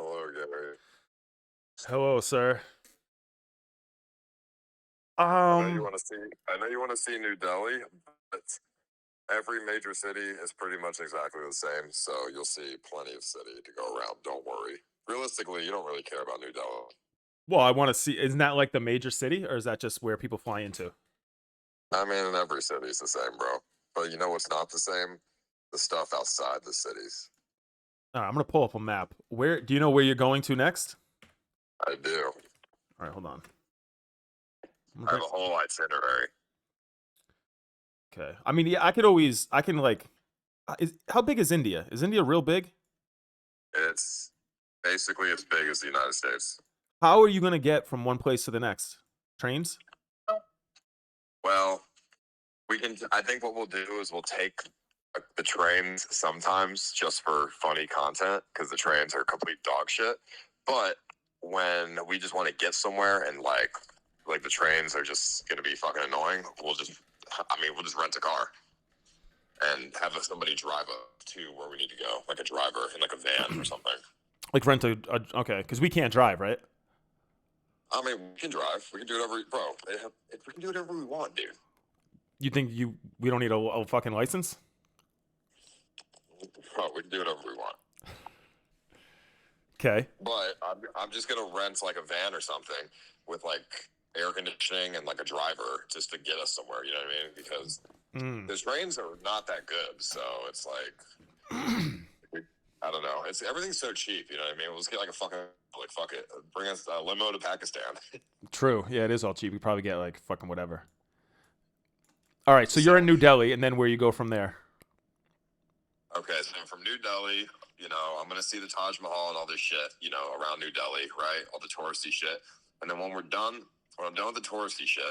Hello, Gary. Hello, sir. I know you Um, want to see. I know you want to see New Delhi, but every major city is pretty much exactly the same. So you'll see plenty of city to go around. Don't worry. Realistically, you don't really care about New Delhi. well, I want to see. Isn't that like the major city, or is that just where people fly into? I mean, in every city is the same, bro. But you know what's not the same? The stuff outside the cities. I'm gonna pull up a map. Where do you know where you're going to next? I do. All right, hold on. I have a whole itinerary. Okay. I mean, yeah, I could always. I can like. How big is India? Is India real big? It's basically as big as the United States. How are you gonna get from one place to the next? Trains? Well, we can. I think what we'll do is we'll take the trains sometimes just for funny content because the trains are complete dog shit. But when we just want to get somewhere and like the trains are just gonna be fucking annoying, we'll just. I mean, we'll just rent a car and have somebody drive us to where we need to go, like a driver in like a van or something. Like rent okay, because we can't drive, right? I mean, we can drive. We can do whatever, bro. We can do whatever we want, dude. You think we don't need a fucking license? Bro, we can do whatever we want. Okay. But I'm just gonna rent like a van or something with like air conditioning and like a driver just to get us somewhere. You know what I mean? Because the trains are not that good, so it's like I don't know. It's everything's so cheap. You know what I mean? We'll just get like a fucking like fuck it, bring us a limo to Pakistan. True. Yeah, it is all cheap. We probably get like fucking whatever. All right, so you're in New Delhi, and then where you go from there? Okay, so from New Delhi, I'm gonna see the Taj Mahal and all this shit, around New Delhi, right? All the touristy shit. And then when I'm done with the touristy shit,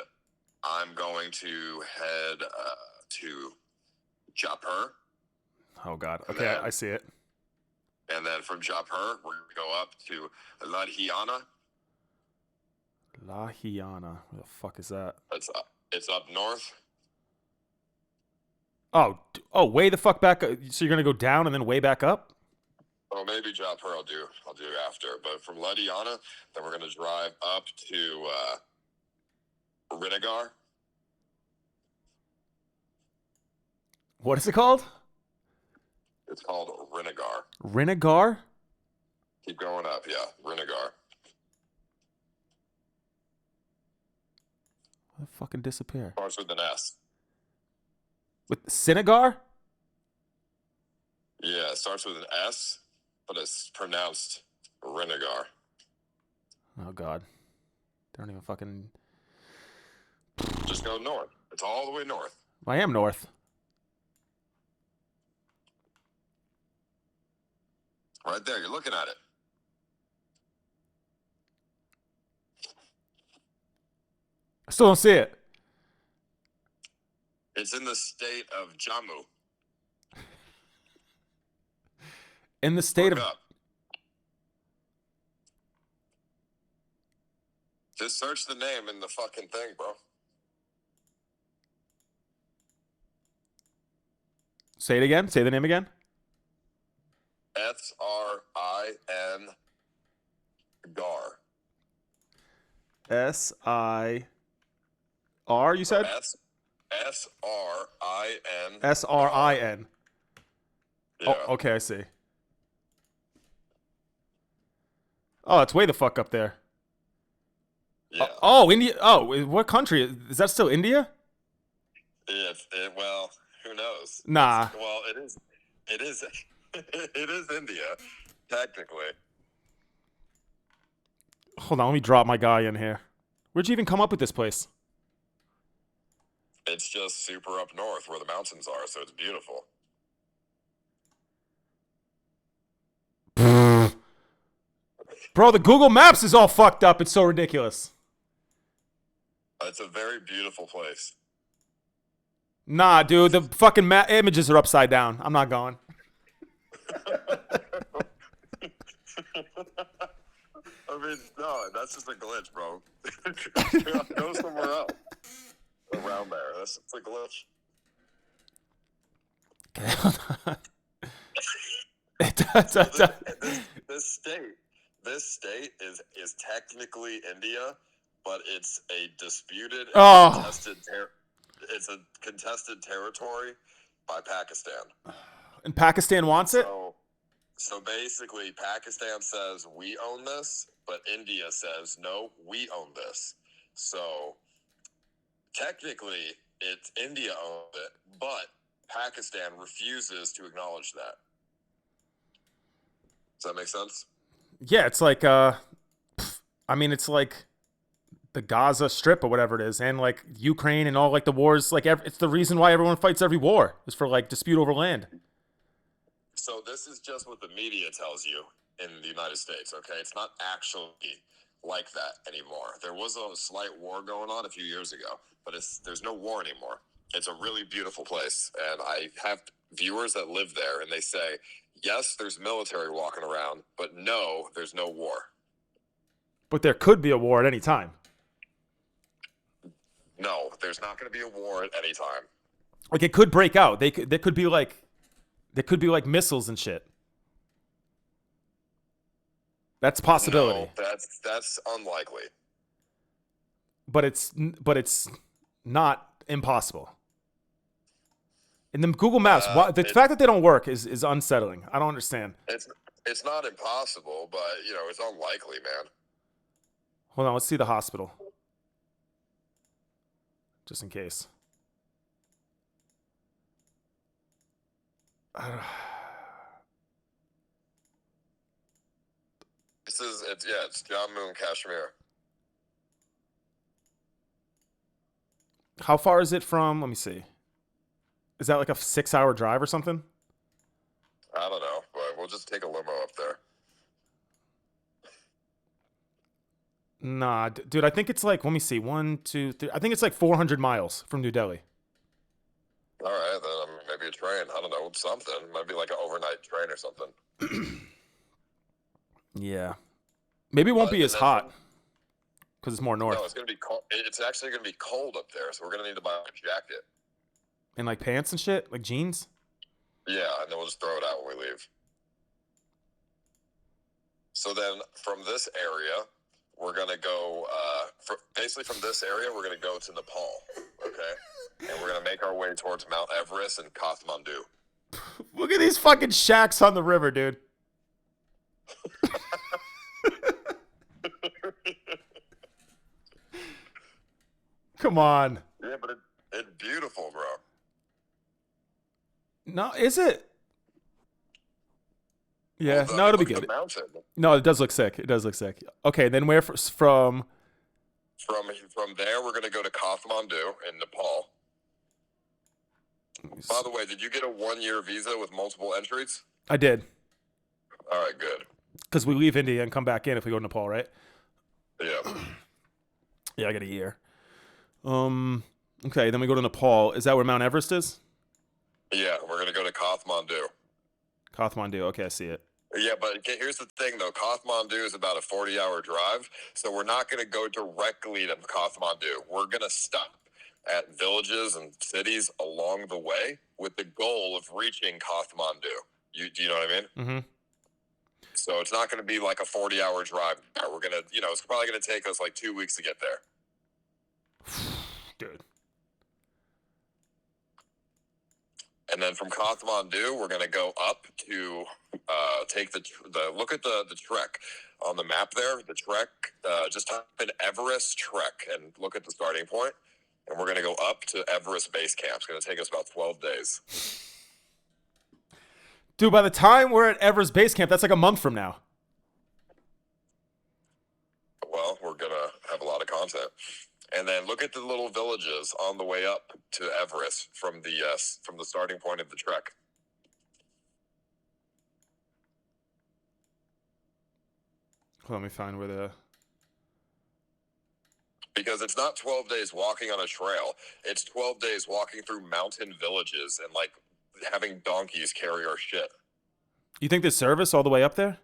I'm going to head to Jaipur. Oh God. Okay, I see it. And then from Jaipur, we're gonna go up to Ludhiana. Lahiana. Where the fuck is that? It's up north. Oh, way the fuck back. So you're gonna go down and then way back up? Well, maybe Jaipur I'll do after. But from Ludhiana, then we're gonna drive up to Rinagar. What is it called? It's called Rinagar. Rinagar? Keep going up, yeah. Rinagar. What fucking disappear? Starts with an S. With Sinagar? Yeah, it starts with an S, but it's pronounced Rinagar. Oh God. They don't even fucking. Just go north. It's all the way north. I am north. Right there, you're looking at it. I still don't see it. It's in the state of Jammu. In the state Look of. up. Just search the name in the fucking thing, bro. Say it again. Say the name again. Srin Gar. S-I-R, you said? Srin. S-R-I-N. Yeah. Oh, okay, I see. Oh, it's way the fuck up there. Yeah. Oh, India. Oh, what country? Is that still India? Well, who knows? Nah. Well, it is. It is. It is India, technically. Hold on, let me drop my guy in here. Where'd you even come up with this place? It's just super up north where the mountains are, so it's beautiful. Bro, the Google Maps is all fucked up. It's so ridiculous. It's a very beautiful place. Nah, dude, the fucking images are upside down. I'm not going. I mean, no, that's just a glitch, bro. Go somewhere else around there. It's a glitch. Okay, hold on. So this state this state is technically India, but it's a disputed Oh. it's a contested territory by Pakistan. And Pakistan wants it? So basically, Pakistan says we own this, but India says no, we own this. So technically, it's India owns it, but Pakistan refuses to acknowledge that. Does that make sense? Yeah, it's like it's like the Gaza Strip or whatever it is, and like Ukraine and all like the wars. Like it's the reason why everyone fights every war is for like dispute over land. So this is just what the media tells you in the United States. Okay, it's not actually like that anymore. There was a slight war going on a few years ago, but there's no war anymore. It's a really beautiful place, and I have viewers that live there, and they say, yes, there's military walking around, but no, there's no war. But there could be a war at any time. No, there's not going to be a war at any time. Like it could break out. There could be like missiles and shit. That's a possibility. No, that's unlikely. But it's not impossible. In the Google Maps, the fact that they don't work is unsettling. I don't understand. It's not impossible, but it's unlikely, man. Hold on, let's see the hospital. Just in case. It's Jammu and Kashmir. How far is it from? Let me see. Is that like a 6-hour drive or something? I don't know, but we'll just take a limo up there. Nah, dude, I think it's like, let me see, 1, 2, 3. I think it's like 400 miles from New Delhi. All right, then maybe a train. I don't know, something. Might be like an overnight train or something. Yeah. Maybe it won't be as hot because it's more north. No, it's going to be cold. It's actually going to be cold up there, so we're going to need to buy a jacket. And like pants and shit? Like jeans? Yeah, and then we'll just throw it out when we leave. So then from this area, we're going to go, basically from this area, we're going to go to Nepal, okay? And we're going to make our way towards Mt.Everest and Kathmandu. Look at these fucking shacks on the river, dude. Come on. Yeah, but it's beautiful, bro. No, is it? Yeah, Well, no, it'll be good. No, it does look sick. It does look sick. Okay, then where from? From there, we're going to go to Kathmandu in Nepal. By the way, did you get a 1-year visa with multiple entries? I did. All right, good. Because we leave India and come back in if we go to Nepal, right? Yeah. Yeah, I got a year. Okay, then we go to Nepal. Is that where Mount Everest is? Yeah, we're going to go to Kathmandu. Kathmandu, okay, I see it. Yeah, but here's the thing, though. Kathmandu is about a 40-hour drive, so we're not going to go directly to Kathmandu. We're going to stop at villages and cities along the way with the goal of reaching Kathmandu. Do you know what I mean? Mm-hmm. So it's not going to be like a 40-hour drive. We're going to, it's probably going to take us like 2 weeks to get there. Dude. And then from Kathmandu, we're going to go up to take the look at the trek on the map there. The trek, just type in Everest trek and look at the starting point. And we're going to go up to Everest Base Camp. It's going to take us about 12 days. Dude, by the time we're at Everest Base Camp, that's like a month from now. Well, we're going to have a lot of content. And then look at the little villages on the way up to Everest from the starting point of the trek. Let me find where the... Because it's not 12 days walking on a trail. It's 12 days walking through mountain villages and, like, having donkeys carry our shit. You think there's service all the way up there?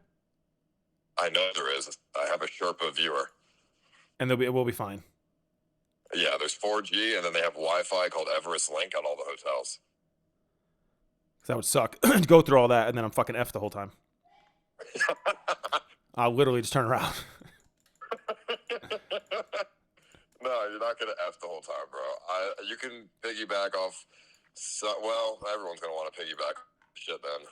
I know there is. I have a Sherpa viewer. And it will be fine. Yeah, there's 4G, and then they have Wi-Fi called Everest Link on all the hotels. That would suck to go through all that, and then I'm fucking F the whole time. I'll literally just turn around. No, you're not gonna F the whole time, bro. You can piggyback off. Well, everyone's gonna want to piggyback shit then.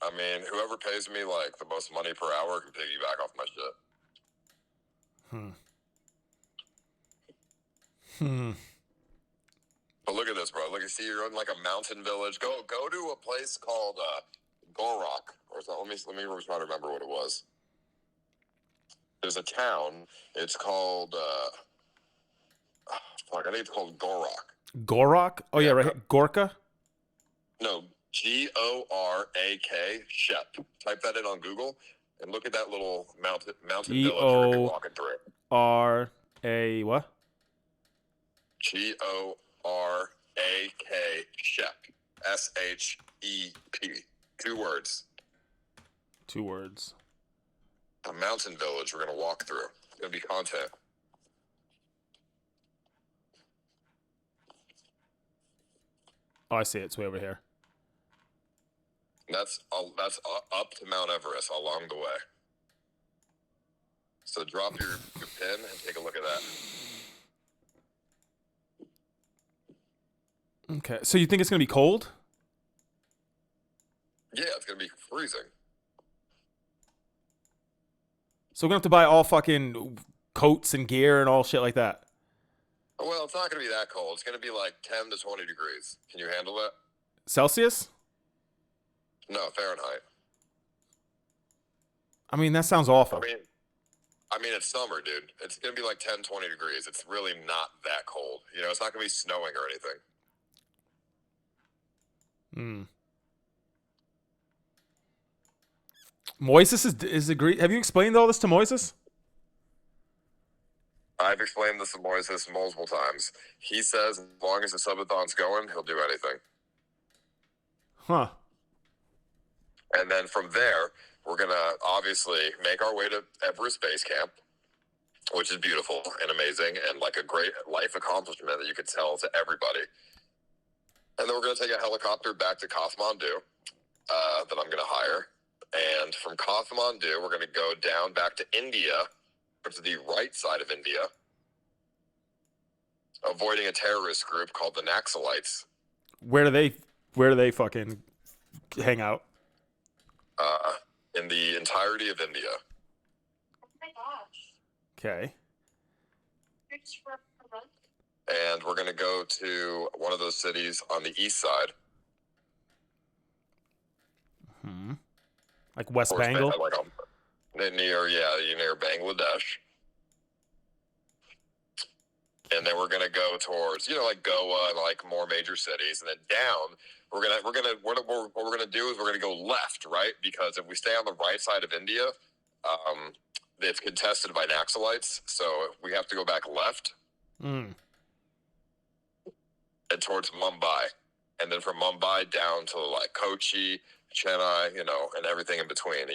I mean, whoever pays me like the most money per hour can piggyback off my shit. But look at this, bro. Look, you see, you're in like a mountain village. Go to a place called Gorok or something. Let me try to remember what it was. There's a town. It's called I think it's called Gorok. Gorok? Oh yeah, right. Here. Gorka? No, Gorak. Shep. Type that in on Google and look at that little mountain village you're gonna be walking through. G-O-R-A what? Gorak. Shep. S-H-E-P. 2 words. 2 words. A mountain village we're gonna walk through. It's gonna be content. Oh, I see it. It's way over here. That's up to Mt.Everest along the way. So drop your pen and take a look at that. Okay. So you think it's going to be cold? Yeah, it's going to be freezing. So we're going to have to buy all fucking coats and gear and all shit like that? Well, it's not going to be that cold. It's going to be like 10 to 20 degrees. Can you handle that? Celsius? No, Fahrenheit. I mean, that sounds awful. I mean, it's summer, dude. It's going to be like 10, 20 degrees. It's really not that cold. You know, it's not going to be snowing or anything. Moises is agreed. Have you explained all this to Moises? I've explained this to Moises multiple times. He says as long as the subathon's going, he'll do anything. Huh. And then from there, we're going to obviously make our way to Everest Base Camp, which is beautiful and amazing and like a great life accomplishment that you could tell to everybody. And then we're going to take a helicopter back to Kathmandu that I'm going to hire. And from Kathmandu, we're going to go down back to India, to the right side of India, avoiding a terrorist group called the Naxalites. Where do they fucking hang out? In the entirety of India. Oh my gosh. Okay. And we're going to go to one of those cities on the east side. Like West Bengal? Near Bangladesh. And then we're gonna go towards, like Goa and like more major cities, and then down. What we're gonna do is we're gonna go left, right? Because if we stay on the right side of India, it's contested by Naxalites, so we have to go back left. And towards Mumbai, and then from Mumbai down to like Kochi, Chennai, and everything in between,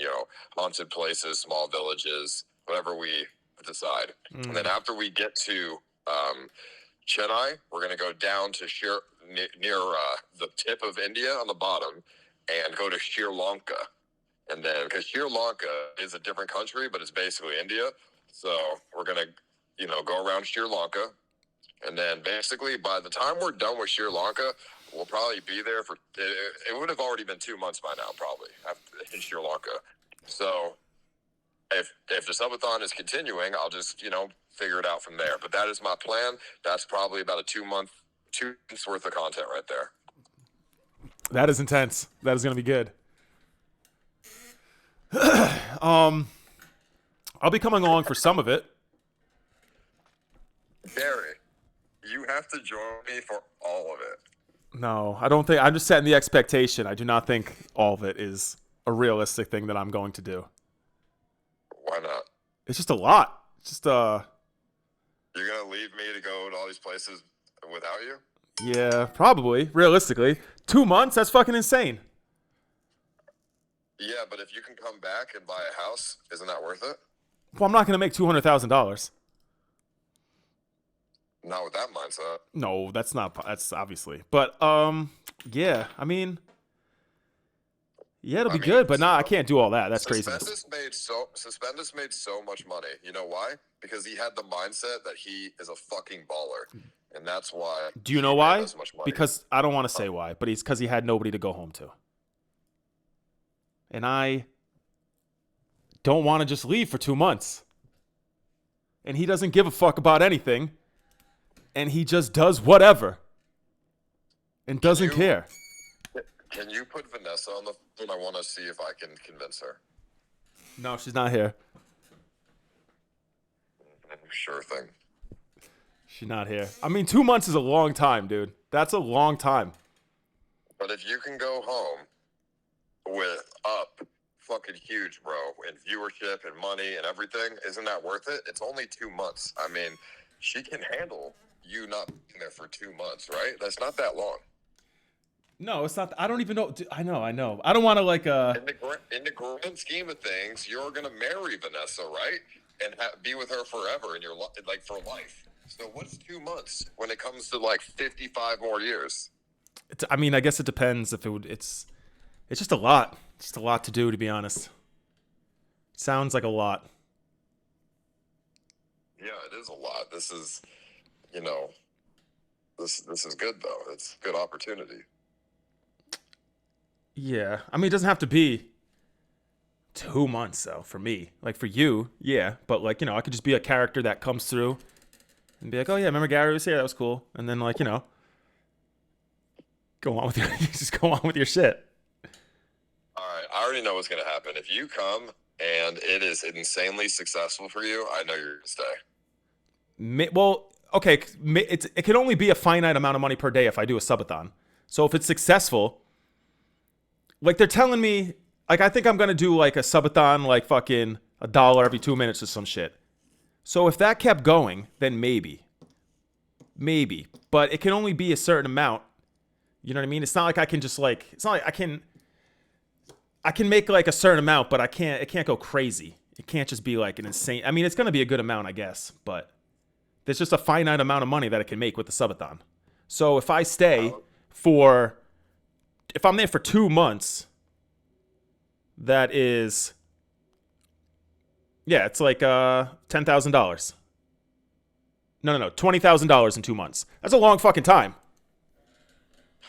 haunted places, small villages, whatever we decide. And then after we get to Chennai, we're going to go down to near the tip of India on the bottom and go to Sri Lanka. And then, because Sri Lanka is a different country, but it's basically India. So we're going to, go around Sri Lanka. And then basically by the time we're done with Sri Lanka, we'll probably be there for, it would have already been 2 months by now, probably, in Sri Lanka. So if the subathon is continuing, I'll just, figure it out from there. But that is my plan. That's probably about a 2 months worth of content right there. That is intense. That is going to be good. I'll be coming along for some of it. Gary, you have to join me for all of it. No, I don't think. I'm just setting the expectation. I do not think all of it is a realistic thing that I'm going to do. Why not? It's just a lot. It's just You're gonna leave me to go to all these places without you? Yeah, probably. Realistically, 2 months. That's fucking insane. Yeah, but if you can come back and buy a house, isn't that worth it? Well, I'm not gonna make $200,000. Not with that mindset. No, that's not. That's obviously. But yeah. I mean, yeah, it'll be good. But I can't do all that. That's crazy. Suspendus Suspendus made so much money. You know why? Because he had the mindset that he is a fucking baller, and that's why. Do you know he why? made as much money. Because I don't want to say why, but because he had nobody to go home to. And I don't want to just leave for 2 months. And he doesn't give a fuck about anything. And he just does whatever. And doesn't care. Can you put Vanessa on the phone? I want to see if I can convince her. No, she's not here. Sure thing. She's not here. I mean, 2 months is a long time, dude. That's a long time. But if you can go home with up fucking huge, bro, in viewership and money and everything, isn't that worth it? It's only 2 months. I mean, she can handle you not being there for 2 months, right? That's not that long. No, it's not. I don't even know. I know. I don't want to like. In the grand scheme of things, you're gonna marry Vanessa, right? And be with her forever in your like for life. So what's 2 months when it comes to like 55 more years? I mean, I guess it depends if it would. It's just a lot. It's just a lot to do, to be honest. Sounds like a lot. Yeah, it is a lot. This is, this is good though. It's a good opportunity. Yeah, I mean, it doesn't have to be 2 months though for me. Like for you, yeah. But like I could just be a character that comes through and be like, oh yeah, remember Gary was here? That was cool. And then like go on with your just go on with your shit. All right, I already know what's gonna happen. If you come and it is insanely successful for you, I know you're gonna stay. Well, okay, it can only be a finite amount of money per day if I do a subathon. So if it's successful, like they're telling me, like I think I'm gonna do like a subathon, like fucking $1 every 2 minutes or some shit. So if that kept going, then maybe, but it can only be a certain amount. You know what I mean? It's not like I can just like, it's not like I can make like a certain amount, but it can't go crazy. It can't just be like an insane. I mean, it's gonna be a good amount, I guess, but there's just a finite amount of money that it can make with the subathon. So if I stay if I'm there for 2 months, that is, yeah, it's like $10,000. No, $20,000 in 2 months. That's a long fucking time.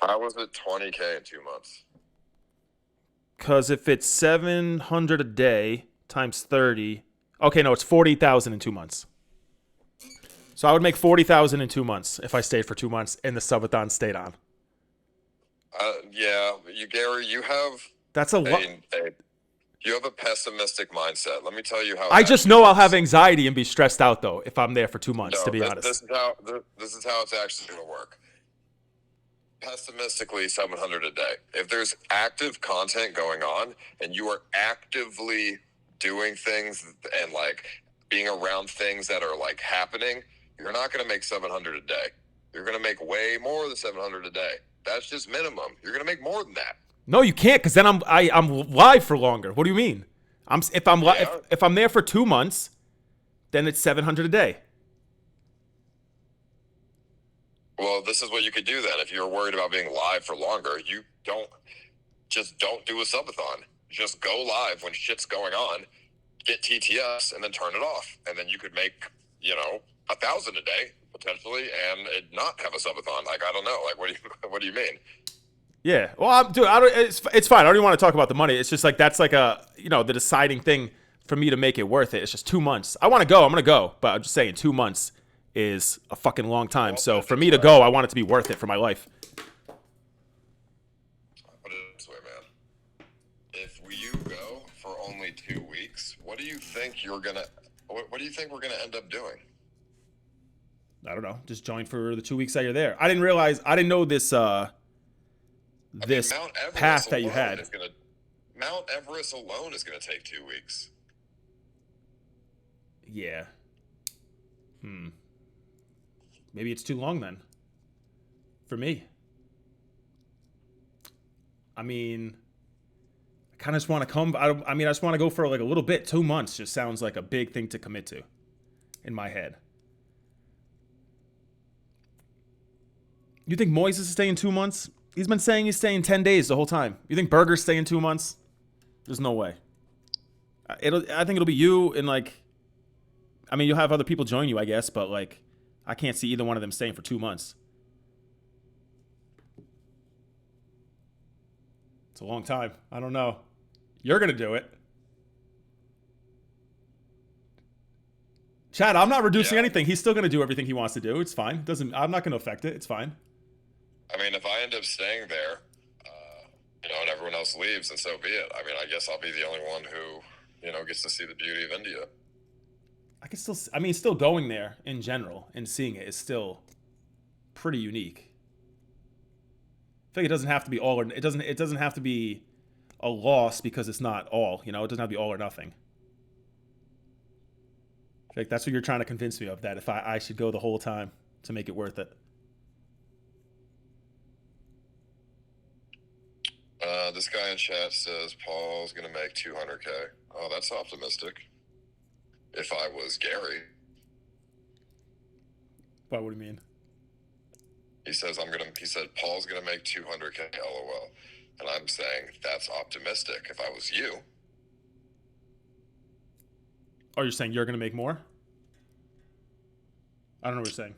How was it $20K in 2 months? Because if it's 700 a day times 30, okay, no, it's 40,000 in 2 months. So I would make 40,000 in 2 months if I stayed for 2 months and the subathon stayed on. Yeah, Gary, you have. That's a lot. You have a pessimistic mindset. Let me tell you how. I just know I'll have anxiety and be stressed out though if I'm there for 2 months. To be honest, this is how it's actually going to work. Pessimistically, 700 a day. If there's active content going on and you are actively doing things and like being around things that are like happening, you're not going to make 700 a day. You're going to make way more than 700 a day. That's just minimum. You're going to make more than that. No, you can't, because then I'm live for longer. What do you mean? If I'm there for 2 months, then it's 700 a day. Well, this is what you could do then. If you're worried about being live for longer, you don't do a subathon. Just go live when shit's going on, get TTS, and then turn it off. And then you could make, 1,000 a day potentially, and it not have a subathon. Like, I don't know. Like, what do you mean? Yeah. Well, it's fine. I don't even want to talk about the money. It's just like that's like the deciding thing for me to make it worth it. It's just 2 months. I want to go. I'm gonna go, but I'm just saying 2 months is a fucking long time. So for me to go, I want it to be worth it for my life. Put it this way, man. If you go for only 2 weeks, what do you think we're gonna end up doing? I don't know. Just join for the 2 weeks that you're there. I didn't know this path that you had. Mount Everest alone is gonna take 2 weeks. Yeah. Maybe it's too long then. For me. I mean, I kind of just want to come. I just want to go for like a little bit. 2 months just sounds like a big thing to commit to in my head. You think Moises is staying 2 months? He's been saying he's staying 10 days the whole time. You think Burger's staying 2 months? There's no way. I think it'll be you and like, I mean, you'll have other people join you, I guess, but like, I can't see either one of them staying for 2 months. It's a long time. I don't know. You're gonna do it. Chad, I'm not reducing anything. He's still gonna do everything he wants to do. It's fine. Doesn't. I'm not gonna affect it. It's fine. I mean, if I end up staying there, and everyone else leaves, and so be it. I mean, I guess I'll be the only one who, gets to see the beauty of India. I can still. I mean, still going there in general and seeing it is still pretty unique. I think it doesn't have to be all or it doesn't. It doesn't have to be a loss because it's not all. It doesn't have to be all or nothing. I think that's what you're trying to convince me of. That if I should go the whole time to make it worth it. This guy in chat says Paul's gonna make 200K. Oh, that's optimistic. If I was Gary. What do you mean? He said Paul's gonna make 200K. LOL. And I'm saying that's optimistic. If I was you. Oh, you're saying you're gonna make more? I don't know what you're saying.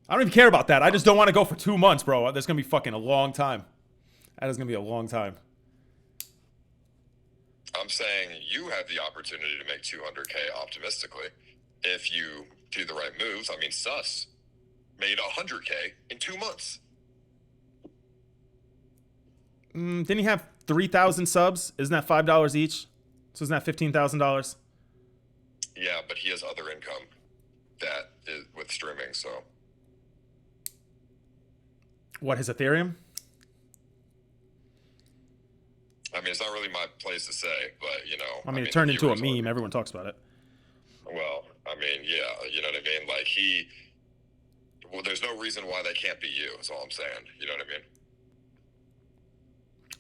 I don't even care about that. I just don't want to go for 2 months, bro. That's gonna be fucking a long time. That is gonna be a long time. I'm saying you have the opportunity to make 200K optimistically if you do the right moves. I mean, Sus made 100K in 2 months. Didn't he have 3,000 subs? Isn't that $5 each? So isn't that $15,000? Yeah, but he has other income that is with streaming. So what, his Ethereum? I mean, it's not really my place to say, but I mean, it turned into a meme. Everyone talks about it. Well, I mean, yeah, you know what I mean? Like there's no reason why they can't be you, is all I'm saying. You know what I mean?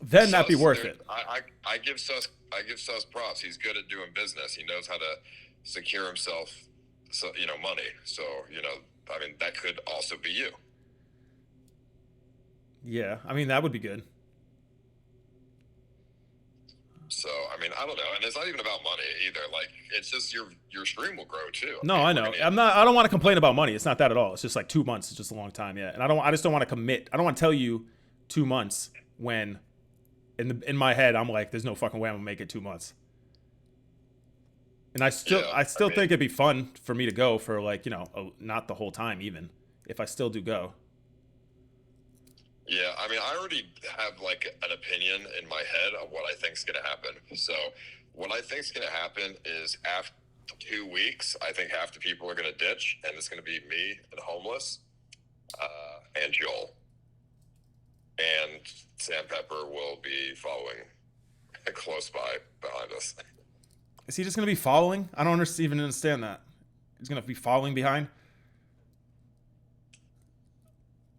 Then that'd be worth it. I give Sus props. He's good at doing business. He knows how to secure himself, money. So, I mean, that could also be you. Yeah, I mean, that would be good. So, I mean, I don't know. And it's not even about money either. Like, it's just your stream will grow too. No, I know. I don't want to complain about money. It's not that at all. It's just like 2 months. It's just a long time, yeah. And I just don't want to commit. I don't want to tell you 2 months when in my head I'm like, there's no fucking way I'm gonna make it 2 months. And I still think it'd be fun for me to go for like, not the whole time even, if I still do go. Yeah, I mean, I already have like an opinion in my head of what I think's gonna happen. So what I think's gonna happen is after 2 weeks, I think half the people are gonna ditch, and it's gonna be me and Homeless, and Joel, and Sam Pepper will be following close behind us. Is he just gonna be following? I don't even understand that. He's gonna be following behind.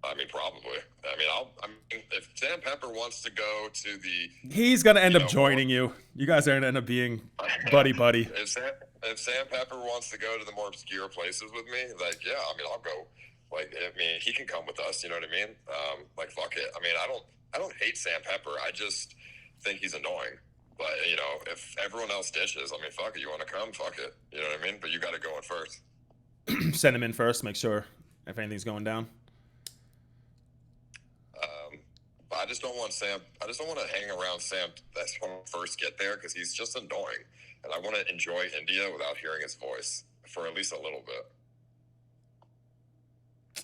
I mean, probably. I mean, if Sam Pepper wants to go to he's gonna end up joining you. You guys are gonna end up being buddy. If Sam Pepper wants to go to the more obscure places with me, like, yeah, I mean, I'll go. Like, I mean, he can come with us. You know what I mean? Like, fuck it. I mean, I don't hate Sam Pepper. I just think he's annoying. But if everyone else ditches, I mean, fuck it. You want to come? Fuck it. You know what I mean? But you got to go in first. Send him in first. Make sure if anything's going down. But I just don't want to hang around Sam. That's when I first get there, because he's just annoying, and I want to enjoy India without hearing his voice for at least a little bit.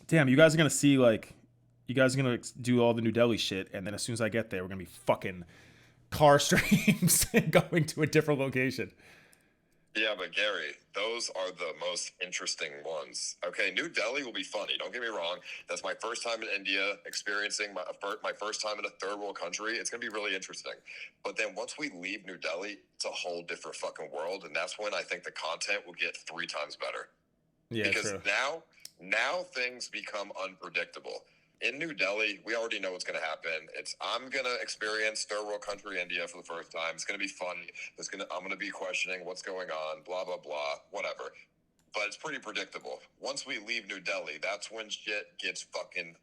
Damn, you guys are gonna see you guys are gonna do all the New Delhi shit, and then as soon as I get there, we're gonna be fucking car streams going to a different location. Yeah, but Gary, those are the most interesting ones. Okay, New Delhi will be funny. Don't get me wrong. That's my first time in India, experiencing my first time in a third world country. It's going to be really interesting. But then once we leave New Delhi, it's a whole different fucking world. And that's when I think the content will get 3 times better. Yeah, because true. now things become unpredictable. In New Delhi, we already know what's going to happen. I'm going to experience third world country India for the first time. It's going to be fun. I'm going to be questioning what's going on, blah, blah, blah, whatever. But it's pretty predictable. Once we leave New Delhi, that's when shit gets fucking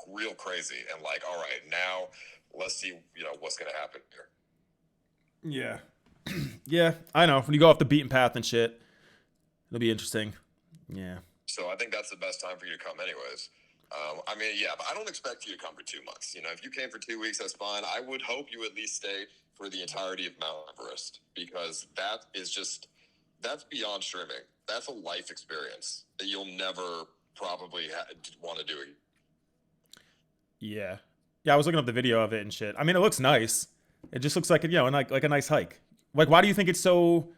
real crazy. And like, all right, now let's see, what's going to happen here. Yeah. Yeah, I know. When you go off the beaten path and shit, it'll be interesting. Yeah. So I think that's the best time for you to come, anyways. I mean, yeah, but I don't expect you to come for 2 months. You know, if you came for 2 weeks, that's fine. I would hope you at least stay for the entirety of Mount Everest, because that's beyond streaming. That's a life experience that you'll never probably want to do again. Yeah. Yeah, I was looking up the video of it and shit. I mean, it looks nice. It just looks like like a nice hike. Like, why do you think it's so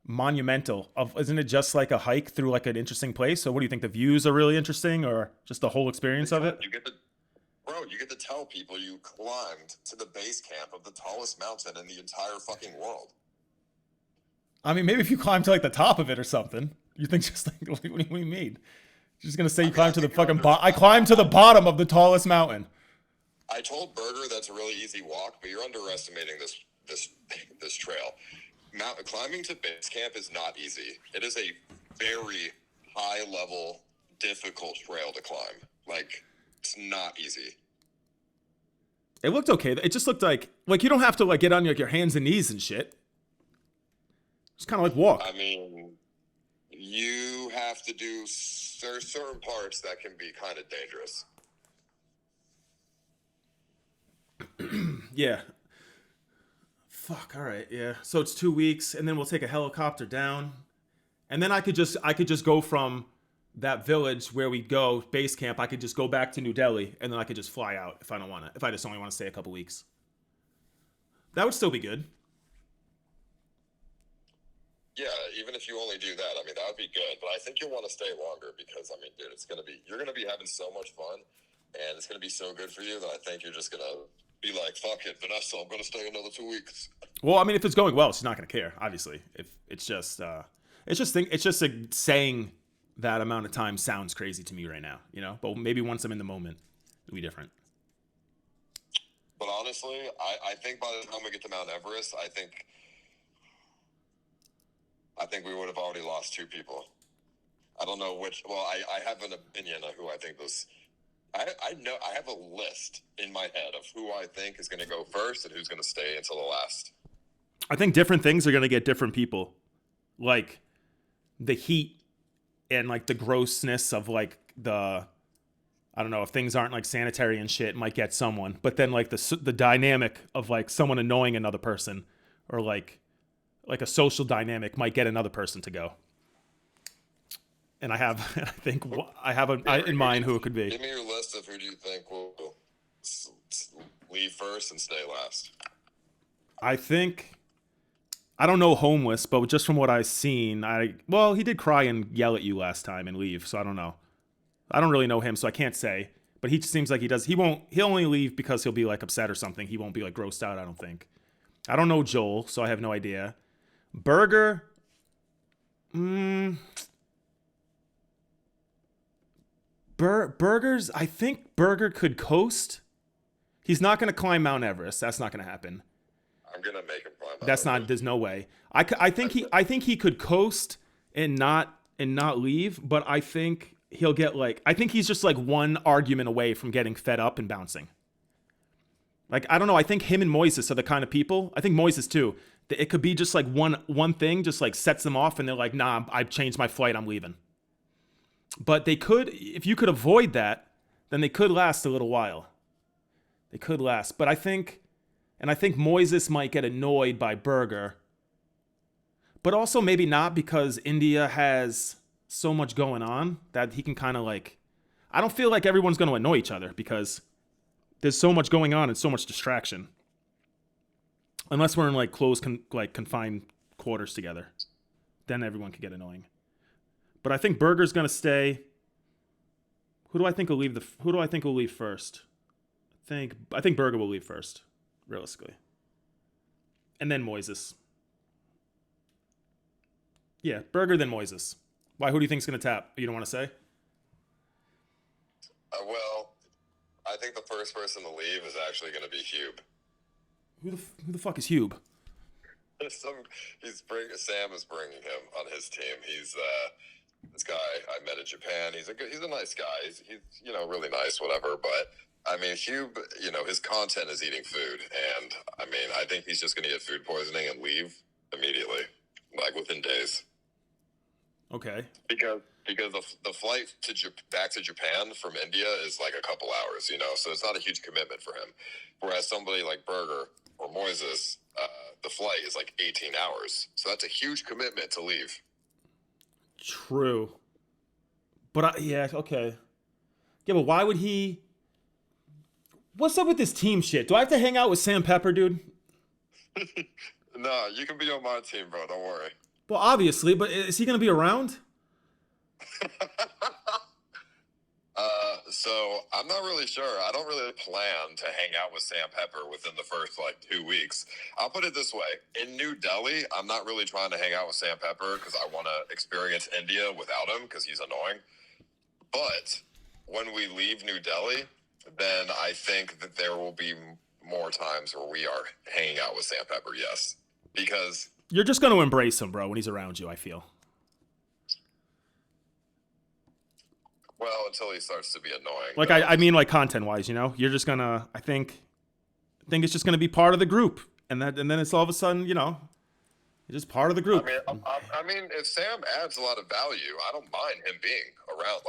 monumental? Isn't it just like a hike through like an interesting place? So what do you think? The views are really interesting, or just the whole experience of it? You get to tell people you climbed to the base camp of the tallest mountain in the entire fucking world. I mean, maybe if you climb to like the top of it or something, you think just like, what do you mean? You're just gonna say you climbed to the fucking bottom? I climbed to the bottom of the tallest mountain. I told Berger that's a really easy walk, but you're underestimating this trail. Climbing to base camp is not easy. It is a very high level, difficult trail to climb. Like, it's not easy. It looked okay. It just looked like you don't have to like get on like your hands and knees and shit. Just kind of like walk. I mean, you have to do certain parts that can be kind of dangerous. Yeah. Fuck. All right. Yeah. So it's 2 weeks, and then we'll take a helicopter down, and then I could just go from that village where we go base camp. I could just go back to New Delhi, and then I could just fly out if I don't want to. If I just only want to stay a couple weeks, that would still be good. Yeah, even if you only do that, I mean, that would be good. But I think you'll want to stay longer because, I mean, dude, you're gonna be having so much fun, and it's gonna be so good for you that I think you're just gonna be like, fuck it, Vanessa, I'm gonna stay another 2 weeks. Well, I mean, if it's going well, she's not gonna care. Obviously, if it's just saying that amount of time sounds crazy to me right now, you know. But maybe once I'm in the moment, it'll be different. But honestly, I think by the time we get to Mount Everest, I think we would have already lost 2 people. I don't know which. Well, I have an opinion of who I think was. I know I have a list in my head of who I think is going to go first and who's going to stay until the last. I think different things are going to get different people. Like the heat and like the grossness of like I don't know, if things aren't like sanitary and shit, might get someone. But then like the dynamic of like someone annoying another person, or like a social dynamic might get another person to go. And I think I have in mind who it could be. Give me your list of who do you think will leave first and stay last. I think, I don't know Homeless, but just from what I've seen, he did cry and yell at you last time and leave, so I don't know. I don't really know him, so I can't say. But he seems like he does. He'll only leave because he'll be like upset or something. He won't be like grossed out, I don't think. I don't know Joel, so I have no idea. Berger, Berger's, I think Berger could coast. He's not going to climb Mount Everest. That's not going to happen. I'm going to make him climb Mount That's Everest. not, there's no way. I think he could coast and not leave, but I think he'll get I think he's just like one argument away from getting fed up and bouncing. Like, I don't know. I think him and Moises are the kind of people. I think Moises too. It could be just like one thing just like sets them off and they're like, nah, I've changed my flight. I'm leaving. But they could, if you could avoid that, then they could last a little while. They could last. But I think Moises might get annoyed by Berger. But also maybe not, because India has so much going on that he can kind of like, I don't feel like everyone's going to annoy each other because there's so much going on and so much distraction. Unless we're in like closed, confined quarters together. Then everyone could get annoying. But I think Berger's going to stay. Who do I think will leave first? I think Berger will leave first, realistically. And then Moises. Yeah, Berger, then Moises. Why? Who do you think's going to tap? You don't want to say? Well, I think the first person to leave is actually going to be Hube. Who the fuck is Hube? Sam is bringing him on his team. He's this guy I met in Japan. He's a nice guy. He's really nice, whatever. But I mean, Hube, his content is eating food, and I mean, I think he's just going to get food poisoning and leave immediately, like within days. Okay. Because the flight back to Japan from India is like a couple hours, so it's not a huge commitment for him. Whereas somebody like Berger or Moises, the flight is like 18 hours, so that's a huge commitment to leave. True. But yeah, okay. Yeah, but why would he? What's up with this team shit? Do I have to hang out with Sam Pepper, dude? No, you can be on my team, bro. Don't worry. Well, obviously, but is he gonna be around? So I'm not really sure. I don't really plan to hang out with Sam Pepper within the first 2 weeks. I'll put it this way: in New Delhi, I'm not really trying to hang out with Sam Pepper because I want to experience India without him because he's annoying. But when we leave New Delhi, then I think that there will be more times where we are hanging out with Sam Pepper. Yes, because you're just gonna embrace him, bro, when he's around you. I feel. Well, until he starts to be annoying. Like I mean, like content-wise, you're just gonna. I think it's just gonna be part of the group, and then it's all of a sudden, you're just part of the group. I mean, if Sam adds a lot of value, I don't mind him being around.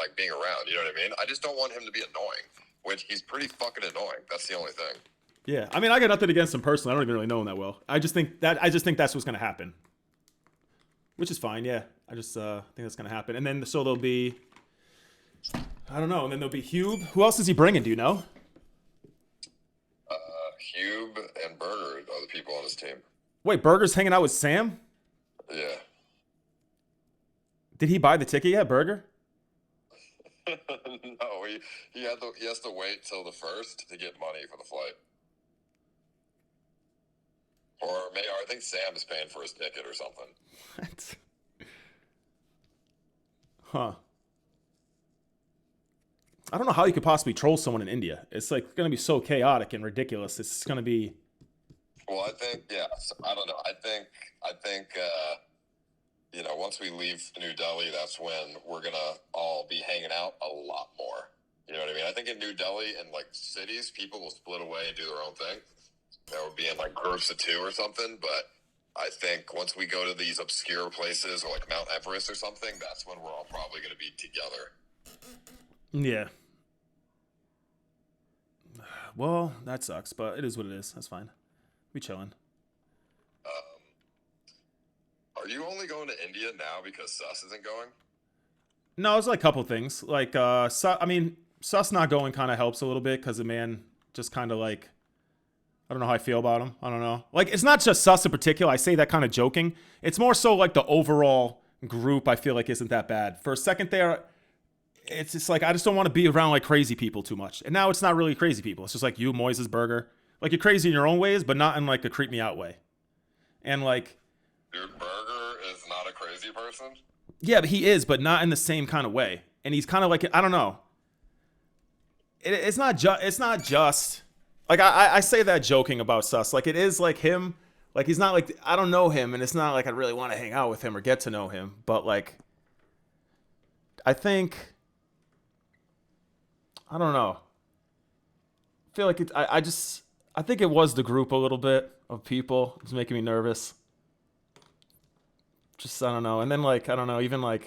You know what I mean? I just don't want him to be annoying, which he's pretty fucking annoying. That's the only thing. Yeah, I mean, I got nothing against him personally. I don't even really know him that well. I just think that's what's gonna happen, which is fine. Yeah, I just think that's gonna happen, and then so there'll be. I don't know. And then there'll be Hube. Who else is he bringing? Do you know? Hube and Berger are the people on his team. Wait, Berger's hanging out with Sam? Yeah. Did he buy the ticket yet, Berger? No, he has to wait till the 1st to get money for the flight. Or I think Sam is paying for his ticket or something. What? Huh. I don't know how you could possibly troll someone in India. It's like going to be so chaotic and ridiculous. It's going to be. Well, I think, yeah. I don't know. I think, once we leave New Delhi, that's when we're going to all be hanging out a lot more. You know what I mean? I think in New Delhi and cities, people will split away and do their own thing. That would be in groups of 2 or something. But I think once we go to these obscure places or Mt.Everest or something, that's when we're all probably going to be together. Yeah. Well, that sucks, but it is what it is. That's fine. We chilling. Are you only going to India now because Sus isn't going? No, it's a couple things. Sus not going kind of helps a little bit because the man just kind of I don't know how I feel about him. I don't know. It's not just Sus in particular. I say that kind of joking. It's more so the overall group I feel isn't that bad. For a second there, it's just I just don't want to be around crazy people too much. And now it's not really crazy people. It's just you, Moises, Berger. You're crazy in your own ways, but not in a creep me out way. And Dude, Berger is not a crazy person? Yeah, but he is, but not in the same kind of way. And he's kind of I don't know. It's not just I say that joking about Sus. It is him. He's not I don't know him, and it's not I really want to hang out with him or get to know him. But I think I don't know. I feel I think it was the group a little bit of people. It's making me nervous. Just, I don't know. And then, I don't know, even, I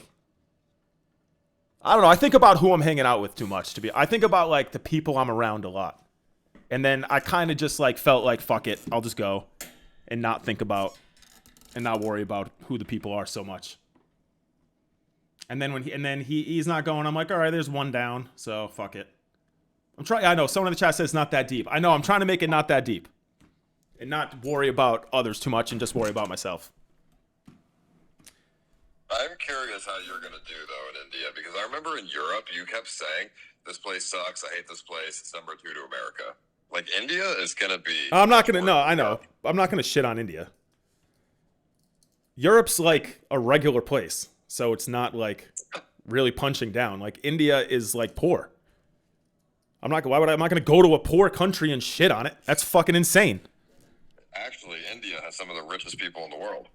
don't know. I think about who I'm hanging out with too much, I think about, the people I'm around a lot. And then I kind of just, felt fuck it, I'll just go and not think about and not worry about who the people are so much. And then he's not going, I'm all right, there's one down, so fuck it. I know, someone in the chat says it's not that deep. I know, I'm trying to make it not that deep. And not worry about others too much and just worry about myself. I'm curious how you're going to do, though, in India, because I remember in Europe, you kept saying, this place sucks, I hate this place, it's number 2 to America. India is going to be... I'm not going to, no, I know. I'm not going to shit on India. Europe's a regular place, so it's not really punching down. India is poor. I'm not going to go to a poor country and shit on it. That's fucking insane. Actually, India has some of the richest people in the world.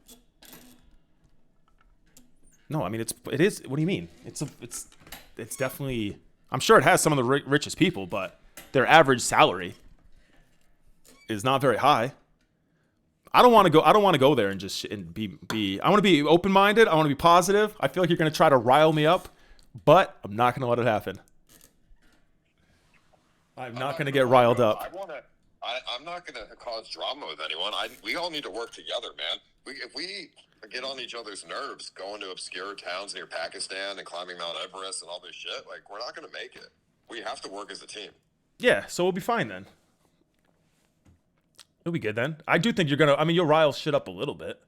No, I mean it is. What do you mean? It's definitely. I'm sure it has some of the richest people, but their average salary is not very high. I don't want to go there and just be. I want to be open minded. I want to be positive. I feel like you're going to try to rile me up, but I'm not going to let it happen. I'm not going to get riled up. I'm not going to cause drama with anyone. We all need to work together, man. If we get on each other's nerves, going to obscure towns near Pakistan and climbing Mt.Everest and all this shit, like, we're not going to make it. We have to work as a team. Yeah, so we'll be fine then. It'll be good then. I do think you're going to, you'll rile shit up a little bit.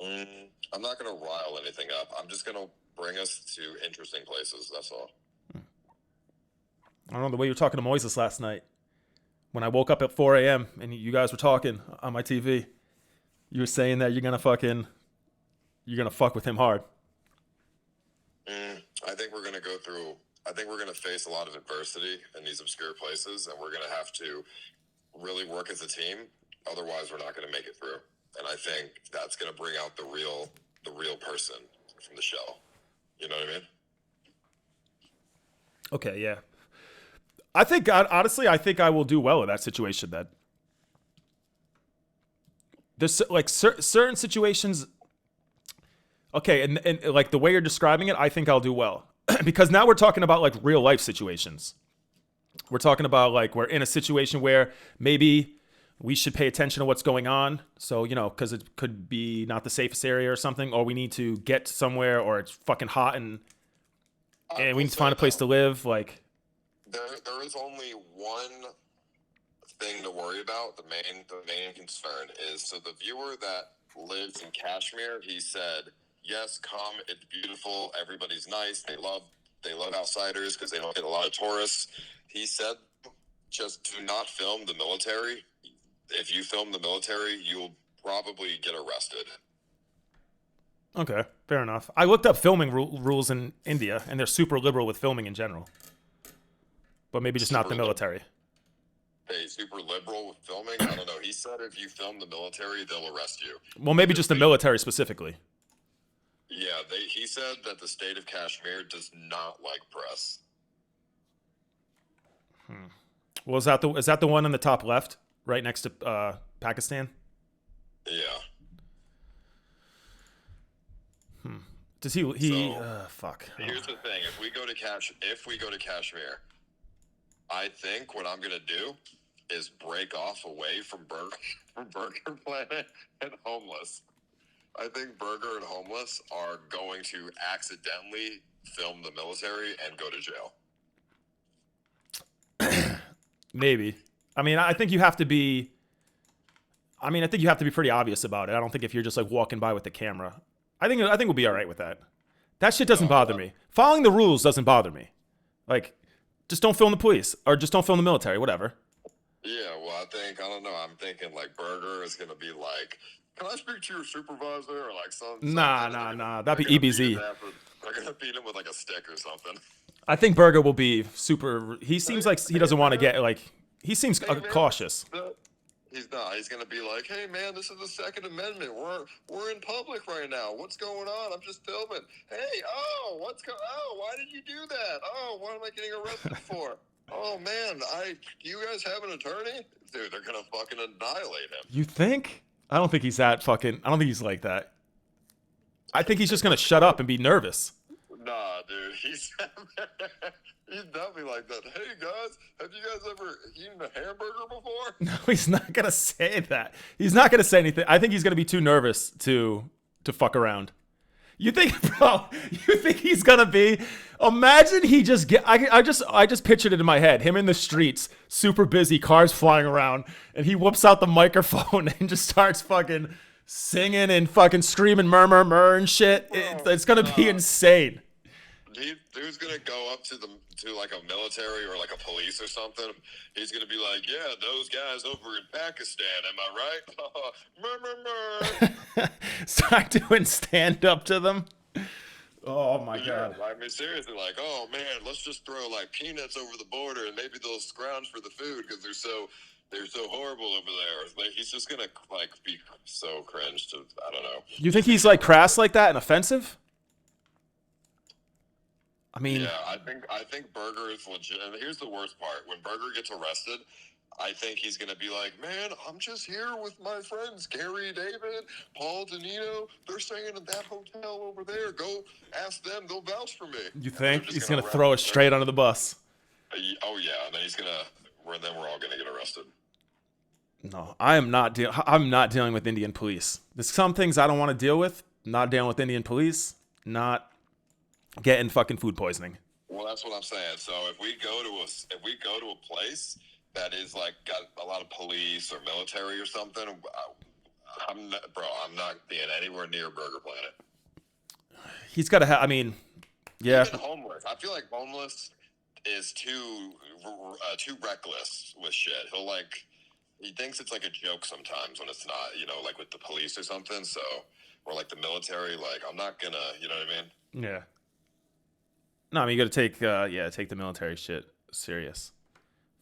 I'm not going to rile anything up. I'm just going to bring us to interesting places, that's all. I don't know, the way you were talking to Moises last night. When I woke up at 4 a.m. and you guys were talking on my TV, you were saying that you're going to fuck with him hard. I think we're going to face a lot of adversity in these obscure places, and we're going to have to really work as a team. Otherwise, we're not going to make it through. And I think that's going to bring out the real person from the shell. You know what I mean? Okay, yeah. I think, honestly, I will do well in that situation then. There's, like, certain situations... Okay, and like, the way you're describing it, I think I'll do well. Because now we're talking about, like, real-life situations. We're talking about, like, we're in a situation where maybe we should pay attention to what's going on. So, because it could be not the safest area or something, or we need to get somewhere, or it's fucking hot and we need to find a place to live, like... There is only one thing to worry about. The main concern is, so the viewer that lives in Kashmir, he said, yes, come, it's beautiful, everybody's nice, they love outsiders because they don't get a lot of tourists. He said, just do not film the military. If you film the military, you'll probably get arrested. Okay, fair enough. I looked up filming rules in India, and they're super liberal with filming in general. But maybe just not the military. Hey, super liberal with filming? I don't know. He said if you film the military, they'll arrest you. Well, maybe just the military specifically. Yeah, he said that the state of Kashmir does not like press. Well, is that the one in the top left, right next to Pakistan? Yeah. Does he? Fuck. Here's the thing: if we go to Kashmir, I think what I'm gonna do is break off away from Burger Planet and Homeless. I think Burger and Homeless are going to accidentally film the military and go to jail. Maybe. I think you have to be. I think you have to be pretty obvious about it. I don't think if you're just like walking by with the camera. I think we'll be all right with that. That shit doesn't bother me. Following the rules doesn't bother me. Like, just don't film the police or just don't film the military, whatever. Yeah, well, I don't know. I'm thinking like Burger is gonna be like, can I speak to your supervisor or like something? Nah. That'd be EBZ. They're gonna beat him with like a stick or something. I think Burger will be super. He seems like he doesn't want to get like. He seems cautious. He's not. He's gonna be like, "Hey, man, this is the Second Amendment. We're in public right now. What's going on? I'm just filming. Hey, why did you do that? Oh, what am I getting arrested for? Oh man, you guys have an attorney? Dude, they're gonna fucking annihilate him. You think? I don't think he's that fucking. I don't think he's like that. I think he's just gonna shut up and be nervous. Nah, dude, he's definitely like that. Hey guys, have you guys ever eaten a hamburger before? No, he's not gonna say that. He's not gonna say anything. I think he's gonna be too nervous to fuck around. You think, bro? You think he's gonna be? Imagine he just get. I just pictured it in my head. Him in the streets, super busy, cars flying around, and he whoops out the microphone and just starts fucking singing and fucking screaming, murmur, and shit. It's gonna be insane. Dude's gonna go up to like a military or like a police or something. He's gonna be like, "Yeah, those guys over in Pakistan, am I right?" Start doing stand up to them. Oh my god! I mean, seriously, like, oh man, let's just throw like peanuts over the border and maybe they'll scrounge for the food because they're so horrible over there. Like, he's just gonna like be so cringe to. I don't know. You think he's like crass like that and offensive? I mean, yeah, I think Burger is legit. And here's the worst part: when Burger gets arrested, I think he's gonna be like, "Man, I'm just here with my friends, Gary, David, Paul, Danilo. They're staying in that hotel over there. Go ask them; they'll vouch for me." you And they're think just he's gonna arrest throw us him. straight under the bus? Oh yeah, and then we're all gonna get arrested. No, I'm not dealing with Indian police. There's some things I don't want to deal with. Not dealing with Indian police. Not getting fucking food poisoning. Well, that's what I'm saying. So if we go to a place that is like got a lot of police or military or something, I'm not being anywhere near Burger Planet. He's got to have. I mean, yeah. Even homeless. I feel like homeless is too reckless with shit. He thinks it's like a joke sometimes when it's not. Like with the police or something. So or like the military. Like I'm not gonna. You know what I mean? Yeah. No, I mean you got to take the military shit serious.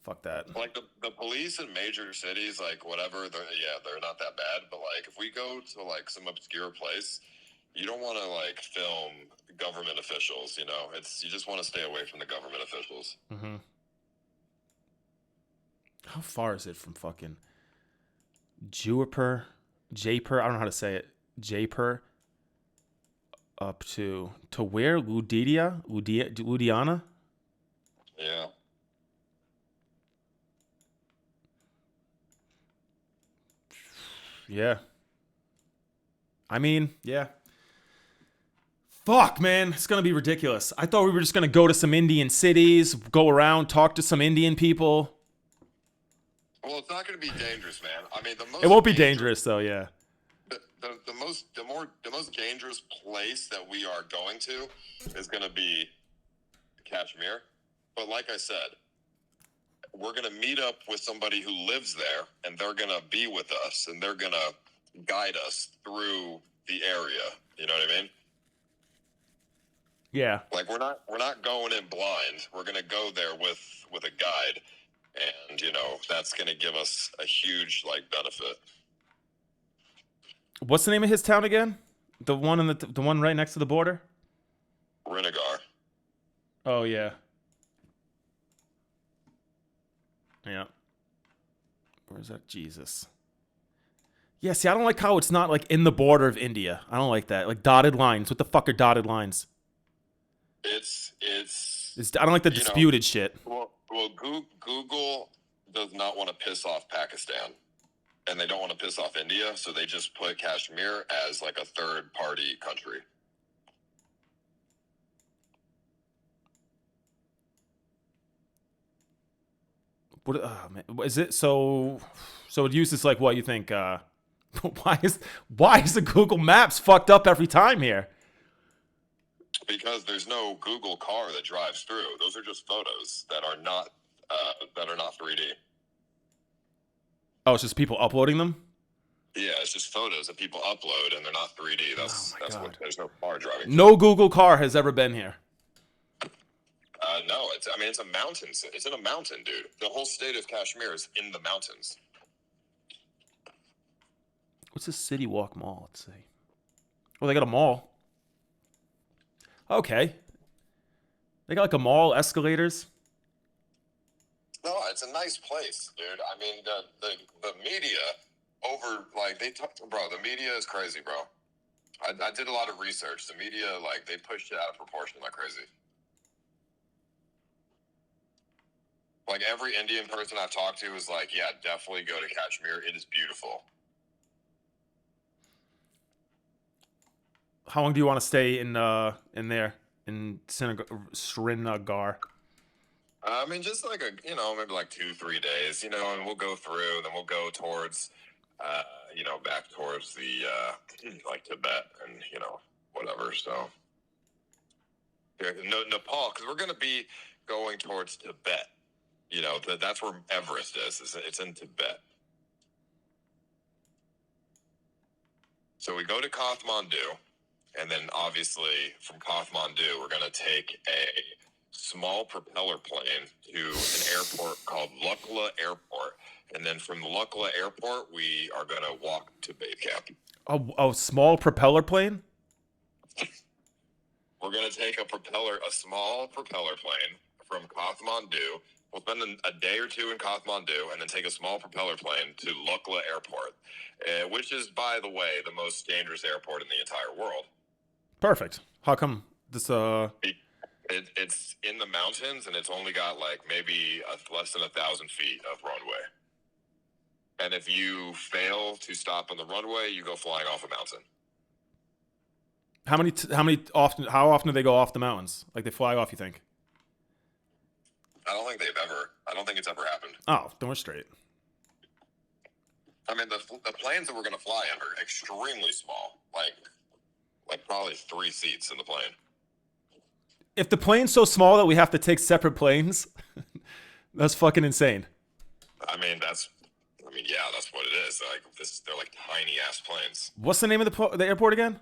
Fuck that. Like the police in major cities, like whatever, they're not that bad. But like if we go to like some obscure place, you don't want to like film government officials. You just want to stay away from the government officials. Mm-hmm. How far is it from fucking Jaipur? I don't know how to say it. Jaipur. Up to where? Ludhiana? Yeah. Yeah. I mean, yeah. Fuck, man. It's going to be ridiculous. I thought we were just going to go to some Indian cities, go around, talk to some Indian people. Well, it's not going to be dangerous, man. I mean, It won't be dangerous, though, yeah. The most dangerous place that we are going to is going to be Kashmir. But like I said, we're going to meet up with somebody who lives there, and they're going to be with us, and they're going to guide us through the area. You know what I mean? Yeah. Like we're not going in blind. We're going to go there with a guide, and that's going to give us a huge benefit. What's the name of his town again? The one the one right next to the border? Rinagar. Oh yeah. Yeah. Where's that? Jesus. Yeah, see, I don't like how it's not like in the border of India. I don't like that. Like dotted lines. What the fuck are dotted lines? I don't like the disputed shit. Well, Google does not want to piss off Pakistan. And they don't want to piss off India, so they just put Kashmir as like a third-party country. What man, is it? So it uses like what you think? Why is the Google Maps fucked up every time here? Because there's no Google car that drives through. Those are just photos that are not 3D. Oh, it's just people uploading them? Yeah, it's just photos that people upload, and they're not 3D. That's what. There's no car driving. No Google car has ever been here. No, it's a mountain. It's in a mountain, dude. The whole state of Kashmir is in the mountains. What's a City Walk Mall? Let's see. Oh, they got a mall. Okay. They got like a mall, escalators. No, it's a nice place, dude. I mean, the media the media is crazy, bro. I did a lot of research. The media, they push it out of proportion like crazy. Like, every Indian person I've talked to is like, yeah, definitely go to Kashmir. It is beautiful. How long do you want to stay in there, in Srinagar? I mean, just like maybe like 2-3 days, and we'll go through, then we'll go towards, back towards the, Tibet and, whatever. So, Nepal, because we're going to be going towards Tibet. That's where Everest is. It's in Tibet. So we go to Kathmandu, and then obviously from Kathmandu, we're going to take a small propeller plane to an airport called Lukla Airport. And then from Lukla Airport, we are going to walk to base camp. A small propeller plane? We're We're going to take a small propeller plane from Kathmandu. We'll spend a day or two in Kathmandu and then take a small propeller plane to Lukla Airport, which is, by the way, the most dangerous airport in the entire world. Perfect. How come this? It's in the mountains and it's only got like maybe less than 1,000 feet of runway. And if you fail to stop on the runway, you go flying off a mountain. How often do they go off the mountains? Like they fly off, you think? I don't think it's ever happened. Oh, then we're straight. I mean, the planes that we're going to fly in are extremely small. Like probably 3 seats in the plane. If the plane's so small that we have to take separate planes, that's fucking insane. Yeah, that's what it is. They're like tiny ass planes. What's the name of the airport again?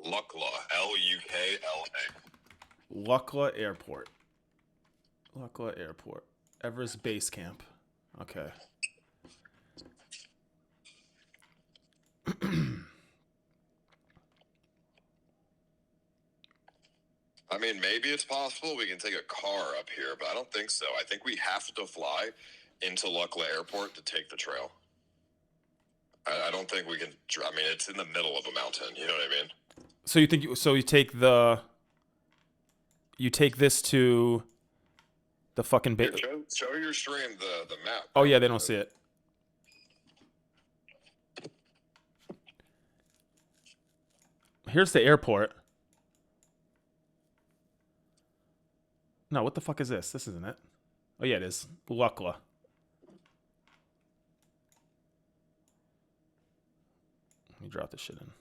Lukla, Lukla. Lukla Airport. Lukla Airport. Everest Base Camp. Okay. I mean, maybe it's possible we can take a car up here, but I don't think so. I think we have to fly into Lukla Airport to take the trail. I don't think we can. I mean, it's in the middle of a mountain. You know what I mean? So you think you take this to the fucking base? Show your stream the map. Oh yeah, they don't see it. Here's the airport. No, what the fuck is this? This isn't it. Oh yeah, it is. Lukla. Let me drop this shit in.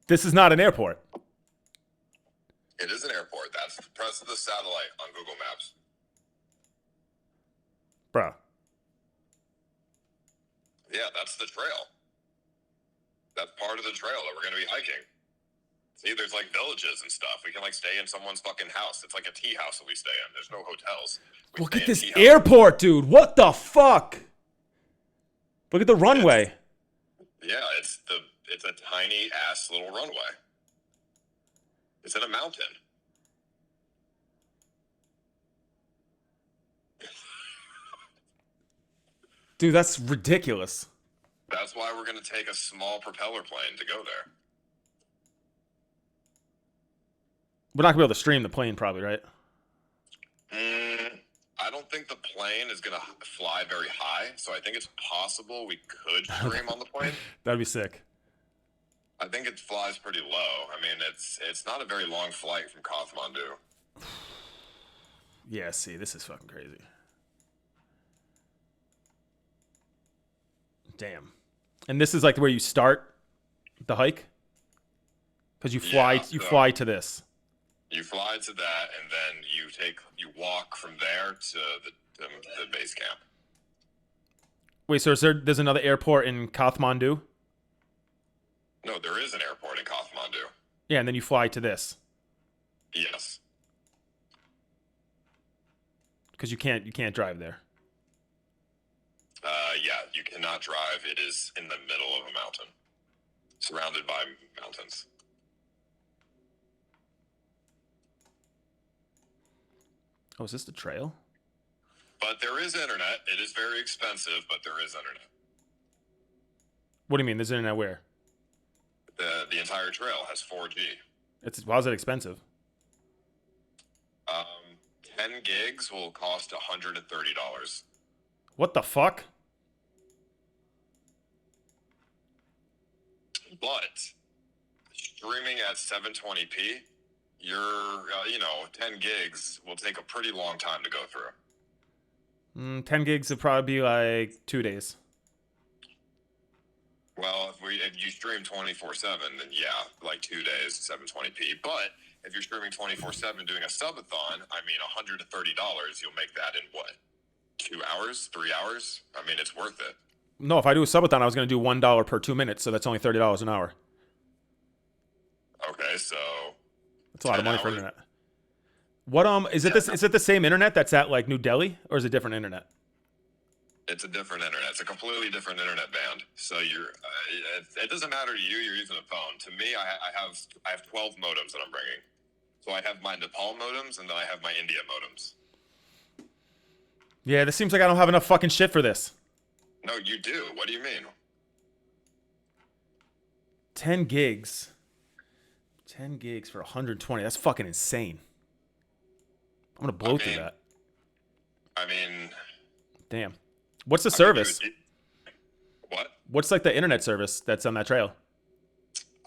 This is not an airport. It is an airport. Press the satellite on Google Maps. Bro. Yeah, that's the trail. That's part of the trail that we're going to be hiking. See, there's like villages and stuff. We can like stay in someone's fucking house. It's like a tea house that we stay in. There's no hotels. Look at this airport, dude. What the fuck? Look at the runway. It's a tiny ass little runway. It's in a mountain. Dude, that's ridiculous. That's why we're going to take a small propeller plane to go there. We're not going to be able to stream the plane probably, right? I don't think the plane is going to fly very high, so I think it's possible we could stream on the plane. That'd be sick. I think it flies pretty low. I mean, it's not a very long flight from Kathmandu. Yeah, see, this is fucking crazy. Damn. And this is like where you start the hike? Because you fly to this. You fly to that, and then you walk from there to the base camp. Wait, so there's another airport in Kathmandu? No, there is an airport in Kathmandu. Yeah, and then you fly to this. Yes. Because you can't drive there. Yeah, you cannot drive. It is in the middle of a mountain, surrounded by mountains. Oh, is this the trail? But there is internet. It is very expensive, but there is internet. What do you mean? There's internet where? The entire trail has 4G. Why is it expensive? 10 gigs will cost $130. What the fuck? But streaming at 720p, your 10 gigs will take a pretty long time to go through. 10 gigs would probably be like 2 days. Well, if you stream 24/7, then yeah, like 2 days, 720p. But if you're streaming 24/7 doing a subathon, I mean, $130, you'll make that in what? 2 hours, 3 hours? I mean, it's worth it. No, if I do a subathon, I was going to do $1 per 2 minutes, so that's only $30 an hour. Okay, so that's a lot of money for internet. What is it? Is it the same internet that's at like New Delhi, or is it different internet? It's a different internet. It's a completely different internet band. So it doesn't matter to you. You're using a phone. To me, I have 12 modems that I'm bringing. So I have my Nepal modems, and then I have my India modems. Yeah, this seems like I don't have enough fucking shit for this. No, you do. What do you mean? 10 gigs. 10 gigs for 120. That's fucking insane. I'm gonna blow through that. I mean, damn. What's the service? What? What's like the internet service that's on that trail?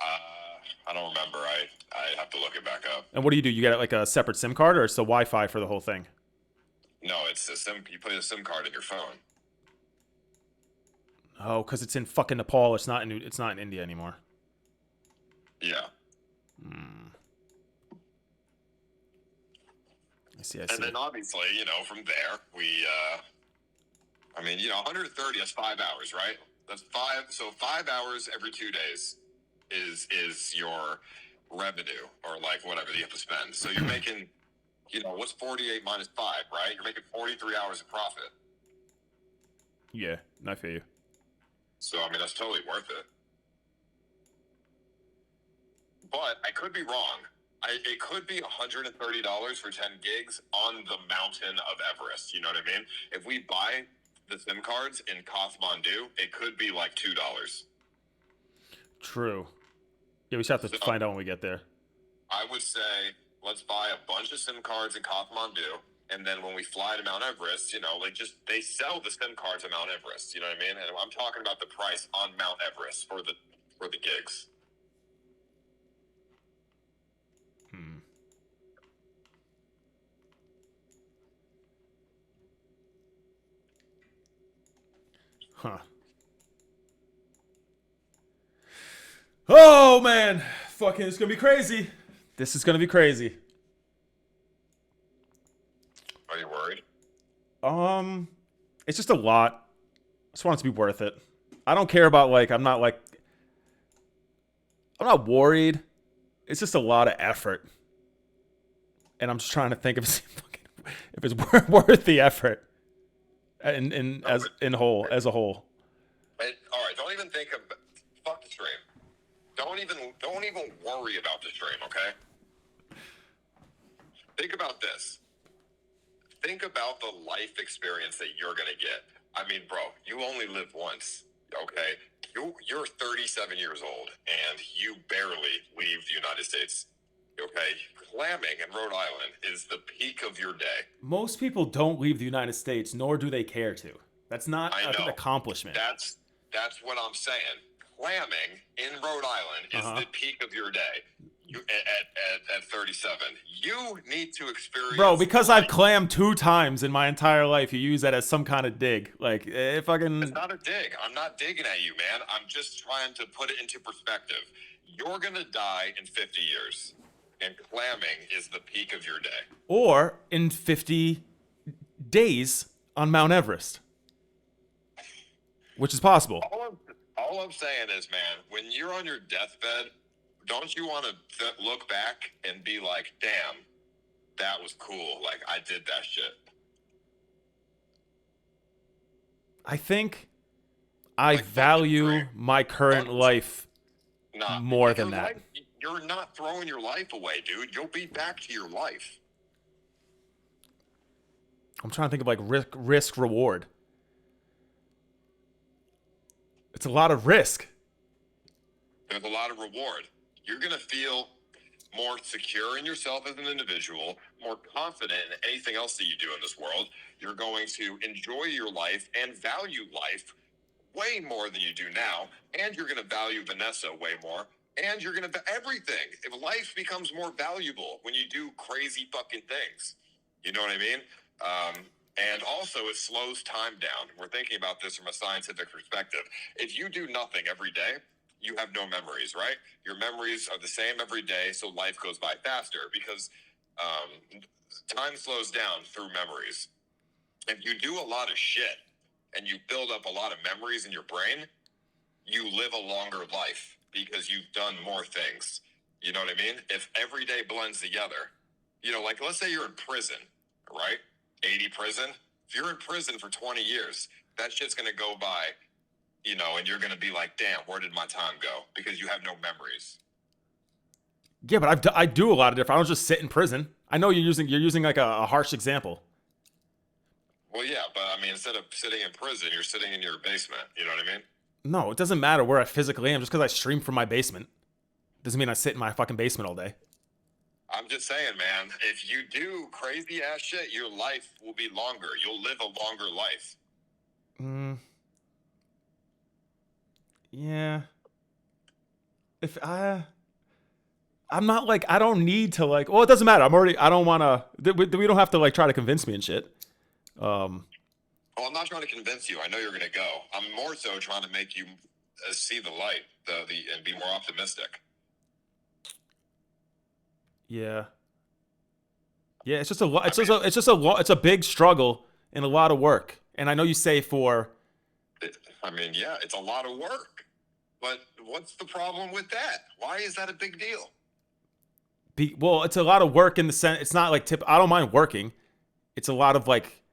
I don't remember. I have to look it back up. And what do? You get like a separate SIM card, or it's the Wi-Fi for the whole thing? No, it's a SIM. You put a SIM card in your phone. Oh, because it's in fucking Nepal. It's not in India anymore. Yeah. I see. And then obviously, from there, we, 130 is 5 hours, right? That's 5. So 5 hours every 2 days is your revenue, or like whatever you have to spend. So you're making, what's 48 minus 5, right? You're making 43 hours of profit. Yeah, I feel you. So, that's totally worth it. But I could be wrong. It could be $130 for 10 gigs on the mountain of Everest. You know what I mean? If we buy the SIM cards in Kathmandu, it could be like $2. True. Yeah, we should have to find out when we get there. I would say let's buy a bunch of SIM cards in Kathmandu, and then when we fly to Mount Everest, they sell the SIM cards at Mount Everest. You know what I mean? And I'm talking about the price on Mount Everest for the gigs. Huh. Oh, man. Fucking, it's going to be crazy. This is going to be crazy. Are you worried? It's just a lot. I just want it to be worth it. I don't care about, I'm not worried. It's just a lot of effort. And I'm just trying to think if it's worth the effort. As a whole. All right, don't even think of fuck the stream. Don't even worry about the stream, okay? Think about this. Think about the life experience that you're gonna get. Bro, you only live once, okay? You're 37 years old and you barely leave the United States. Okay, clamming in Rhode Island is the peak of your day. Most people don't leave the United States, nor do they care to. That's not an accomplishment. That's what I'm saying. Clamming in Rhode Island is the peak of your day. You at 37. You need to experience. Bro, because I've clammed 2 times in my entire life, you use that as some kind of dig. It's not a dig. I'm not digging at you, man. I'm just trying to put it into perspective. You're gonna die in 50 years. And clamming is the peak of your day. Or in 50 days on Mount Everest. Which is possible. All I'm saying is, man, when you're on your deathbed, don't you want to look back and be like, damn, that was cool. Like, I did that shit. I think I value my current life more than that. You're not throwing your life away, dude. You'll be back to your life. I'm trying to think of risk reward. It's a lot of risk. There's a lot of reward. You're going to feel more secure in yourself as an individual, more confident in anything else that you do in this world. You're going to enjoy your life and value life way more than you do now. And you're going to value Vanessa way more. And you're going to everything. If life becomes more valuable when you do crazy fucking things. You know what I mean? And also it slows time down. We're thinking about this from a scientific perspective. If you do nothing every day, you have no memories, right? Your memories are the same every day, so life goes by faster because time slows down through memories. If you do a lot of shit and you build up a lot of memories in your brain, you live a longer life because you've done more things. You know what I mean? If every day blends together, let's say you're in prison, right? 80 prison, If you're in prison for 20 years, that shit's going to go by, and you're going to be like, damn, where did my time go? Because you have no memories. Yeah, but I do a lot of different. I don't just sit in prison. I know you're using like a harsh example. Well, yeah, but I mean, instead of sitting in prison, you're sitting in your basement. You know what I mean? No, it doesn't matter where I physically am. Just because I stream from my basement doesn't mean I sit in my fucking basement all day. I'm just saying, man, if you do crazy ass shit, your life will be longer. You'll live a longer life. Yeah. If I'm not like, I don't need to like, well, it doesn't matter. I don't want to, we don't have to like try to convince me and shit. Well, I'm not trying to convince you. I know you're going to go. I'm more so trying to make you see the light, and be more optimistic. Yeah. Yeah, it's just it's a big struggle and a lot of work. And I know you say yeah, it's a lot of work. But what's the problem with that? Why is that a big deal? Well, it's a lot of work in the sense, it's not like I don't mind working. It's a lot of like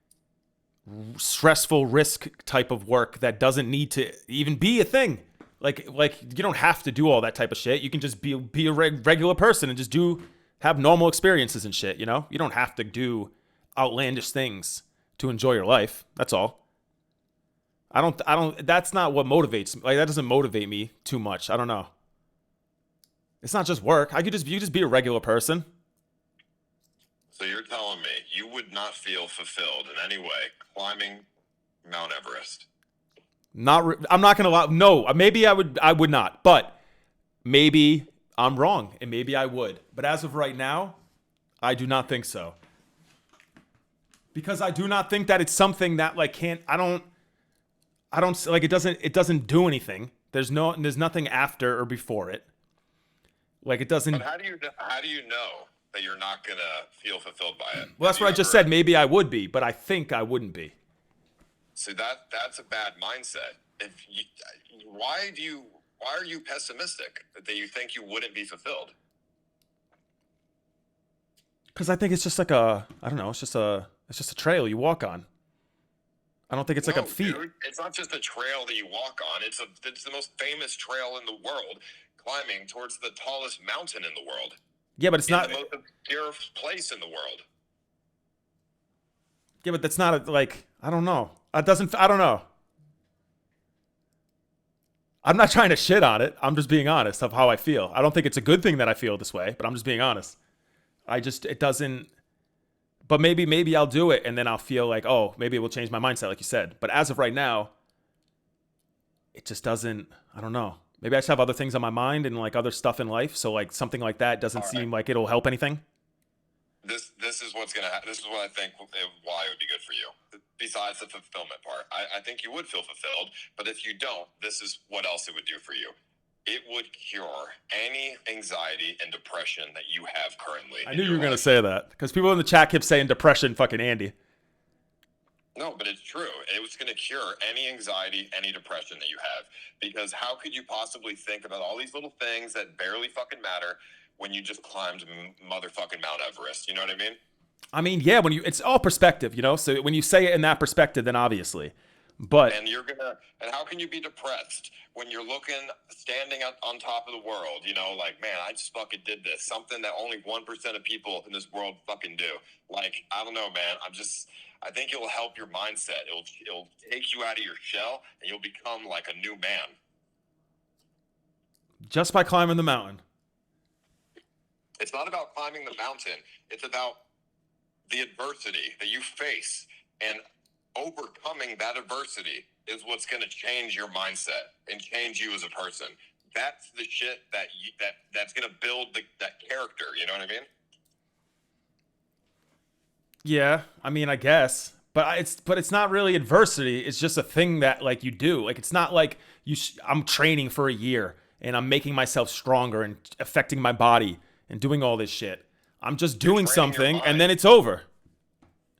stressful risk type of work that doesn't need to even be a thing. Like you don't have to do all that type of shit. You can just be a regular person and just have normal experiences and shit, You don't have to do outlandish things to enjoy your life. That's all. I don't that's not what motivates me. Like that doesn't motivate me too much. I don't know. It's not just work. You just be a regular person. So you're telling me you would not feel fulfilled in any way climbing Mount Everest? I'm not gonna lie. No, maybe I would not. But maybe I'm wrong, and maybe I would. But as of right now, I do not think so. Because I do not think that it's something that like I don't like it doesn't do anything. There's nothing after or before it. Like it doesn't. But how do you know that you're not gonna feel fulfilled by it? Well, that's what I just said. Maybe I would be, but I think I wouldn't be. See, that's a bad mindset. Why are you pessimistic that you think you wouldn't be fulfilled? Because I think it's just like I don't know. It's just a trail you walk on. I don't think it's like a feat. Dude, it's not just a trail that you walk on. It's the most famous trail in the world, climbing towards the tallest mountain in the world. Yeah, but it's not the most obscure place in the world. Yeah, but that's not like I don't know. I don't know. I'm not trying to shit on it. I'm just being honest of how I feel. I don't think it's a good thing that I feel this way, but I'm just being honest. It doesn't. But maybe I'll do it and then I'll feel like, oh, maybe it will change my mindset, like you said. But as of right now, it just doesn't. I don't know. Maybe I just have other things on my mind and like other stuff in life. So like something like that doesn't seem like it'll help anything. This is what's gonna happen. This is what I think why it would be good for you. Besides the fulfillment part, I think you would feel fulfilled. But if you don't, this is what else it would do for you. It would cure any anxiety and depression that you have currently. I knew you were going to say that because people in the chat kept saying depression, fucking Andy. No, but it's true. It was going to cure any anxiety, any depression that you have. Because how could you possibly think about all these little things that barely fucking matter when you just climbed motherfucking Mount Everest? You know what I mean? I mean, yeah, it's all perspective, So when you say it in that perspective, then obviously. But and how can you be depressed when you're standing on top of the world, like, man, I just fucking did this, something that only 1% of people in this world fucking do. Like, I don't know, man. I think it'll help your mindset. It'll take you out of your shell and you'll become like a new man. Just by climbing the mountain. It's not about climbing the mountain. It's about the adversity that you face, and overcoming that adversity is what's going to change your mindset and change you as a person. That's the shit that's going to build that character. You know what I mean? Yeah, I mean, I guess, but it's not really adversity. It's just a thing that like you do. Like it's not like I'm training for a year and I'm making myself stronger and affecting my body and doing all this shit. I'm just doing something and then it's over.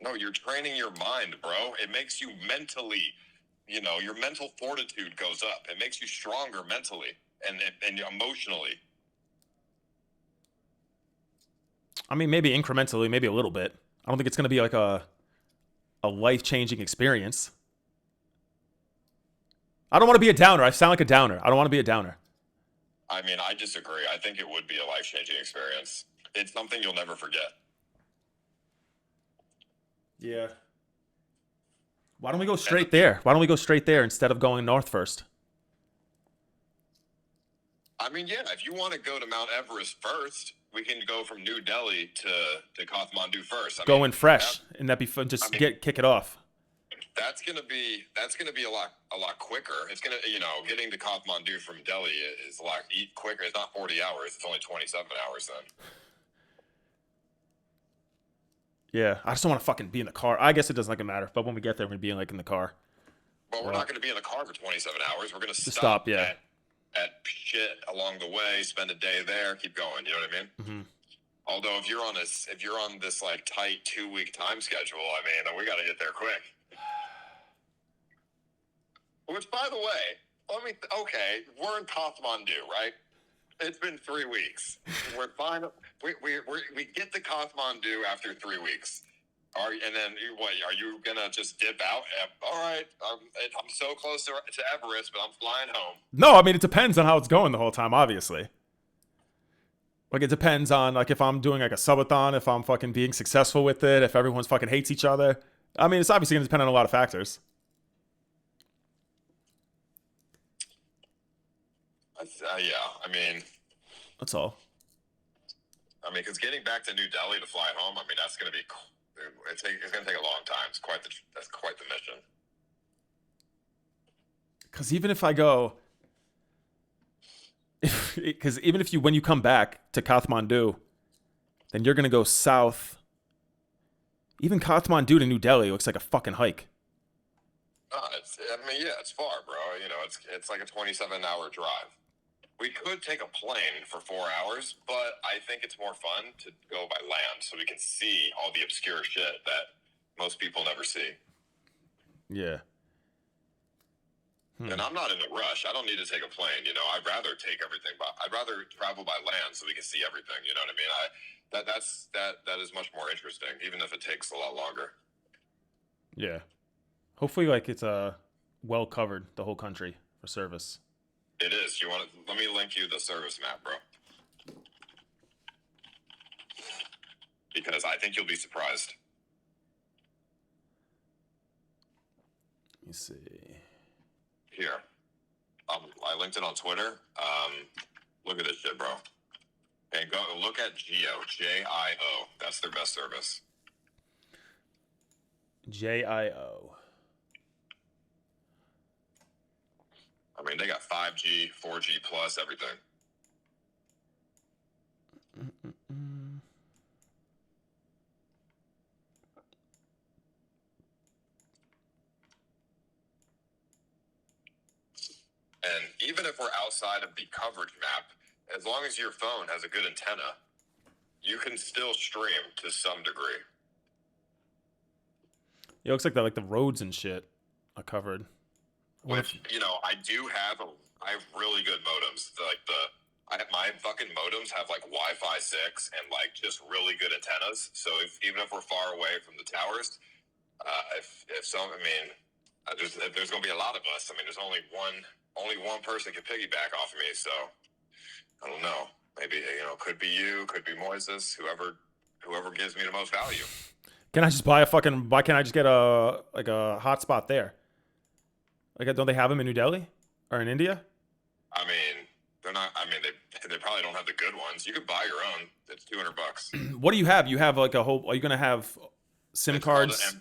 No, you're training your mind, bro. It makes you mentally, your mental fortitude goes up. It makes you stronger mentally and emotionally. I mean, maybe incrementally, maybe a little bit. I don't think it's going to be like a a life-changing experience. I don't want to be a downer. I sound like a downer. I don't want to be a downer. I mean, I disagree. I think it would be a life-changing experience. It's something you'll never forget. Yeah. Why don't we go straight there? Why don't we go straight there instead of going north first? I mean, yeah, if you want to go to Mt.Everest first, we can go from New Delhi to Kathmandu first. Go in fresh, and that'd be fun. Just kick it off. That's gonna be a lot quicker. It's gonna, getting to Kathmandu from Delhi is a lot quicker. It's not 40 hours. It's only 27 hours then. Yeah, I just don't want to fucking be in the car. I guess it doesn't like matter. But when we get there, we're gonna be in the car. Well, we're not gonna be in the car for 27 hours. We're gonna stop. Yeah. At shit along the way, spend a day there, keep going. You know what I mean? Mm-hmm. Although if you're on this like tight 2-week time schedule, I mean, we got to get there quick. Which, by the way, we're in Kathmandu, right? It's been 3 weeks. We're fine. We get to Kathmandu after 3 weeks. Are you gonna just dip out? All right, I'm so close to Everest, but I'm flying home. No, I mean it depends on how it's going the whole time. Obviously, like it depends on like if I'm doing like a subathon, if I'm fucking being successful with it, if everyone's fucking hates each other. I mean, it's obviously gonna depend on a lot of factors. Yeah, I mean, that's all. I mean, because getting back to New Delhi to fly home, I mean, that's gonna be cool. It's going to take a long time. That's quite the mission. Because even if I go, when you come back to Kathmandu, then you're going to go south. Even Kathmandu to New Delhi looks like a fucking hike. It's far, bro. It's like a 27-hour drive. We could take a plane for 4 hours, but I think it's more fun to go by land so we can see all the obscure shit that most people never see. Yeah. And I'm not in a rush. I don't need to take a plane. I'd rather I'd rather travel by land so we can see everything. You know what I mean? That is much more interesting, even if it takes a lot longer. Yeah. Hopefully, like it's well covered the whole country for service. It is. Let me link you the service map, bro. Because I think you'll be surprised. Let me see. Here. I linked it on Twitter. Look at this shit, bro. And go look at Geo. J-I-O. That's their best service. J-I-O. I mean, they got 5G, 4G plus, everything. And even if we're outside of the coverage map, as long as your phone has a good antenna, you can still stream to some degree. It looks like that, like the roads and shit are covered. Which, I have really good modems. My fucking modems have like Wi-Fi 6 and like just really good antennas. So even if we're far away from the towers, there's going to be a lot of us. I mean, there's only one person can piggyback off of me. So I don't know. Maybe, could be you, could be Moises, whoever gives me the most value. Can I just why can't I just get a hotspot there? Like, don't they have them in New Delhi or in India? I mean, they're not. I mean, they probably don't have the good ones. You could buy your own. It's $200. What do you have? You have like a whole. Are you gonna have SIM cards?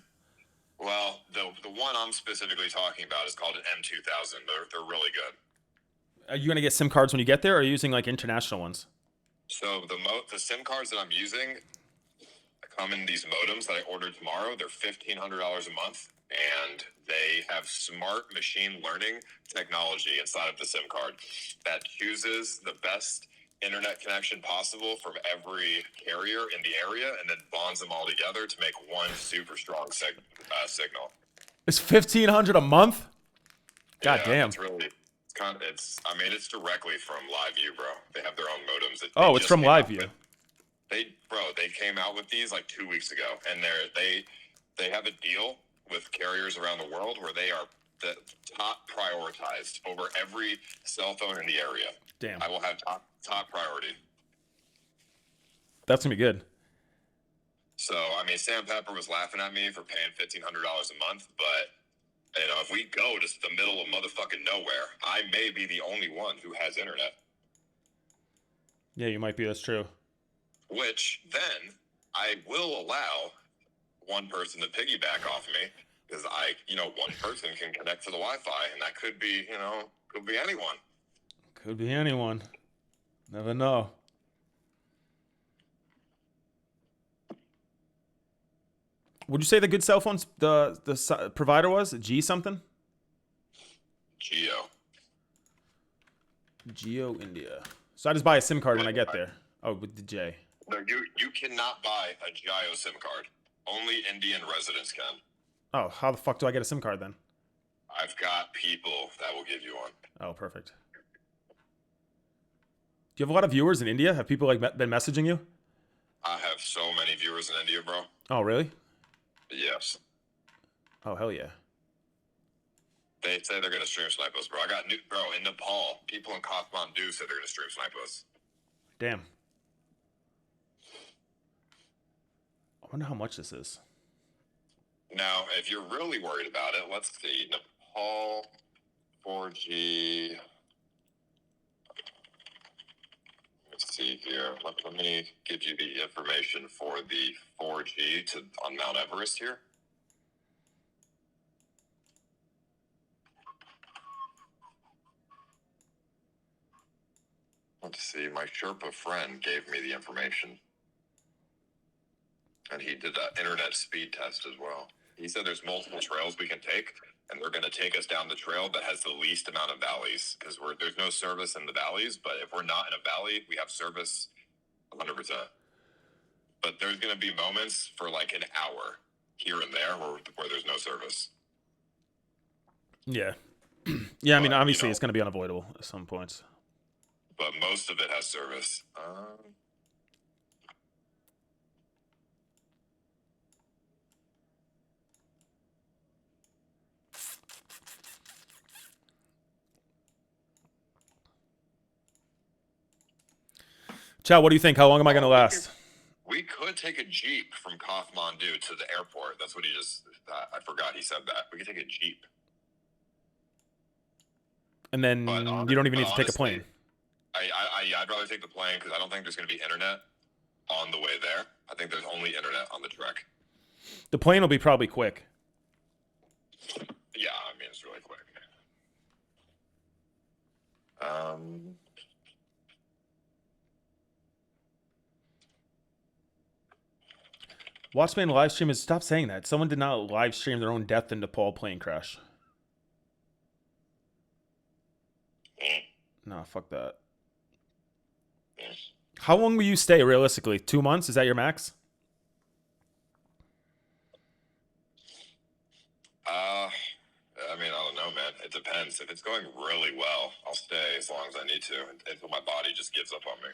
Well, the one I'm specifically talking about is called an M2000. They're really good. Are you gonna get SIM cards when you get there, or are you using like international ones? So the SIM cards that I'm using come in these modems that I ordered tomorrow. They're $1,500 a month. And they have smart machine learning technology inside of the SIM card that chooses the best internet connection possible from every carrier in the area and then bonds them all together to make one super strong signal. It's $1,500 a month? God damn. It's directly from LiveView, bro. They have their own modems. It's from LiveView. They came out with these like 2 weeks ago, and they have a deal with carriers around the world where they are the top prioritized over every cell phone in the area. Damn. I will have top priority. That's going to be good. So, I mean, Sam Pepper was laughing at me for paying $1,500 a month, but, you know, if we go to the middle of motherfucking nowhere, I may be the only one who has internet. Yeah, you might be. That's true. Which, then, I will allow one person to piggyback off me, because one person can connect to the Wi-Fi, and that could be, could be anyone. Could be anyone. Never know. Would you say the good cell phones the provider was G something? Geo India. So I just buy a SIM card when I get there. Oh, with the J. No, you cannot buy a Geo SIM card. Only Indian residents can. Oh, how the fuck do I get a SIM card then? I've got people that will give you one. Oh, perfect. Do you have a lot of viewers in India? Have people been messaging you? I have so many viewers in India, bro. Oh, really? Yes. Oh, hell yeah. They say they're gonna stream snipe us, bro. I got in Nepal. People in Kathmandu said they're gonna stream snipe us. Damn. I wonder how much this is. Now, if you're really worried about it, let's see. Nepal 4G. Let's see here. Let me give you the information for the 4G on Mt.Everest here. Let's see. My Sherpa friend gave me the information. And he did an internet speed test as well. He said there's multiple trails we can take, and they're going to take us down the trail that has the least amount of valleys, because there's no service in the valleys, but if we're not in a valley, we have service 100%. But there's going to be moments for like an hour here and there where there's no service. Yeah. Yeah, I mean, obviously it's going to be unavoidable at some points. But most of it has service. Chow, what do you think? How long am I going to last? We could take a Jeep from Kathmandu to the airport. That's what I forgot he said that. We could take a Jeep. And then you don't even need to take a plane. I'd rather take the plane because I don't think there's going to be internet on the way there. I think there's only internet on the trek. The plane will be probably quick. Yeah, I mean, it's really quick. Watchman live stream is stop saying that. Someone did not live stream their own death in Nepal plane crash. No, fuck that. How long will you stay realistically? 2 months? Is that your max? I mean, I don't know, man. It depends. If it's going really well, I'll stay as long as I need to until my body just gives up on me.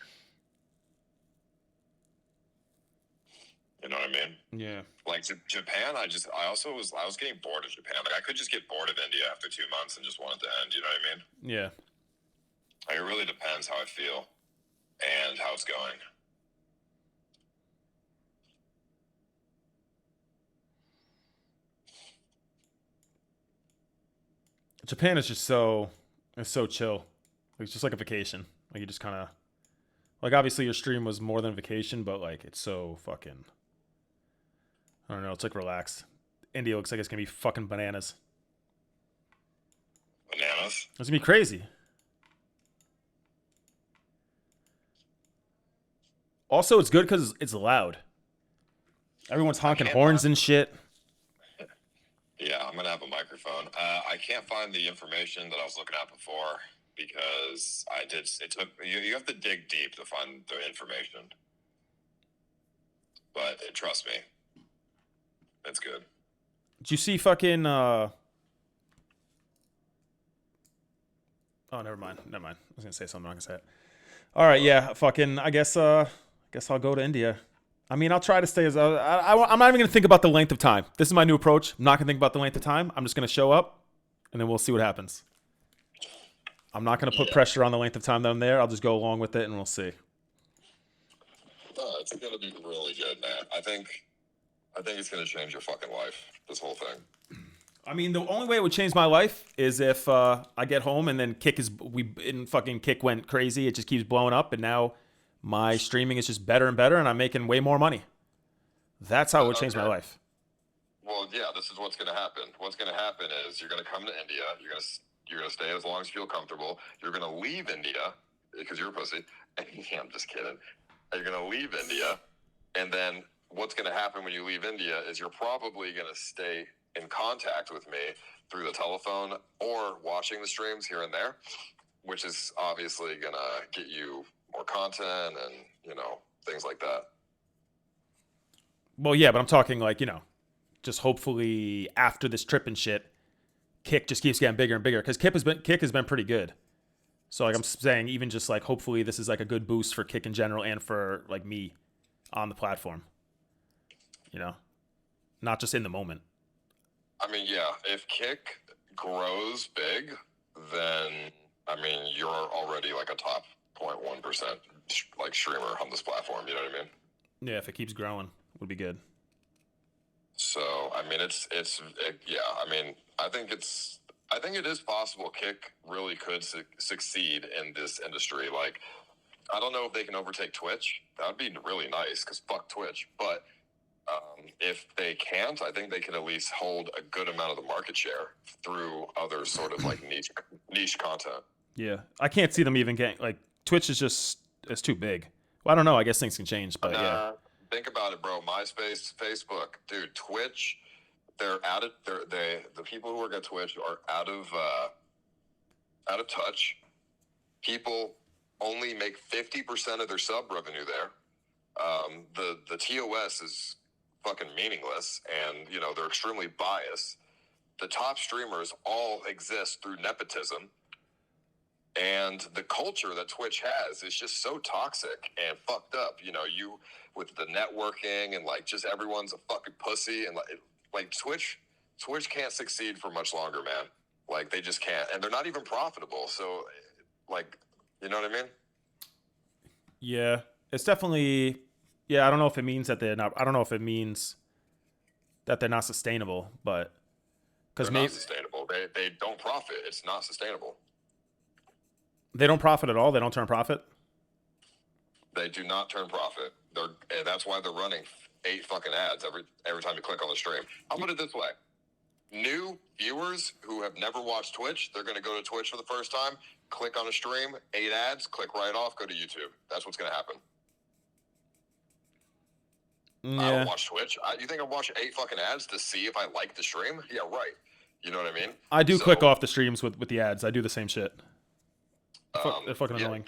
You know what I mean? Yeah. Like Japan, I was getting bored of Japan. Like I could just get bored of India after 2 months and just want it to end. You know what I mean? Yeah. Like, it really depends how I feel and how it's going. Japan is just so chill. It's just like a vacation. Like you just kind of like obviously your stream was more than a vacation, but like it's so fucking. I don't know. It's like relaxed. India looks like it's gonna be fucking bananas. Bananas? It's gonna be crazy. Also, it's good because it's loud. Everyone's honking horns and shit. Yeah, I'm gonna have a microphone. I can't find the information that I was looking at before because it took you have to dig deep to find the information. But trust me, it's good. Did you see fucking oh, never mind. I was gonna say something, I'm not gonna say it. Alright, yeah, fucking I guess I'll go to India. I mean, I'll try to stay as I'm not even gonna think about the length of time. This is my new approach. I'm not gonna think about the length of time. I'm just gonna show up, and then we'll see what happens. I'm not gonna put pressure on the length of time that I'm there. I'll just go along with it, and we'll see. It's gonna be really good, man. I think it's gonna change your fucking life. This whole thing. I mean, the only way it would change my life is if I get home and then fucking Kick went crazy. It just keeps blowing up, and now my streaming is just better and better, and I'm making way more money. That's how it would change my life. Well, yeah, this is what's gonna happen. What's gonna happen is you're gonna come to India. You're gonna stay as long as you feel comfortable. You're gonna leave India because you're a pussy. Yeah, I'm just kidding. You're gonna leave India, and then what's gonna happen when you leave India is you're probably gonna stay in contact with me through the telephone or watching the streams here and there, which is obviously gonna get you more content and, you know, things like that. Well, yeah, but I'm talking like, you know, just hopefully after this trip and shit, Kick just keeps getting bigger and bigger because Kick has been pretty good. So like I'm saying, even just like hopefully this is like a good boost for Kick in general and for like me on the platform. You know, not just in the moment. I mean, yeah, if Kick grows big, then I mean you're already like a top 0.1% like streamer on this platform. You know what I mean? Yeah, if it keeps growing, would be good. So I mean, yeah. I mean, I think it is possible Kick really could succeed in this industry. Like, I don't know if they can overtake Twitch. That would be really nice because fuck Twitch. But if they can't, I think they can at least hold a good amount of the market share through other sort of like niche content. Yeah, I can't see them even getting like Twitch is just it's too big. Well, I don't know. I guess things can change, but yeah. Think about it, bro. MySpace, Facebook, dude, Twitch. They're out of the people who work at Twitch are out of touch. People only make 50% of their sub revenue there. The TOS is fucking meaningless, and you know they're extremely biased. The top streamers all exist through nepotism, and the culture that Twitch has is just so toxic and fucked up. You know, you with the networking and like just everyone's a fucking pussy, and like Twitch can't succeed for much longer, man. Like they just can't, and they're not even profitable. So, like, you know what I mean? Yeah, it's definitely. Yeah, I don't know if it means that they're not. I don't know if it means that they're not sustainable, but because they're not sustainable. They don't profit. It's not sustainable. They don't profit at all. They don't turn profit. They do not turn profit. And that's why they're running 8 fucking ads every time you click on the stream. I'll put it this way: new viewers who have never watched Twitch, they're going to go to Twitch for the first time, click on a stream, 8 ads, click right off, go to YouTube. That's what's going to happen. Yeah. I don't watch Twitch. You think I'm watching 8 fucking ads to see if I like the stream? Yeah, right. You know what I mean? I do click off the streams with the ads. I do the same shit. They're fucking annoying.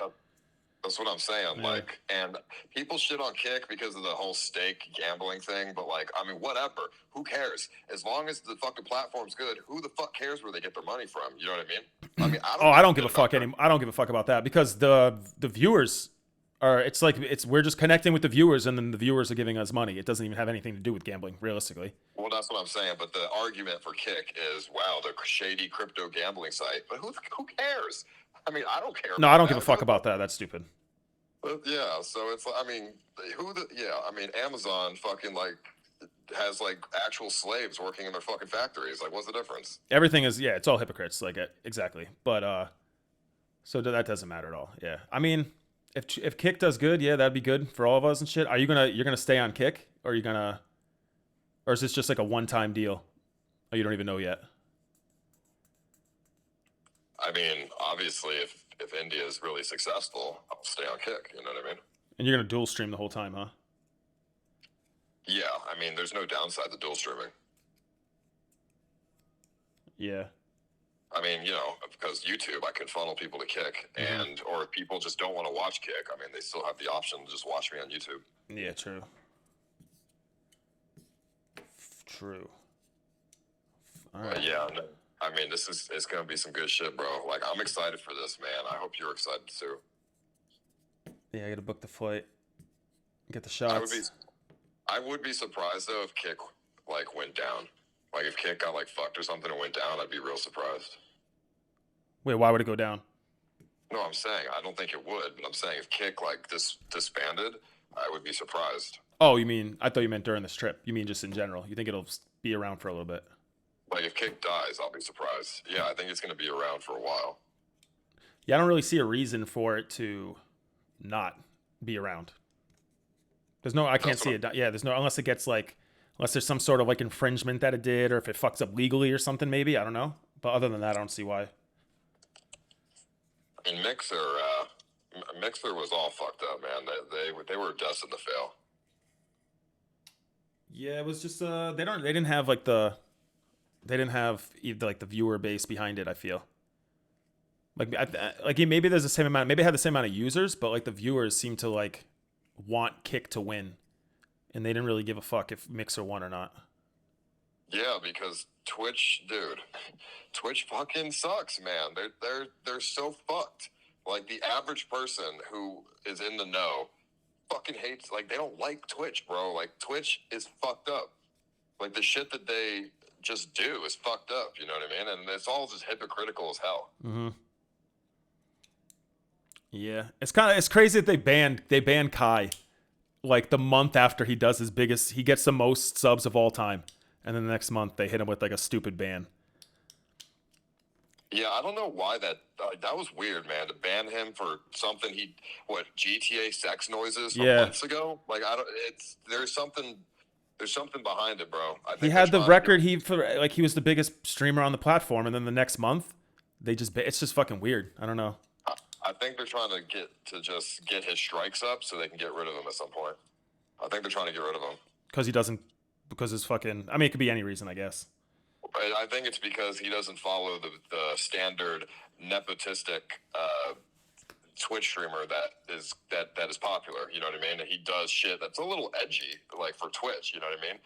That's what I'm saying. Yeah. Like, and people shit on Kick because of the whole stake gambling thing, but like, I mean, whatever. Who cares? As long as the fucking platform's good, who the fuck cares where they get their money from? You know what I mean? I mean, I don't give a fuck anymore. I don't give a fuck about that because the viewers are. It's like we're just connecting with the viewers, and then the viewers are giving us money. It doesn't even have anything to do with gambling, realistically. Well, that's what I'm saying. But the argument for Kick is, wow, the shady crypto gambling site. But who cares? I mean, I don't care. No, I don't give a fuck about that. That's stupid. But yeah, so it's. I mean, I mean, Amazon fucking like has like actual slaves working in their fucking factories. Like, what's the difference? Everything is it's all hypocrites. Like exactly. But so that doesn't matter at all. Yeah, I mean, if Kick does good, yeah, that'd be good for all of us and shit. Are you're gonna stay on Kick, or or is this just like a one-time deal? Oh, you don't even know yet. I mean, obviously, if India is really successful, I'll stay on Kick. You know what I mean? And you're gonna dual stream the whole time, huh? Yeah, I mean, there's no downside to dual streaming. Yeah. I mean, you know, because YouTube, I can funnel people to Kick, or if people just don't want to watch Kick, I mean, they still have the option to just watch me on YouTube. Yeah, true. True. All right. Yeah. I mean, it's going to be some good shit, bro. Like, I'm excited for this, man. I hope you're excited, too. Yeah, I got to book the flight. Get the shots. I would be surprised though if Kick like went down. Like if Kick got like fucked or something and went down, I'd be real surprised. Wait, why would it go down? No, I'm saying I don't think it would, but I'm saying if Kick like disbanded, I would be surprised. Oh, you mean, I thought you meant during this trip. You mean just in general. You think it'll be around for a little bit? Like if Kick dies, I'll be surprised. Yeah, I think it's going to be around for a while. Yeah, I don't really see a reason for it to not be around. I can't see it. Yeah, there's no, unless it gets like, unless there's some sort of like infringement that it did, or if it fucks up legally or something, maybe. I don't know. But other than that, I don't see why. And Mixer was all fucked up, man. They were destined to fail. Yeah, it was just they didn't have like the viewer base behind it. I feel like maybe there's the same amount, maybe it had the same amount of users, but like the viewers seem to like want Kick to win, and they didn't really give a fuck if Mixer won or not. Yeah, because Twitch fucking sucks, man. They're so fucked. Like the average person who is in the know fucking hates, like they don't like Twitch, bro. Like Twitch is fucked up. Like the shit that they just do is fucked up, you know what I mean? And it's all just hypocritical as hell. Mm-hmm. Yeah, it's crazy that they banned Kai like the month after he does he gets the most subs of all time, and then the next month they hit him with like a stupid ban. Yeah, I don't know why that was weird, man. To ban him for something GTA sex noises from months ago. Like there's something behind it, bro. He had the record. He was the biggest streamer on the platform, and then the next month it's just fucking weird. I don't know. I think they're trying to get his strikes up so they can get rid of him at some point. I think they're trying to get rid of him because his fucking. I mean, it could be any reason, I guess. I think it's because he doesn't follow the standard nepotistic Twitch streamer that is popular. You know what I mean? And he does shit that's a little edgy, like for Twitch. You know what I mean?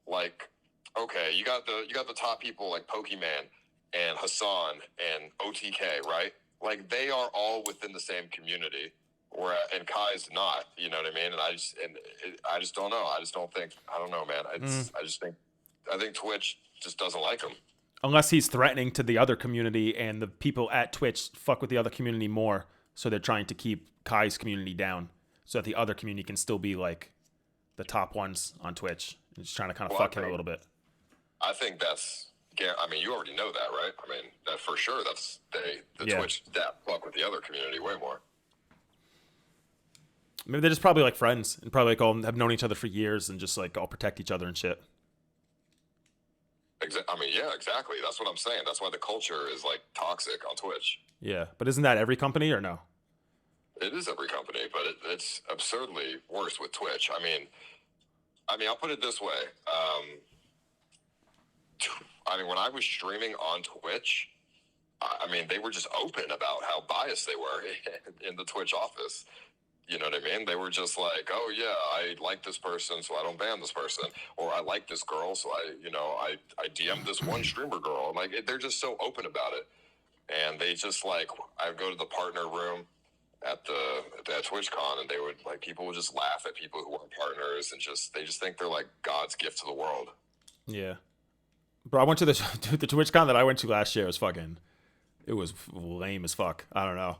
Like, okay, you got the top people like Pokemon and Hassan and OTK, right? Like they are all within the same community, and Kai's not. You know what I mean? And I just don't know. I don't know, man. I think Twitch just doesn't like him. Unless he's threatening to the other community, and the people at Twitch fuck with the other community more, so they're trying to keep Kai's community down, so that the other community can still be like the top ones on Twitch. And just trying to kind of fuck him a little bit. I think that's. I mean, you already know that, right? I mean, that for sure. That's Twitch that fuck with the other community way more. Maybe they're just probably like friends, and probably like all have known each other for years, and just like all protect each other and shit. I mean, yeah, exactly. That's what I'm saying. That's why the culture is like toxic on Twitch. Yeah, but isn't that every company or no? It is every company, but it's absurdly worse with Twitch. I mean, I'll put it this way. When I was streaming on Twitch, they were just open about how biased they were in the Twitch office. You know what I mean? They were just like, oh yeah, I like this person, so I don't ban this person. Or I like this girl, so I DM'd this one streamer girl. Like, they're just so open about it. And they just like, I go to the partner room at TwitchCon, and they would like, people would just laugh at people who aren't partners, and they just think they're like God's gift to the world. Yeah. Bro, I went to the TwitchCon that I went to last year. It was lame as fuck. I don't know.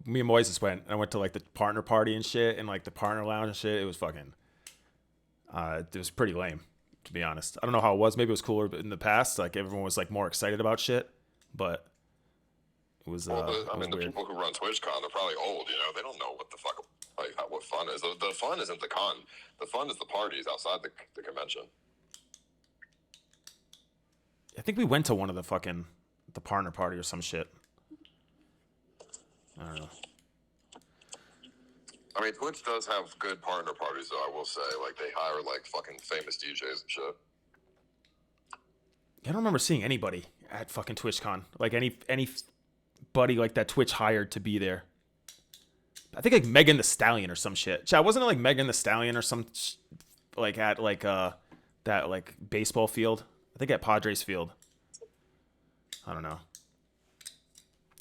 Me and Moises went. I went to like the partner party and shit, and like the partner lounge and shit. It was fucking. It was pretty lame, to be honest. I don't know how it was. Maybe it was cooler in the past. Like everyone was like more excited about shit, but it was. The weird. people who run TwitchCon, they're probably old. You know, they don't know what the fuck what fun is. The fun isn't the con. The fun is the parties outside the convention. I think we went to one of the partner party or some shit. I don't know. I mean, Twitch does have good partner parties, though, I will say. Like, they hire, like, fucking famous DJs and shit. I don't remember seeing anybody at fucking TwitchCon. Like, anybody like that Twitch hired to be there. I think, like, Megan the Stallion or some shit. Wasn't it, like, Megan the Stallion or some, like, at, like, that, like, baseball field? I think at Padres Field. I don't know.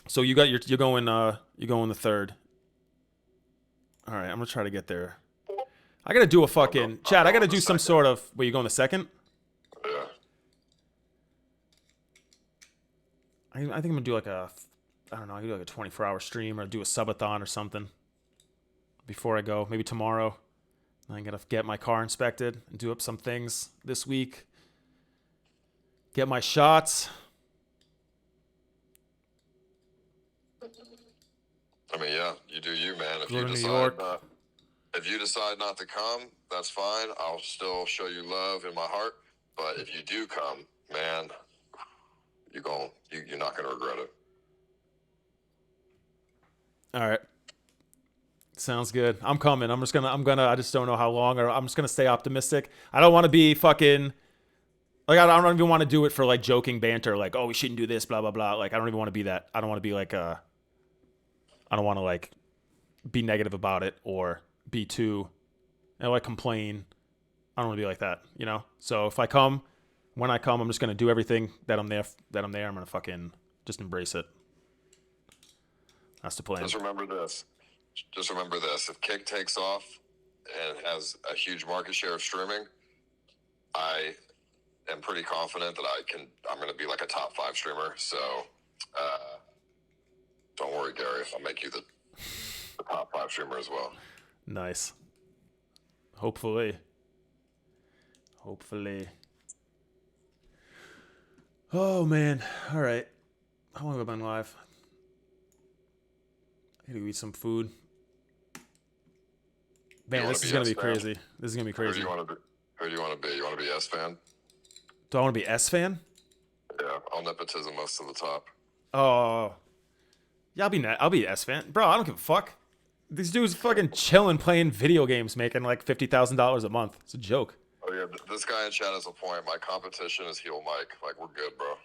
So you're going the third. All right, I'm gonna try to get there. I gotta do a fucking Chad. I gotta do some second. sort of. Where you going the second? Yeah. I think I'm gonna do like a. I don't know. I could do like a 24-hour stream or do a subathon or something. Before I go, maybe tomorrow. I'm gonna get my car inspected and do up some things this week. Get my shots. I mean, yeah, you do you, man. Go to New York. If you decide not to come, that's fine. I'll still show you love in my heart. But if you do come, man, you're not gonna regret it. All right. Sounds good. I'm coming. I just don't know how long, or I'm just gonna stay optimistic. I don't want to be fucking, like, I don't even want to do it for like joking banter, like, oh, we shouldn't do this, blah blah blah. Like, I don't even want to be that. I don't want to be like I don't want to like be negative about it or be too, like complain. I don't want to be like that, you know. So if I come, when I come, I'm just gonna do everything that I'm there. I'm gonna fucking just embrace it. That's the plan. Just remember this. If Kick takes off and has a huge market share of streaming, I am pretty confident that I'm going to be like a top 5 streamer. So don't worry, Gary. I'll make you the top 5 streamer as well. Nice. Hopefully. Oh, man. All right. How long have I been live? I need to eat some food. Man, this is going to be crazy. This is going to be crazy. Who do you want to be? You want to be S fan? Do I want to be S fan? Yeah, I'll nepotism most to the top. Oh. Yeah, I'll be S fan. Bro, I don't give a fuck. These dudes fucking chilling playing video games making like $50,000 a month. It's a joke. Oh yeah, this guy in chat has a point. My competition is heel Mike. Like, we're good, bro.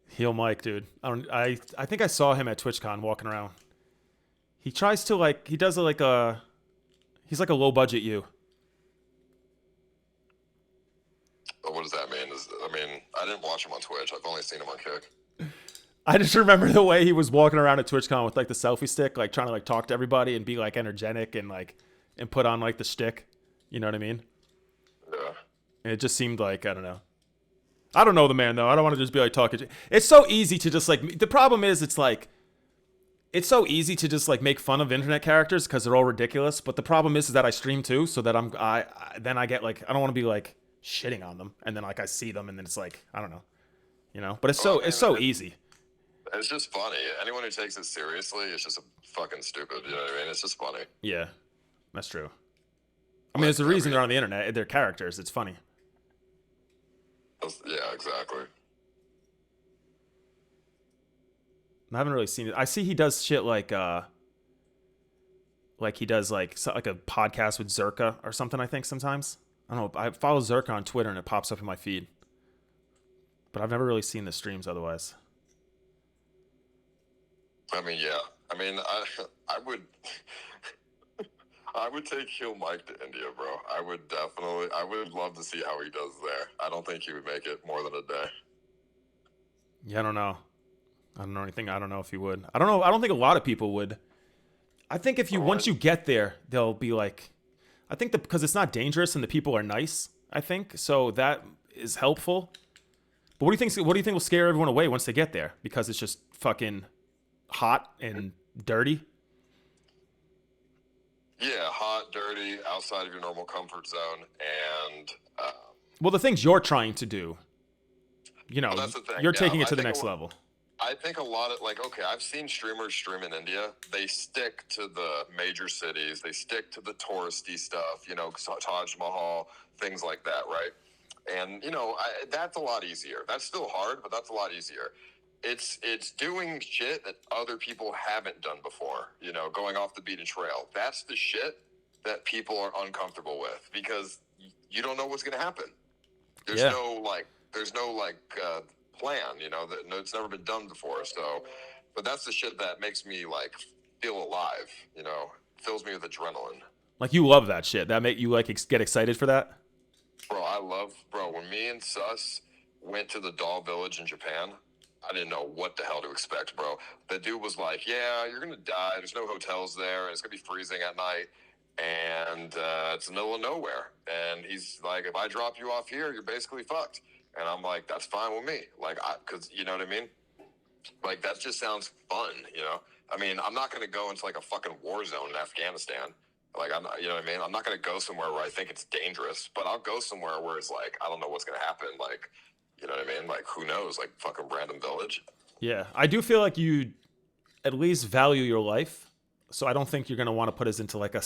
Heel Mike, dude. I think I saw him at TwitchCon walking around. He tries to like, he does like a, he's like a low budget you. What does that mean? I didn't watch him on Twitch. I've only seen him on Kick. I just remember the way he was walking around at TwitchCon with like the selfie stick, like trying to like talk to everybody and be like energetic and like, and put on like the shtick. You know what I mean? Yeah. And it just seemed like, I don't know. I don't know the man though. I don't want to just be like talking. It's so easy to just like, the problem is it's so easy to just like make fun of internet characters because they're all ridiculous. But the problem is that I stream too, so that then I get like, I don't want to be like shitting on them, and then like I see them, and then it's like, I don't know, you know. But it's so easy. It's just funny. Anyone who takes it seriously is just a fucking stupid. You know what I mean? It's just funny. Yeah, that's true. I mean, there's a reason they're on the internet. They're characters. It's funny. Yeah, exactly. I haven't really seen it. I see he does shit like he does like a podcast with Zerka or something. I think sometimes. I don't know. I follow Zerka on Twitter and it pops up in my feed, but I've never really seen the streams otherwise. I mean, yeah. I mean, I would take heel Mike to India, bro. I would love to see how he does there. I don't think he would make it more than a day. Yeah, I don't know. I don't know anything. I don't know if he would. I don't know. I don't think a lot of people would. I think if you once you get there, they'll be like, I think because it's not dangerous and the people are nice. I think so that is helpful. But what do you think? What do you think will scare everyone away once they get there? Because it's just fucking hot and dirty. Yeah, hot, dirty, outside of your normal comfort zone, and well, the things you're trying to do, you know, well, that's the thing. You're taking it to the next level. I think a lot of okay, I've seen streamers stream in India. They stick to the major cities. They stick to the touristy stuff, you know, Taj Mahal, things like that, right? And, you know, that's a lot easier. That's still hard, but that's a lot easier. It's doing shit that other people haven't done before, you know, going off the beaten trail. That's the shit that people are uncomfortable with because you don't know what's going to happen. There's no plan, you know, that it's never been done before. So, but that's the shit that makes me like feel alive, you know, fills me with adrenaline. Like you love that shit. That make you like get excited for that? Bro, when me and Sus went to the doll village in Japan, I didn't know what the hell to expect, bro. The dude was like, yeah, you're going to die. There's no hotels there. And it's going to be freezing at night. and it's in the middle of nowhere. And he's like, if I drop you off here, you're basically fucked. And I'm like, that's fine with me. Like, because you know what I mean? Like, that just sounds fun, you know? I mean, I'm not going to go into like a fucking war zone in Afghanistan. Like, I'm not, you know what I mean? I'm not going to go somewhere where I think it's dangerous, but I'll go somewhere where it's like, I don't know what's going to happen. Like, you know what I mean? Like, who knows? Like, fucking random village. Yeah, I do feel like you at least value your life, so I don't think you're gonna want to put us into like a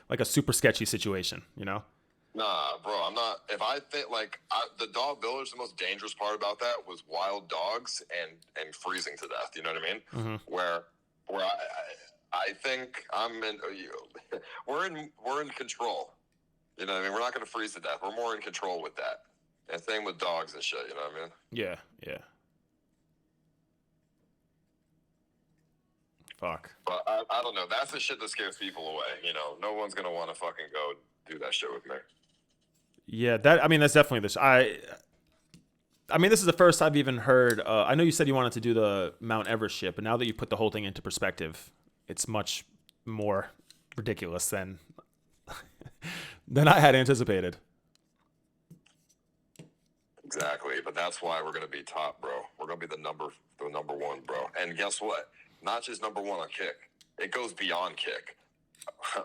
like a super sketchy situation, you know? Nah, bro, I'm not. If I think like the dog village, the most dangerous part about that was wild dogs and freezing to death. You know what I mean? Mm-hmm. Where I think I'm in. We're in control. You know what I mean? We're not going to freeze to death. We're more in control with that. And same with dogs and shit. You know what I mean? Yeah, yeah. Fuck. But I don't know. That's the shit that scares people away. You know, no one's gonna want to fucking go do that shit with me. Yeah, that. I mean, that's definitely this. I mean, this is the first I've even heard. I know you said you wanted to do the Mt.Everest shit, but now that you put the whole thing into perspective, it's much more ridiculous than than I had anticipated. Exactly, but that's why we're gonna be top, bro. We're gonna be the number one, bro. And guess what? Not just number one on Kick. It goes beyond Kick. I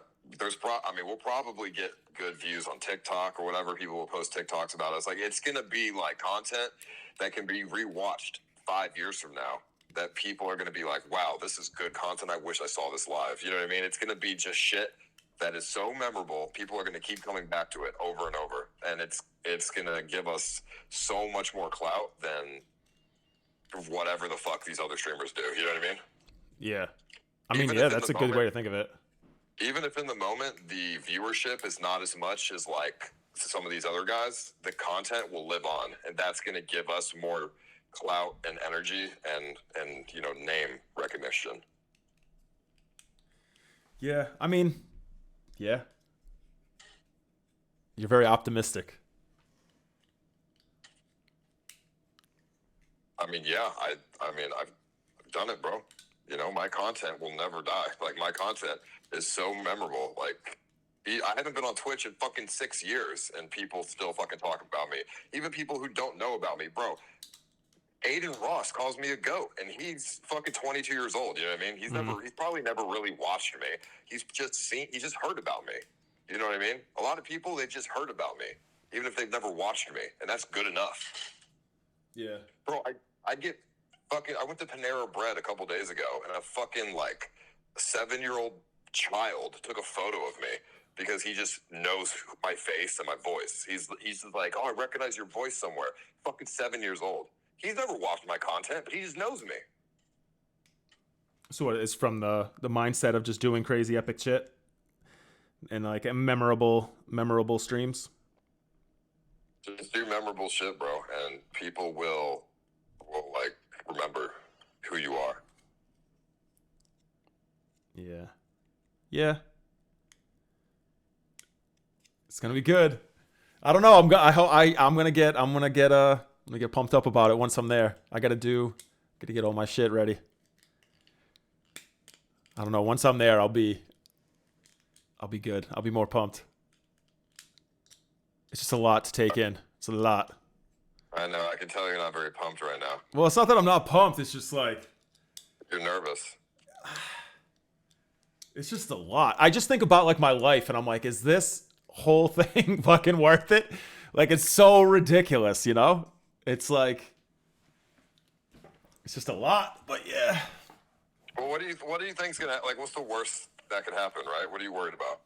mean, we'll probably get good views on TikTok or whatever. People will post TikToks about us. Like, it's gonna be like content that can be rewatched 5 years from now. That people are gonna be like, wow, this is good content. I wish I saw this live. You know what I mean? It's gonna be just shit that is so memorable. People are gonna keep coming back to it over and over, and it's gonna give us so much more clout than whatever the fuck these other streamers do. You know what I mean? Yeah. I mean, yeah, that's a good way to think of it. Even if in the moment the viewership is not as much as like some of these other guys, the content will live on, and that's going to give us more clout and energy and you know, name recognition. Yeah, I mean, yeah. You're very optimistic. I mean, yeah, I mean, I've done it, bro. You know, my content will never die. Like, my content is so memorable. Like, I haven't been on Twitch in fucking 6 years, and people still fucking talk about me. Even people who don't know about me, bro. Aiden Ross calls me a goat, and he's fucking 22 years old. You know what I mean? He's probably never really watched me. He's just heard about me. You know what I mean? A lot of people, they've just heard about me, even if they've never watched me, and that's good enough. Yeah. Bro, I get fucking. I went to Panera Bread a couple days ago, and a fucking like 7-year-old child took a photo of me because he just knows my face and my voice. He's just like, oh, I recognize your voice somewhere. Fucking 7 years old. He's never watched my content, but he just knows me. So what is from the mindset of just doing crazy epic shit and like memorable streams? Just do memorable shit, bro, and people will like remember who you are. Yeah. Yeah. It's gonna be good. I don't know. I'm gonna get pumped up about it once I'm there. Gotta get all my shit ready. I don't know. Once I'm there, I'll be good. I'll be more pumped. It's just a lot to take in. It's a lot. I know. I can tell you're not very pumped right now. Well, it's not that I'm not pumped. It's just like you're nervous. It's just a lot. I just think about like my life, and I'm like, is this whole thing fucking worth it? Like, it's so ridiculous, you know? It's like, it's just a lot. But yeah. Well, what do you think's gonna, like, what's the worst that could happen, right? What are you worried about?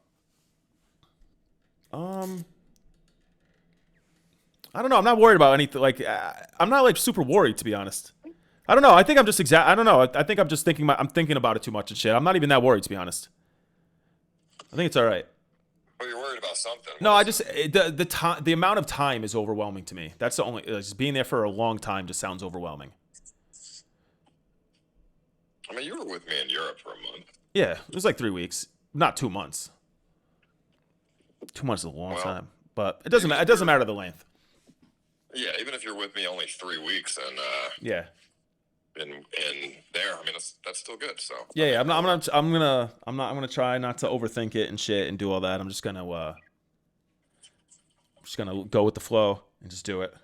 I don't know. I'm not worried about anything. Like, I'm not like super worried, to be honest. I don't know. I think I'm just I don't know. I think I'm just thinking. I'm thinking about it too much and shit. I'm not even that worried, to be honest. I think it's all right. Well, you're worried about something. No, I just the amount of time is overwhelming to me. That's the only. Just being there for a long time just sounds overwhelming. I mean, you were with me in Europe for a month. Yeah, it was like 3 weeks, not 2 months. 2 months is a long time, but it doesn't. It doesn't matter the length. Yeah, even if you're with me only 3 weeks, and yeah, in there. I mean, that's still good. So Yeah, I'm gonna try not to overthink it and shit and do all that. I'm just gonna go with the flow and just do it.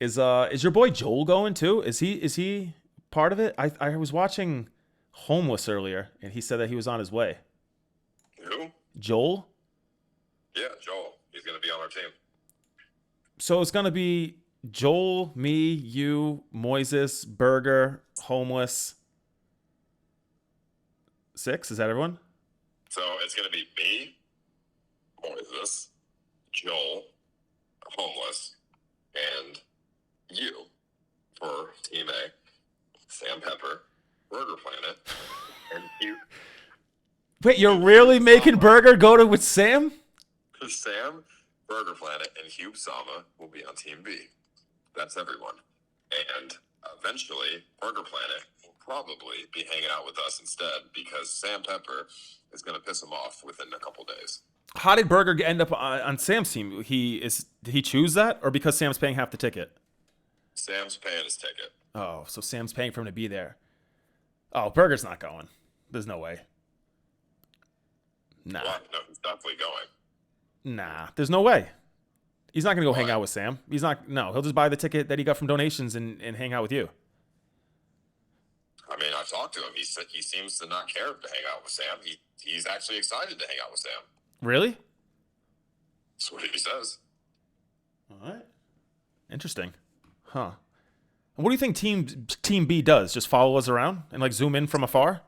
Is your boy Joel going too? Is he part of it? I was watching Homeless earlier and he said that he was on his way. Who? Joel? Yeah, Joel. He's gonna be on our team. So it's gonna be Joel, me, you, Moises, Burger, Homeless. 6? Is that everyone? So it's gonna be me, Moises, Joel, Homeless, and you for Team A, Sam Pepper, Burger Planet, and you. Wait, you're really making Burger go to with Sam? Sam, Burger Planet, and Hugh Sama will be on Team B. That's everyone. And eventually, Burger Planet will probably be hanging out with us instead because Sam Pepper is going to piss him off within a couple days. How did Burger end up on Sam's team? Did he choose that, or because Sam's paying half the ticket? Sam's paying his ticket. Oh, so Sam's paying for him to be there. Oh, Burger's not going. There's no way. Nah. What? No, he's definitely going. Nah, there's no way. He's not gonna go Why? hang out with Sam. He's not. No, he'll just buy the ticket that he got from donations and hang out with you. I mean, I've talked to him. He seems to not care to hang out with Sam. He's actually excited to hang out with Sam. Really? That's what he says. All right. Interesting. Huh. And what do you think Team B does? Just follow us around and like zoom in from afar?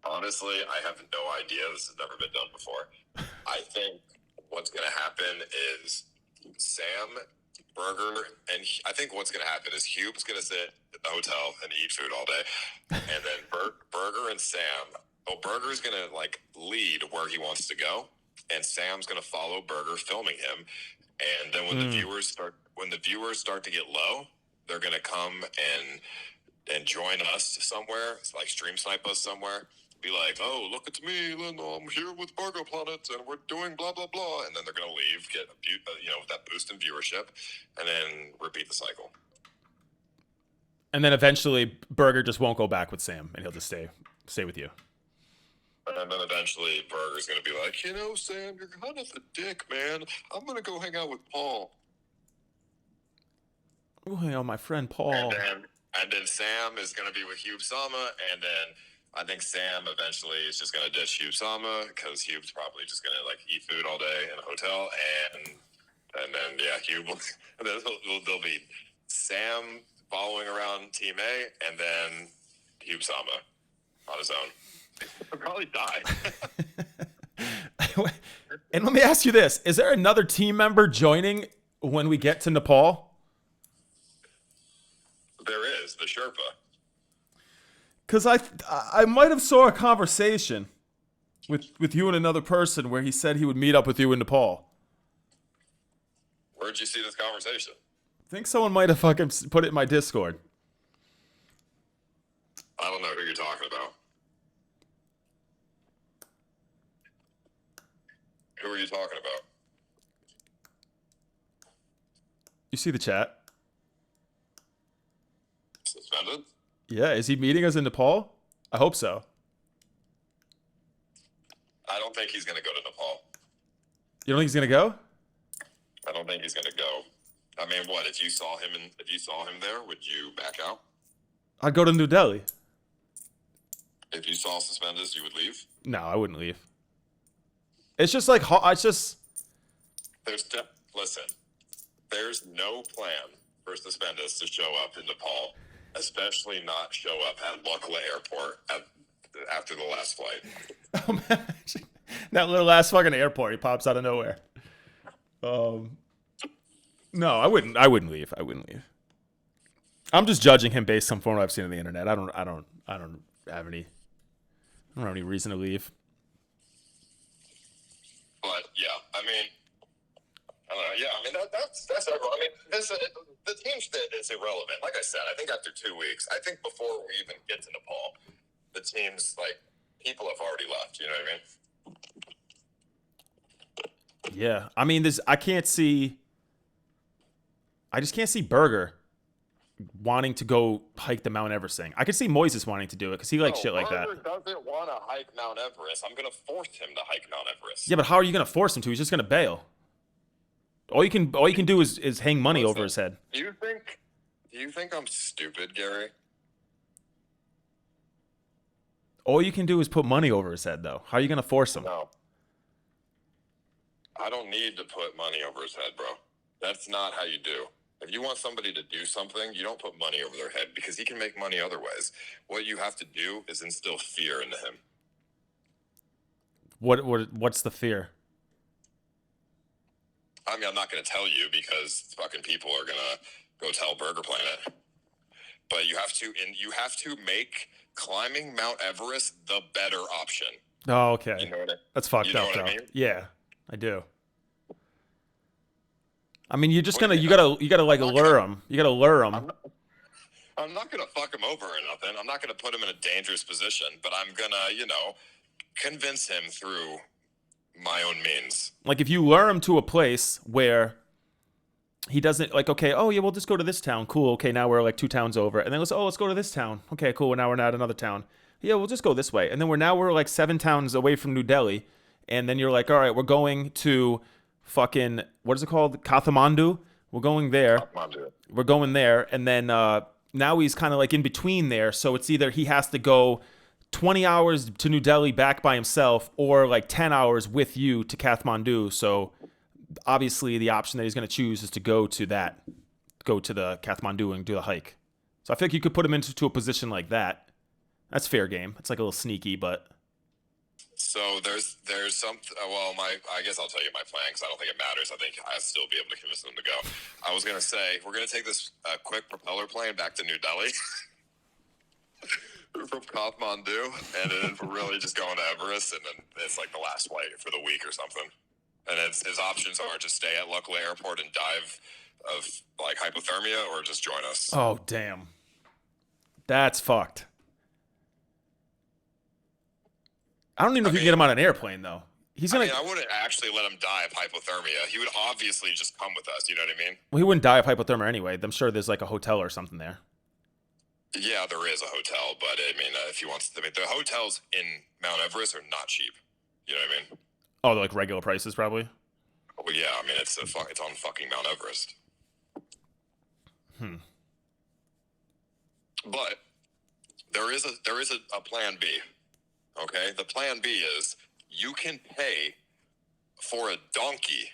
Honestly, I have no idea. This has never been done before. I think what's going to happen is Sam, Burger, and I think what's going to happen is Hube's going to sit at the hotel and eat food all day. And then Burger and Sam, Burger's going to like lead where he wants to go. And Sam's going to follow Burger filming him. And then when the viewers start to get low, they're going to come and join us somewhere, like stream snipe us somewhere. Be like, oh, look at me, I'm here with Burger Planet, and we're doing blah, blah, blah. And then they're going to leave, get that boost in viewership, and then repeat the cycle. And then eventually Burger just won't go back with Sam, and he'll just stay with you. And then eventually Burger's going to be like, Sam, you're kind of a dick, man. I'm going to go hang out with Paul. Oh, hang out with my friend Paul. And then Sam is going to be with Hugh Sama, and then I think Sam eventually is just going to ditch Hugh Sama because Hugh's probably just going to like eat food all day in a hotel, and then Hugh will, and then there'll be Sam following around Team A, and then Hugh Sama on his own. He'll probably die. And let me ask you this: is there another team member joining when we get to Nepal? There is the Sherpa. Because I might have saw a conversation with you and another person where he said he would meet up with you in Nepal. Where'd you see this conversation? I think someone might have fucking put it in my Discord. I don't know who you're talking about. Who are you talking about? You see the chat? Suspended? Yeah, is he meeting us in Nepal? I hope so. I don't think he's going to go to Nepal. You don't think he's gonna go? I don't think he's going to go. I mean, what if you saw him there? Would you back out? I'd go to New Delhi. If you saw Suspended, you would leave. No, I wouldn't leave. It's just like it's just. Listen. There's no plan for Suspended to show up in Nepal. Especially not show up at Lukla Airport after the last flight. Oh, man. That little ass fucking airport, he pops out of nowhere. No, I wouldn't leave. I'm just judging him based on what I've seen on the internet. I don't have any reason to leave. But yeah, I mean, I don't know. Yeah, I mean that's everyone. I mean, the team fit is irrelevant. Like I said, I think after 2 weeks, I think before we even get to Nepal, the team's like people have already left. You know what I mean? Yeah. I mean, I just can't see Burger wanting to go hike the Mount Everest thing. I could see Moises wanting to do it because he likes shit like that. Burger doesn't want to hike Mount Everest. I'm gonna force him to hike Mount Everest. Yeah, but how are you gonna force him to? He's just gonna bail. All you can do is hang money over his head. Do you think I'm stupid, Gary? All you can do is put money over his head, though. How are you gonna force him? No. I don't need to put money over his head, bro. That's not how you do. If you want somebody to do something, you don't put money over their head because he can make money other ways. What you have to do is instill fear into him. What's the fear? I mean, I'm not going to tell you because fucking people are going to go tell Burger Planet. But you have to make climbing Mount Everest the better option. Oh, okay. You know That's fucked up, though. I mean? Yeah, I do. I mean, you gotta like lure him. You gotta lure him. I'm not gonna fuck him over or nothing. I'm not gonna put him in a dangerous position, but I'm gonna, convince him through my own means. Like if you lure him to a place where he doesn't like, okay, oh yeah, we'll just go to this town. Cool. Okay, now we're like 2 towns over, and then let's go to this town. Okay, cool. Now we're at another town. Yeah, we'll just go this way, and then we're like 7 towns away from New Delhi, and then you're like, all right, we're going to fucking, what is it called? Kathmandu. We're going there. We're going there, and then now he's kind of like in between there. So it's either he has to go 20 hours to New Delhi back by himself, or like 10 hours with you to Kathmandu. So obviously, the option that he's going to choose is to go to the Kathmandu and do the hike. So I feel like you could put him into a position like that. That's fair game. It's like a little sneaky, but. So there's some. I guess I'll tell you my plan because I don't think it matters. I think I'll still be able to convince them to go. I was gonna say we're gonna take this quick propeller plane back to New Delhi from Kathmandu, and then we're really just going to Everest, and then it's like the last flight for the week or something. And his options are just stay at local airport and dive of like hypothermia, or just join us. Oh damn, that's fucked. I don't even know if you can get him on an airplane, though. I wouldn't actually let him die of hypothermia. He would obviously just come with us, you know what I mean? Well, he wouldn't die of hypothermia anyway. I'm sure there's like a hotel or something there. Yeah, there is a hotel, but I mean, if he wants to, the hotels in Mount Everest are not cheap. You know what I mean? Oh, they're like regular prices, probably? Well, yeah, I mean, it's on fucking Mount Everest. But there is a plan B. Okay, the plan B is you can pay for a donkey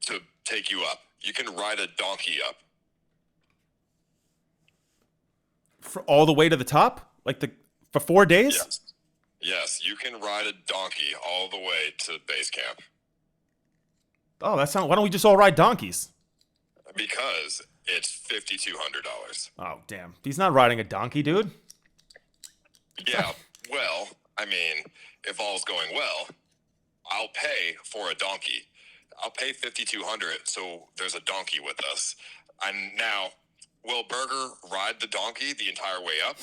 to take you up. You can ride a donkey up. For all the way to the top? For 4 days? Yes. Yes, you can ride a donkey all the way to base camp. Oh, why don't we just all ride donkeys? Because it's $5,200. Oh, damn. He's not riding a donkey, dude. Yeah, well, I mean, if all's going well, I'll pay for a donkey. I'll pay $5,200 so there's a donkey with us. And now, will Burger ride the donkey the entire way up?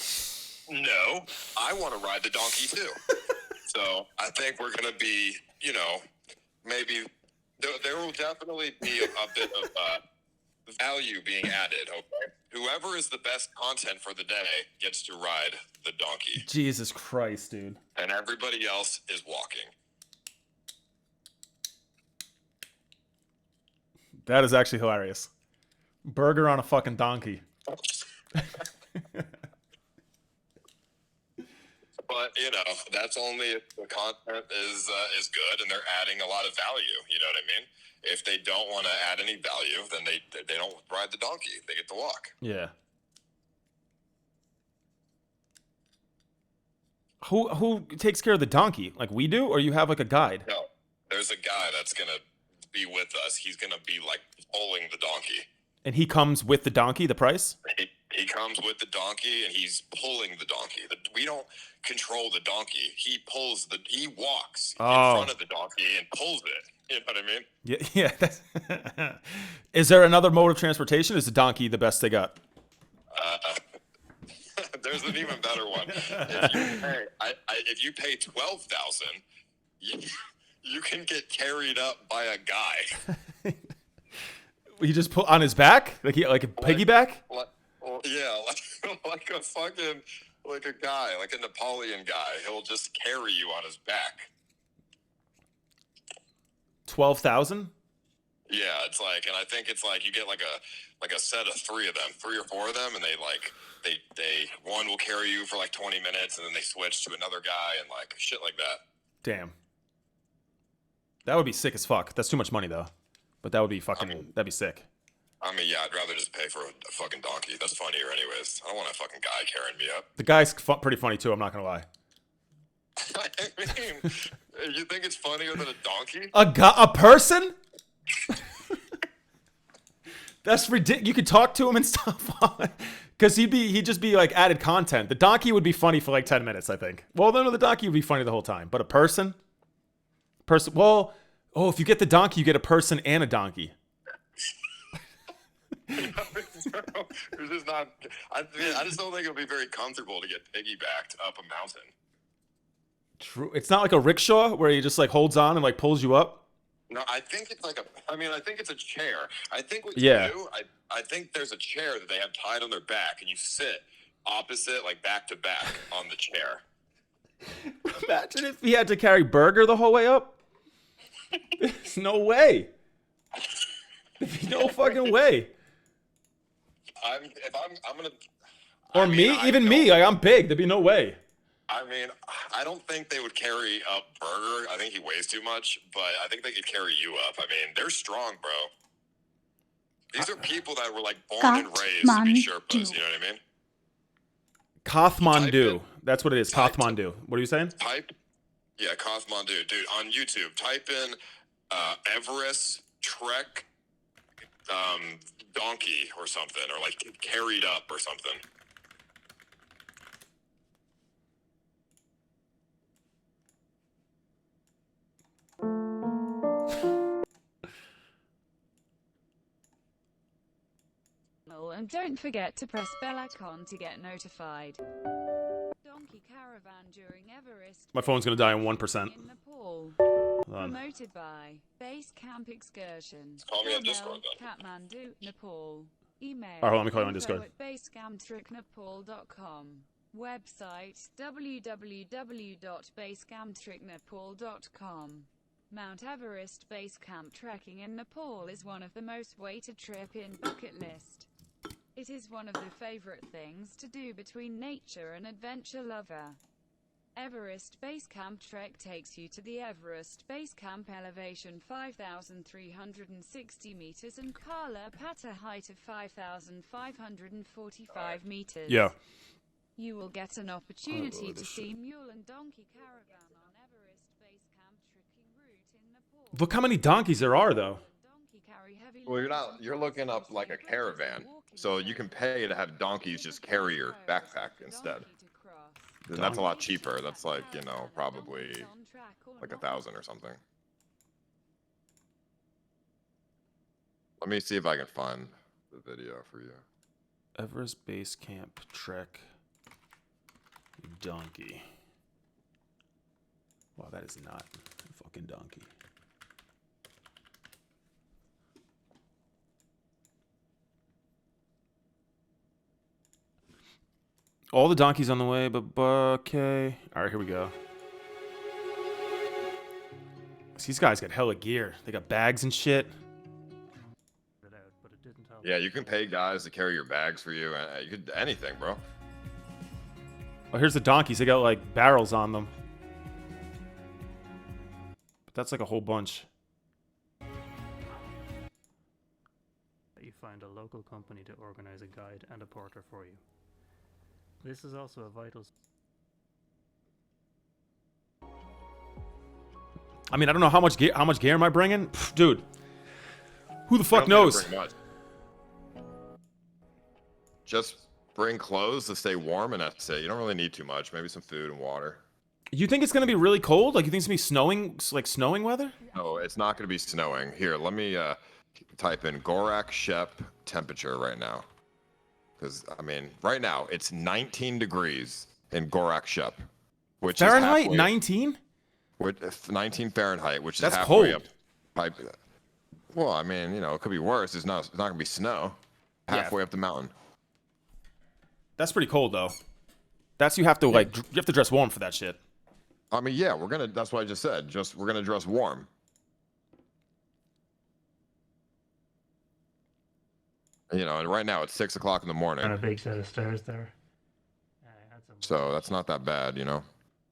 No, I want to ride the donkey too. So I think we're going to be, maybe there will definitely be a bit of value being added, okay? Whoever is the best content for the day gets to ride the donkey. Jesus Christ, dude. And everybody else is walking. That is actually hilarious. Burger on a fucking donkey. But, that's only if the content is good and they're adding a lot of value, you know what I mean? If they don't want to add any value, then they don't ride the donkey. They get to walk. Yeah. Who takes care of the donkey? Like we do, or you have like a guide? No, there's a guy that's going to be with us. He's going to be like pulling the donkey. And he comes with the donkey, the price? He comes with the donkey and he's pulling the donkey. We don't control the donkey. He walks in front of the donkey and pulls it. You know what I mean? Yeah. Is there another mode of transportation? Is the donkey the best they got? There's an even better one. If you pay $12,000, you can get carried up by a guy. You just put on his back, like a piggyback. Yeah, like a fucking like a guy, like a Napoleon guy. He'll just carry you on his back. 12,000. Yeah, it's like, and I think it's like you get like a set of 3 of them, 3 or 4 of them, and they one will carry you for like 20 minutes, and then they switch to another guy and like shit like that. Damn. That would be sick as fuck. That's too much money though. But that would be fucking. That'd be sick. I mean, yeah, I'd rather just pay for a fucking donkey. That's funnier, anyways. I don't want a fucking guy carrying me up. The guy's pretty funny too. I'm not gonna lie. I mean, you think it's funnier than a donkey? A person? That's ridiculous. You could talk to him and stuff. Because he'd just be like added content. The donkey would be funny for like 10 minutes, I think. Well, no, the donkey would be funny the whole time. But a person? Well, if you get the donkey, you get a person and a donkey. It's just not. I just don't think it'll be very comfortable to get piggybacked up a mountain. True. It's not like a rickshaw where he just like holds on and like pulls you up. No, I think it's like I think it's a chair. I think what you do, I think there's a chair that they have tied on their back, and you sit opposite, like back to back on the chair. Imagine if he had to carry Burger the whole way up. There's no way. There's no fucking way. I'm gonna. Or me, like I'm big. There'd be no way. I mean, I don't think they would carry up Burger. I think he weighs too much, but I think they could carry you up. I mean, they're strong, bro. These are people that were like born and raised to be Sherpas. You know what I mean? Kathmandu. That's what it is. Kathmandu. What are you saying? Yeah, Kathmandu, dude. On YouTube, type in Everest Trek donkey or something, or like carried up or something. And don't forget to press bell icon to get notified. Donkey caravan during Everest. My phone's gonna die in 1%. In Nepal. Promoted by Base Camp Excursions. Call me on Discord, though. Kathmandu, Nepal. Email. Alright, let me call you on Discord. At basecamptricknepal.com. Website www.basecamptricknepal.com. Mount Everest base camp trekking in Nepal is one of the most weighted trip in bucket list. It is one of the favorite things to do between nature and adventure lover. Everest Base Camp Trek takes you to the Everest Base Camp elevation 5,360 meters and Kala Pata height of 5,545 meters. Yeah. You will get an opportunity to see mule and donkey caravan on Everest Base Camp trekking route in Nepal. Look how many donkeys there are, though. Well, you're looking up like a caravan, so you can pay to have donkeys just carry your backpack instead. And that's a lot cheaper. That's like, probably like 1,000 or something. Let me see if I can find the video for you. Everest Base Camp Trek donkey. Wow, that is not a fucking donkey. All the donkeys on the way, but okay. All right, here we go. These guys got hella gear. They got bags and shit. Yeah, you can pay guys to carry your bags for you. You could anything, bro. Oh, here's the donkeys. They got like barrels on them. But that's like a whole bunch. You find a local company to organize a guide and a porter for you. This is also a vital. I mean, I don't know how much gear am I bringing, dude. Who the fuck knows? Just bring clothes to stay warm, and that's it. You don't really need too much. Maybe some food and water. You think it's gonna be really cold? Like you think it's gonna be snowing, like snowing weather? No, it's not gonna be snowing. Here, let me type in Gorak Shep temperature right now. Because, I mean, right now, it's 19 degrees in Gorak Shep. Which Fahrenheit? is 19? with 19 Fahrenheit, which is That's halfway cold. up. Well, I mean, you know, it could be worse. It's not gonna be snow. Halfway up the mountain. That's pretty cold though. You have to like you have to dress warm for that shit. I mean, yeah, that's what I just said. We're gonna dress warm. You know, and right now it's 6 o'clock in the morning. And a big set of stairs there. So that's not that bad, you know.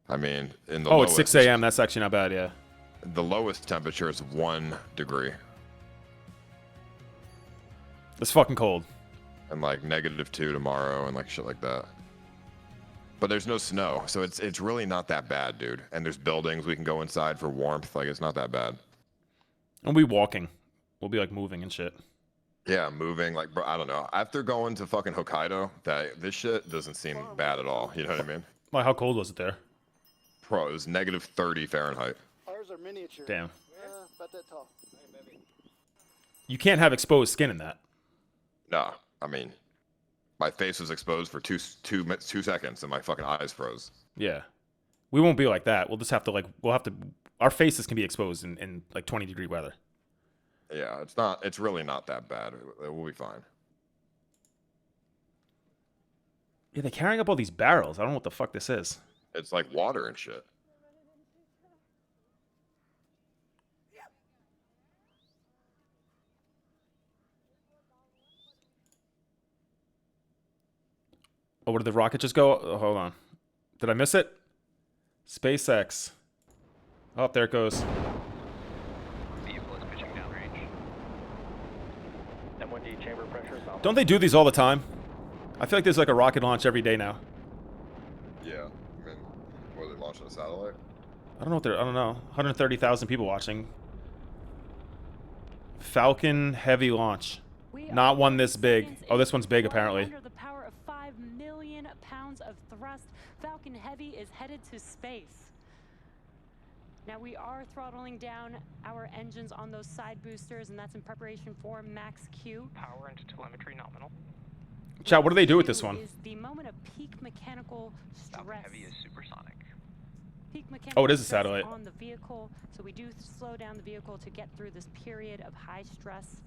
I mean, in the it's 6 a.m. That's actually not bad, yeah. The lowest temperature is 1 degree. It's fucking cold. And like -2 tomorrow and like shit like that. But there's no snow, so it's really not that bad, dude. And there's buildings we can go inside for warmth. Like, it's not that bad. And we'll be walking. We'll be like moving and shit. Yeah, moving. Like, bro, I don't know. After going to fucking Hokkaido, this shit doesn't seem bad at all. You know what I mean? Like, how cold was it there? Bro, it was -30 Fahrenheit. Ours are miniature. Damn. Yeah, about that tall. You can't have exposed skin in that. No, I mean, my face was exposed for two seconds and my fucking eyes froze. Yeah. We won't be like that. We'll just have to our faces can be exposed in like 20-degree weather. Yeah, it's really not that bad. We'll be fine. Yeah, they're carrying up all these barrels. I don't know what the fuck this is. It's like water and shit. Oh, where did the rocket just go? Oh, hold on. Did I miss it? SpaceX. Oh, there it goes. Vehicle is pitching downrange. M1D chamber pressure. Don't they do these all the time? I feel like there's like a rocket launch every day now. Yeah, I mean, were they launching a satellite? I don't know. 130,000 people watching. Falcon Heavy launch. Not one this big. Oh, this one's big apparently. Under the power of 5 million pounds of thrust, Falcon Heavy is headed to space. Now we are throttling down our engines on those side boosters, and that's in preparation for Max Q. Power into telemetry nominal. Chat, what do they do with this one? Is the moment of peak mechanical stress. Falcon Heavy is supersonic. Peak mechanical Oh, it is a stress satellite. on the vehicle, so we do slow down the vehicle to get through this period of high stress.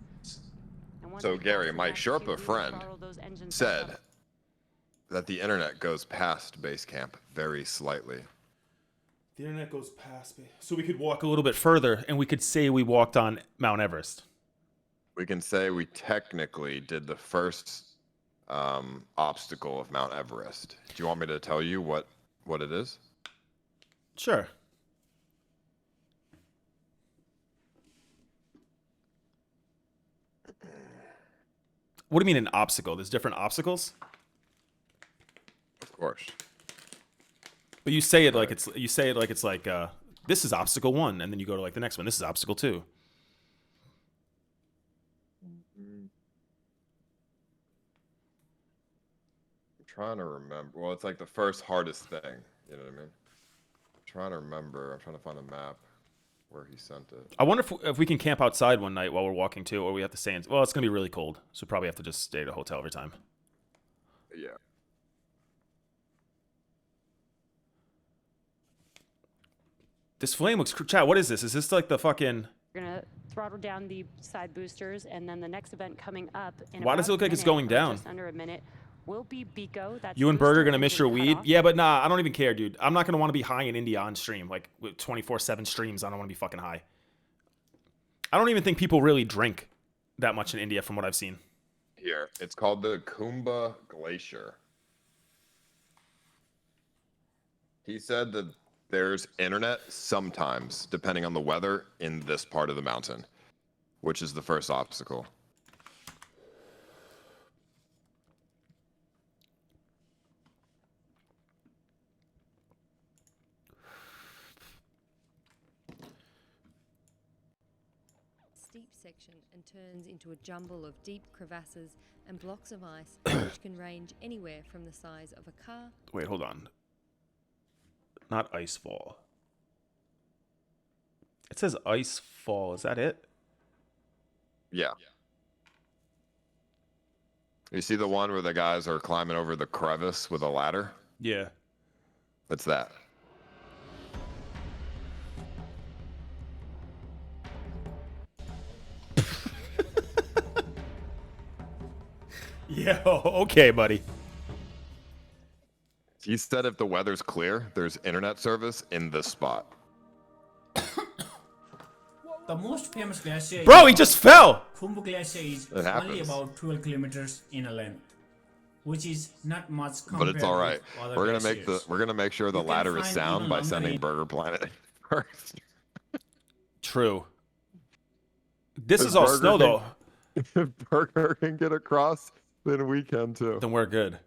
And once So we cross Gary, the my Max Q, Sherpa we will friend throttle those engines back said up. that the internet goes past base camp very slightly. The internet goes past me. So we could walk a little bit further and we could say we walked on Mount Everest. We can say we technically did the first obstacle of Mount Everest. Do you want me to tell you what it is? Sure. What do you mean an obstacle? There's different obstacles? Of course. But you say it like it's like this is obstacle 1, and then you go to like the next one. This is obstacle 2. I'm trying to remember. Well, it's like the first hardest thing. You know what I mean? I'm trying to remember. I'm trying to find a map where he sent it. I wonder if we can camp outside one night while we're walking too, or we have to stay in. Well, it's gonna be really cold, so probably have to just stay at a hotel every time. Yeah. This flame looks. Chat, what is this? Is this like the fucking? We're gonna throttle down the side boosters, and then the next event coming up in Why does it about look a like it's minute, going or down? Just under a minute, will be Biko. That's You and booster Bird are gonna miss engine your weed? cutoff. Yeah, but nah, I don't even care, dude. I'm not gonna want to be high in India on stream, like with 24/7 streams. I don't want to be fucking high. I don't even think people really drink that much in India, from what I've seen. Here, it's called the Kumbha Glacier. He said that there's internet sometimes, depending on the weather, in this part of the mountain, which is the first obstacle. Steep section and turns into a jumble of deep crevasses and blocks of ice which can range anywhere from the size of a car. Wait, hold on. Not ice fall. It says ice fall. Is that it? Yeah. You see the one where the guys are climbing over the crevice with a ladder? Yeah. It's that. Yeah, okay, buddy. He said if the weather's clear, there's internet service in this spot. The most famous glacier Bro, he just fell. Khumbu Glacier is It only happens. about 12 kilometers in a length, which is not much But compared it's all right. with other We're gonna make sure the You can ladder is find sound even by longer sending in- Burger Planet first. True. This If is all Burger snow, King- though. If Burger can get across, then we can too. Then we're good.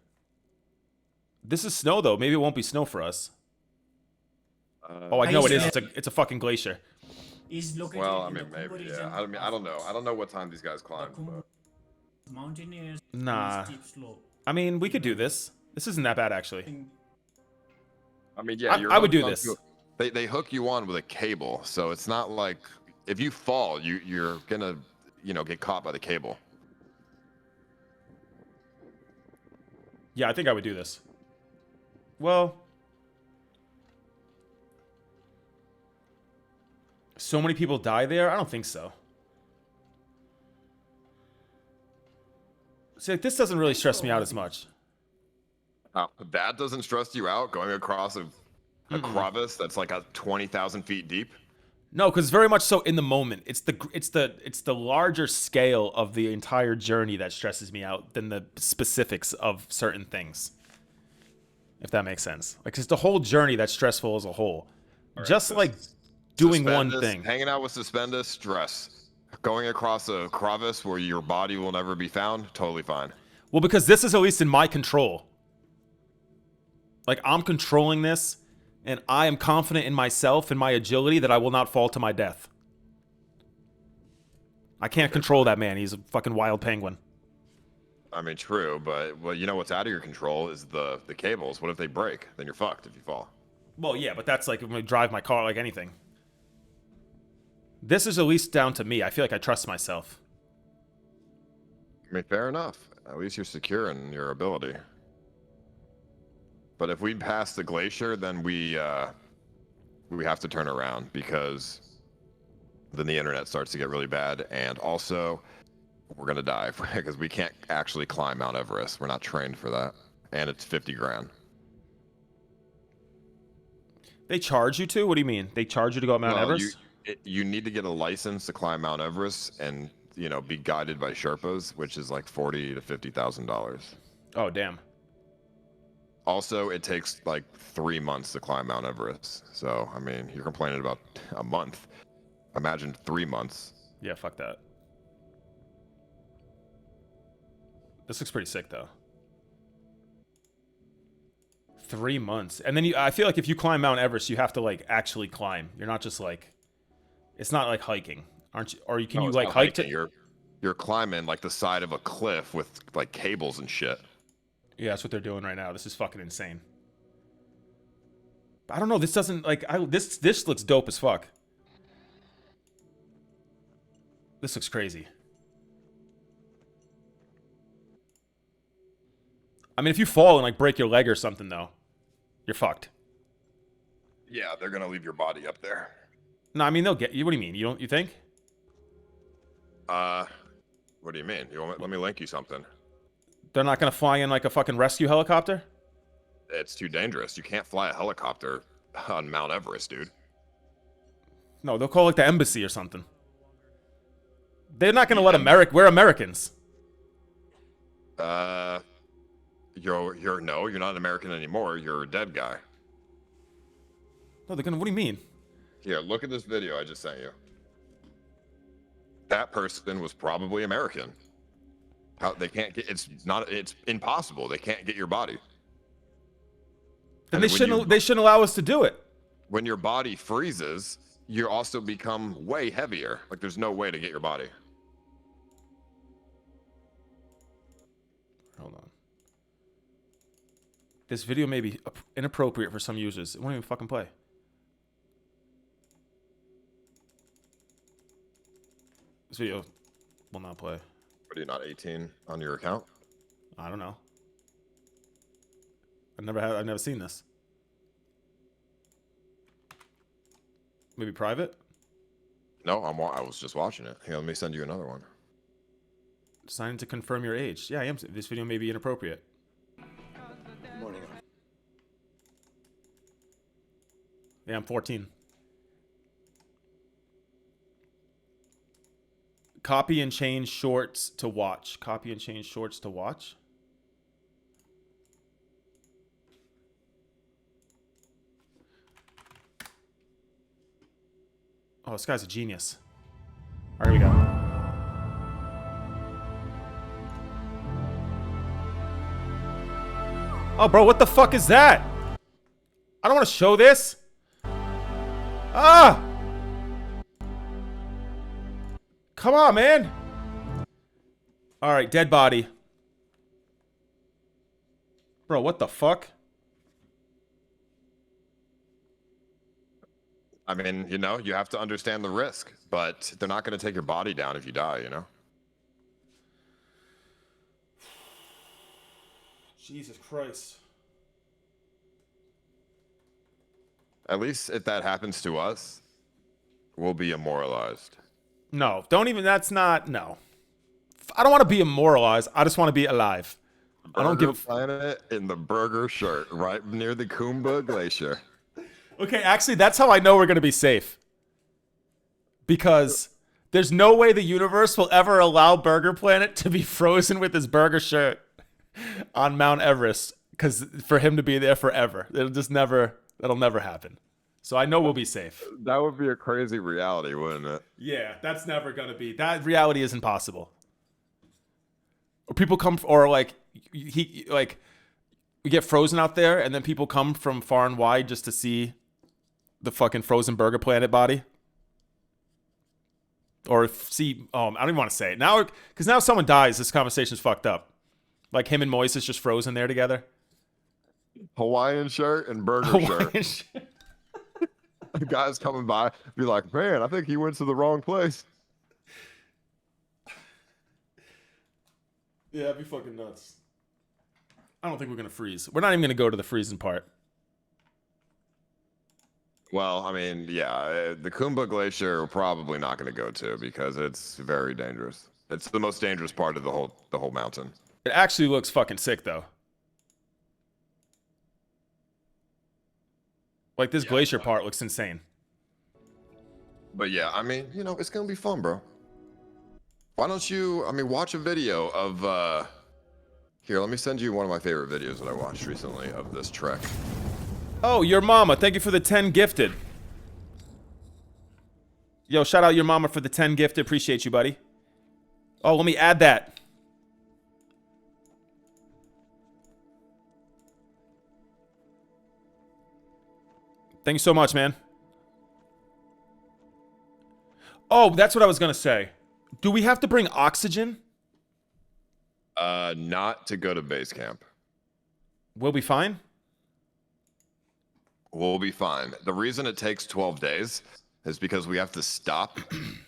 This is snow, though. Maybe it won't be snow for us. Oh, I know it is. It's a fucking glacier. is located Well, I in mean, the Khumbu maybe. region Yeah. I don't know. I don't know what time these guys The climb. Khumbu But mountaineers Nah. steep slope. I mean, we could do this. This isn't that bad, actually. I mean, yeah. I would do hooked this. onto- They hook you on with a cable, so it's not like if you fall, you're gonna get caught by the cable. Yeah, I think I would do this. Well, so many people die there? I don't think so. See, like, this doesn't really stress me out as much. That doesn't stress you out going across a crevice that's like 20,000 feet deep. No, because very much so in the moment. It's the larger scale of the entire journey that stresses me out than the specifics of certain things. If that makes sense. Like, it's the whole journey that's stressful as a whole. Right, Just so like doing one Suspendus, thing. Hanging out with Suspendus, stress. Going across a crevice where your body will never be found, totally fine. Well, because this is at least in my control. Like, I'm controlling this, and I am confident in myself and my agility that I will not fall to my death. I can't control that man. He's a fucking wild penguin. I mean, true, but you know what's out of your control is the cables. What if they break? Then you're fucked if you fall. Well, yeah, but that's like when I drive my car, like anything. This is at least down to me. I feel like I trust myself. I mean, fair enough. At least you're secure in your ability. But if we pass the glacier, then we have to turn around because then the internet starts to get really bad, and also we're gonna die because we can't actually climb Mount Everest. We're not trained for that, and it's 50 grand. They charge you to? What do you mean? They charge you to go up Mount Well, Everest? You need to get a license to climb Mount Everest and be guided by Sherpas, which is like $40,000 to $50,000. Oh, damn. Also, it takes like 3 months to climb Mount Everest. So, I mean, you're complaining about a month. Imagine 3 months. Yeah, fuck that. This looks pretty sick, though. 3 months. And then I feel like if you climb Mount Everest, you have to, like, actually climb. You're not just, like... It's not like hiking. Aren't you? Or can you, it's like, not hike hiking. to... You're climbing, like, the side of a cliff with, like, cables and shit. Yeah, that's what they're doing right now. This is fucking insane. I don't know. This doesn't, like... This looks dope as fuck. This looks crazy. I mean, if you fall and, like, break your leg or something, though, you're fucked. Yeah, they're gonna leave your body up there. No, I mean, they'll get you. What do you mean? You think? What do you mean? Let me link you something. They're not gonna fly in like a fucking rescue helicopter? It's too dangerous. You can't fly a helicopter on Mount Everest, dude. No, they'll call like the embassy or something. They're not gonna let We're Americans. You're not an American anymore. You're a dead guy. No, they're gonna. What do you mean? Here, look at this video I just sent you. That person was probably American. How they can't get? It's impossible. They can't get your body. Then they shouldn't allow us to do it. When your body freezes, you also become way heavier. Like there's no way to get your body. Hold on. This video may be inappropriate for some users. It won't even fucking play. This video will not play. What are you, not 18 on your account? I don't know. I've never seen this. Maybe private? No, I was just watching it. Here, let me send you another one. Sign to confirm your age. Yeah, I am. This video may be inappropriate. Morning. Yeah, I'm 14. Copy and change shorts to watch. Copy and change shorts to watch. Oh, this guy's a genius. All right, here we go. Oh, bro, what the fuck is that? I don't want to show this. Ah! Come on, man. All right, dead body. Bro, what the fuck? I mean, you know, you have to understand the risk, but they're not going to take your body down if you die, you know? Jesus Christ. At least if that happens to us, we'll be immortalized. No, don't even, that's not, no. I don't want to be immortalized. I just want to be alive. I don't give a planet in the burger shirt right near the Kumba Glacier. Okay, actually, that's how I know we're going to be safe. Because there's no way the universe will ever allow Burger Planet to be frozen with his burger shirt on Mount Everest. Because for him to be there forever. That'll never happen. So I know we'll be safe. That would be a crazy reality, wouldn't it? Yeah, that's never going to be. That reality isn't possible. Or people come, or like, we get frozen out there, and then people come from far and wide just to see the fucking frozen Burger Planet body. Or see, I don't even want to say it now, because now if someone dies, this conversation's fucked up. Like him and Moises just frozen there together. Hawaiian shirt and burger shirt. The guy's coming by, be like, man, I think he went to the wrong place. Yeah, that'd be fucking nuts. I don't think we're going to freeze. We're not even going to go to the freezing part. Well, I mean, yeah, the Kumba Glacier we're probably not going to go to because it's very dangerous. It's the most dangerous part of the whole mountain. It actually looks fucking sick, though. Like, this glacier part looks insane. But yeah, I mean, you know, it's going to be fun, bro. Why don't you, watch a video of, here, let me send you one of my favorite videos that I watched recently of this trek. Oh, your mama. Thank you for the 10 gifted. Yo, shout out your mama for the 10 gifted. Appreciate you, buddy. Oh, let me add that. Thank you so much, man. Oh, that's what I was going to say. Do we have to bring oxygen? Not to go to base camp. We'll be fine? We'll be fine. The reason it takes 12 days is because we have to stop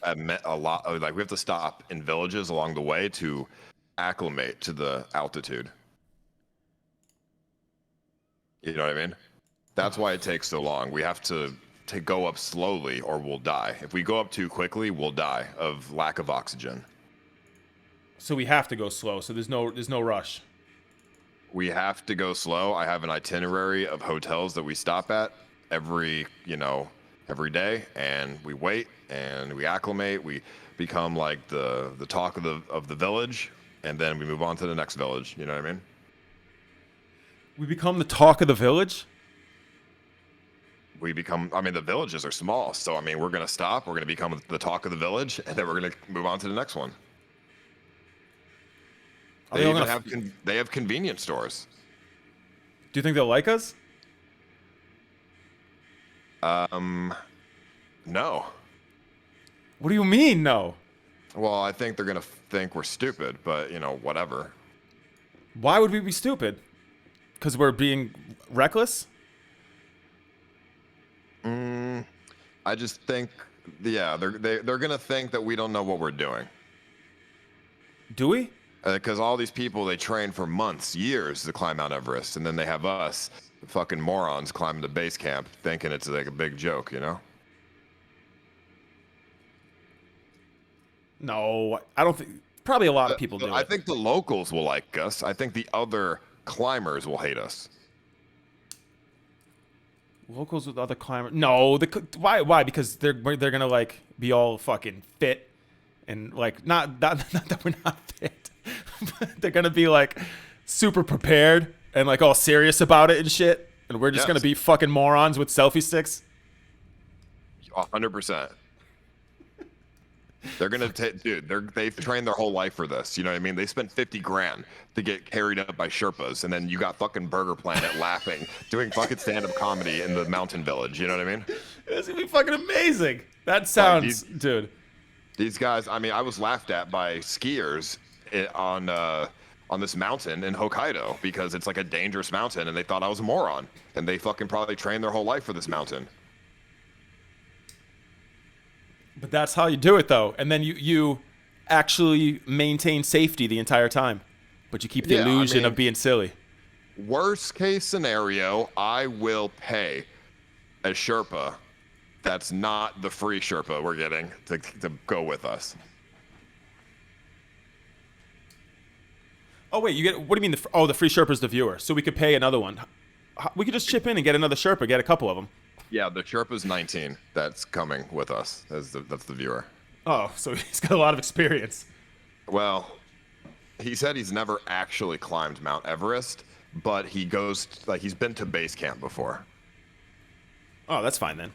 at we have to stop in villages along the way to acclimate to the altitude. You know what I mean? That's why it takes so long. We have to go up slowly or we'll die. If we go up too quickly, we'll die of lack of oxygen. So we have to go slow. So there's no rush. We have to go slow. I have an itinerary of hotels that we stop at every day, and we wait and we acclimate. We become like the talk of the village, and then we move on to the next village. You know what I mean? We become the talk of the village? We become, the villages are small, so we're gonna stop. We're gonna become the talk of the village, and then we're gonna move on to the next one. They have convenience stores. Do you think they'll like us? No. What do you mean, no? Well, I think they're gonna think we're stupid, but whatever. Why would we be stupid? Because we're being reckless? I just think, yeah, they're gonna think that we don't know what we're doing. Do we? Because all these people, they train for months, years to climb Mount Everest, and then they have us, fucking morons, climbing the base camp, thinking it's like a big joke, you know? No, I don't think. Probably a lot of people do I it. think the locals will like us. I think the other climbers will hate us. Locals with other climbers. No, why? Because they're gonna like be all fucking fit and like not that we're not fit. But they're gonna be like super prepared and like all serious about it and shit. And we're just gonna be fucking morons with selfie sticks. 100%. They're gonna dude. They've trained their whole life for this. You know what I mean? They spent 50 grand to get carried up by Sherpas, and then you got fucking Burger Planet laughing, doing fucking stand-up comedy in the mountain village. You know what I mean? It's gonna be fucking amazing. That sounds, dude. These guys. I mean, I was laughed at by skiers on this mountain in Hokkaido because it's like a dangerous mountain, and they thought I was a moron, and they fucking probably trained their whole life for this mountain. But that's how you do it, though. And then you actually maintain safety the entire time. But you keep the illusion of being silly. Worst case scenario, I will pay a Sherpa that's not the free Sherpa we're getting to go with us. Oh, wait. What do you mean? The free Sherpa's the viewer. So we could pay another one. We could just chip in and get another Sherpa, get a couple of them. Yeah, the Sherpa's 19 that's coming with us. That's the viewer. Oh, so he's got a lot of experience. Well, he said he's never actually climbed Mt.Everest, but he's been to base camp before. Oh, that's fine then.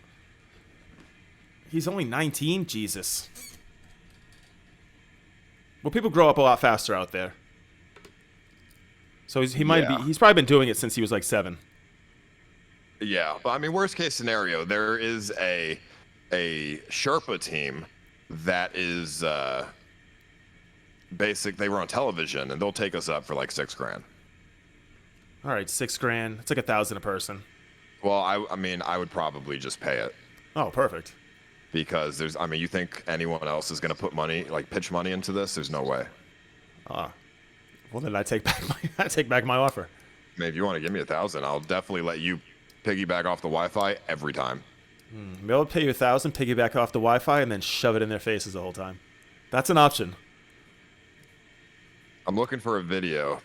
He's only 19? Jesus. Well, people grow up a lot faster out there. So he's probably been doing it since he was like 7. Yeah, but I mean, worst case scenario, there is a Sherpa team that is they were on television, and they'll take us up for like $6 grand. All right, $6 grand. It's like $1,000 a person. Well, I mean, I would probably just pay it. Oh, perfect. Because you think anyone else is gonna put money, like pitch money into this? There's no way. Well, then I take back my offer. I mean, if you want to give me $1,000, I'll definitely let you piggyback off the Wi-Fi every time. Maybe I'll pay you $1,000, piggyback off the Wi-Fi, and then shove it in their faces the whole time. That's an option. I'm looking for a video.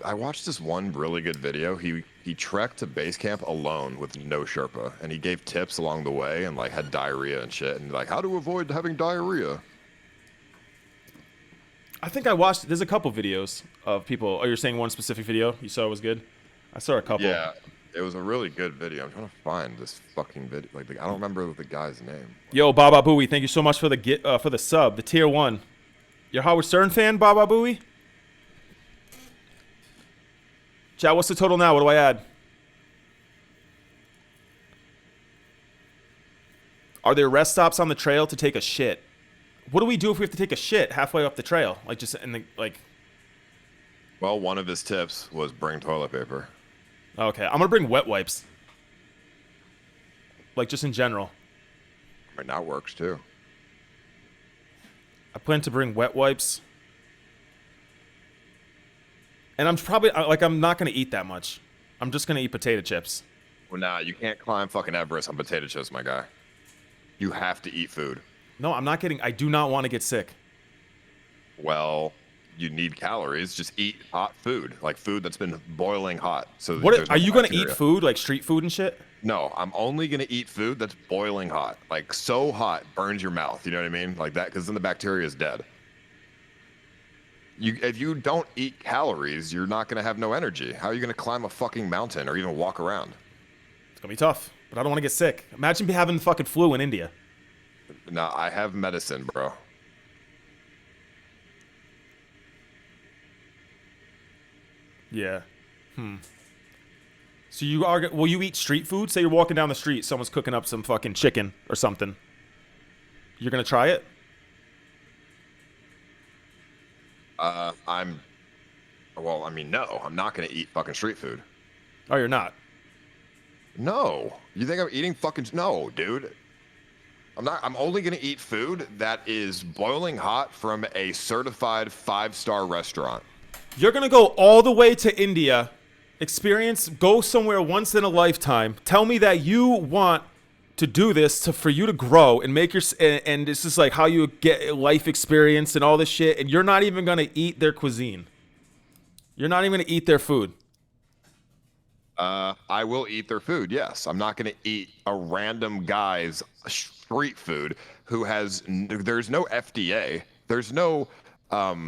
I watched this one really good video. He trekked to base camp alone with no Sherpa, and he gave tips along the way and like had diarrhea and shit, and like how to avoid having diarrhea. I think I watched. There's a couple videos of people. Oh, you're saying one specific video you saw was good? I saw a couple. Yeah, it was a really good video. I'm trying to find this fucking video. Like, I don't remember the guy's name. Yo, Baba Booey, thank you so much for the sub, the tier 1. You're a Howard Stern fan, Baba Booey? Chat, what's the total now? What do I add? Are there rest stops on the trail to take a shit? What do we do if we have to take a shit halfway up the trail? Like, just in the, like... Well, one of his tips was bring toilet paper. Okay, I'm gonna bring wet wipes. Like, just in general. I mean, that works, too. I plan to bring wet wipes. And I'm probably, like, I'm not gonna eat that much. I'm just gonna eat potato chips. Well, nah, you can't climb fucking Everest on potato chips, my guy. You have to eat food. No, I'm not kidding. I do not want to get sick. Well, you need calories. Just eat hot food, like food that's been boiling hot. So what are you going to eat? Food like street food and shit? No, I'm only going to eat food that's boiling hot, like so hot burns your mouth. You know what I mean? Like that, because then the bacteria is dead. If you don't eat calories, you're not going to have no energy. How are you going to climb a fucking mountain or even walk around? It's going to be tough, but I don't want to get sick. Imagine having the fucking flu in India. No, I have medicine, bro. Yeah. So will you eat street food? Say you're walking down the street, someone's cooking up some fucking chicken or something. You're going to try it? No, I'm not going to eat fucking street food. Oh, you're not? No. You think I'm eating fucking... No, dude. I'm not. I'm only going to eat food that is boiling hot from a certified 5-star restaurant. You're going to go all the way to India, go somewhere once in a lifetime, tell me that you want to do this for you to grow and make and this is like how you get life experience and all this shit, and you're not even gonna eat their cuisine. You're not even gonna eat their food. I will eat their food. Yes, I'm not going to eat a random guy's street food who there's no FDA. There's no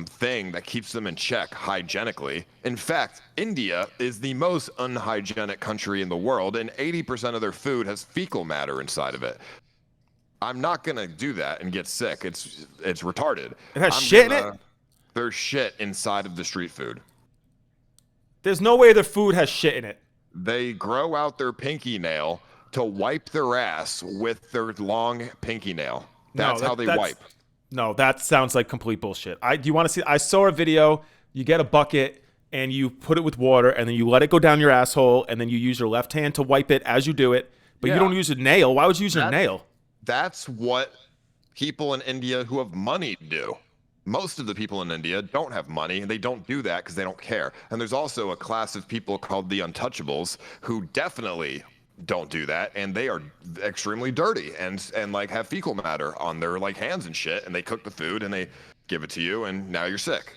thing that keeps them in check hygienically. In fact, India is the most unhygienic country in the world, and 80% of their food has fecal matter inside of it. I'm not going to do that and get sick. It's retarded. It has shit in it? There's shit inside of the street food. There's no way their food has shit in it. They grow out their pinky nail to wipe their ass with their long pinky nail. That's how they wipe. No, that sounds like complete bullshit. Do you want to see? I saw a video. You get a bucket and you put it with water, and then you let it go down your asshole, and then you use your left hand to wipe it as you do it. But you don't use a nail. Why would you use your nail? That's what people in India who have money do. Most of the people in India don't have money, and they don't do that because they don't care. And there's also a class of people called the untouchables who definitely don't do that, and they are extremely dirty and like have fecal matter on their like hands and shit, and they cook the food and they give it to you, and now you're sick.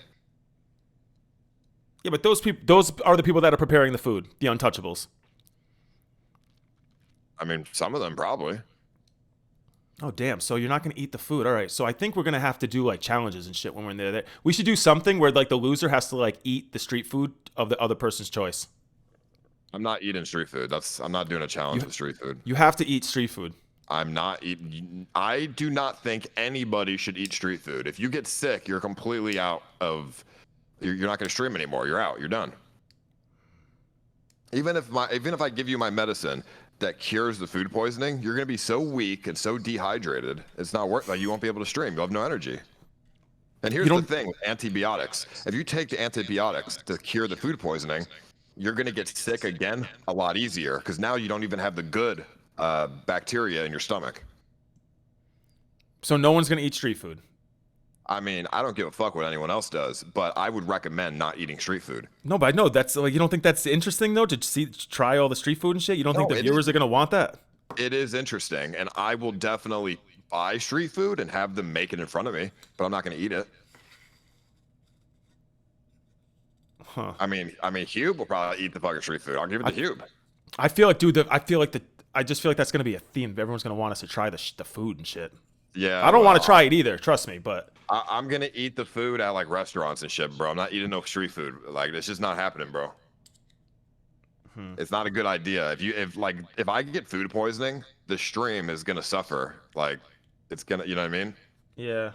Yeah, but those are the people that are preparing the food, the untouchables. I mean, some of them probably. Oh, damn. So you're not going to eat the food. All right. So I think we're going to have to do like challenges and shit when we're there. We should do something where like the loser has to like eat the street food of the other person's choice. I'm not eating street food. I'm not doing a challenge with street food. You have to eat street food. I'm not eating. I do not think anybody should eat street food. If you get sick, you're completely out of. You're not going to stream anymore. You're out. You're done. Even if I give you my medicine that cures the food poisoning, you're going to be so weak and so dehydrated. It's not worth. Like, you won't be able to stream. You'll have no energy. And here's the thing with antibiotics. If you take the antibiotics to cure the food poisoning, you're going to get sick again a lot easier because now you don't even have the good bacteria in your stomach. So no one's going to eat street food. I mean, I don't give a fuck what anyone else does, but I would recommend not eating street food. No, but I know that's like, you don't think that's interesting though to try all the street food and shit? You don't think the viewers are going to want that? It is interesting, and I will definitely buy street food and have them make it in front of me, but I'm not going to eat it. Huh. I mean, Hube will probably eat the fucking street food. I'll give it to Hube. I feel like, dude, I just feel like that's going to be a theme. Everyone's going to want us to try the food and shit. Yeah. I don't want to try it either, trust me, but I'm going to eat the food at like restaurants and shit, bro. I'm not eating no street food. Like, it's just not happening, bro. It's not a good idea. If I get food poisoning, the stream is going to suffer. Like, it's going to, you know what I mean? Yeah.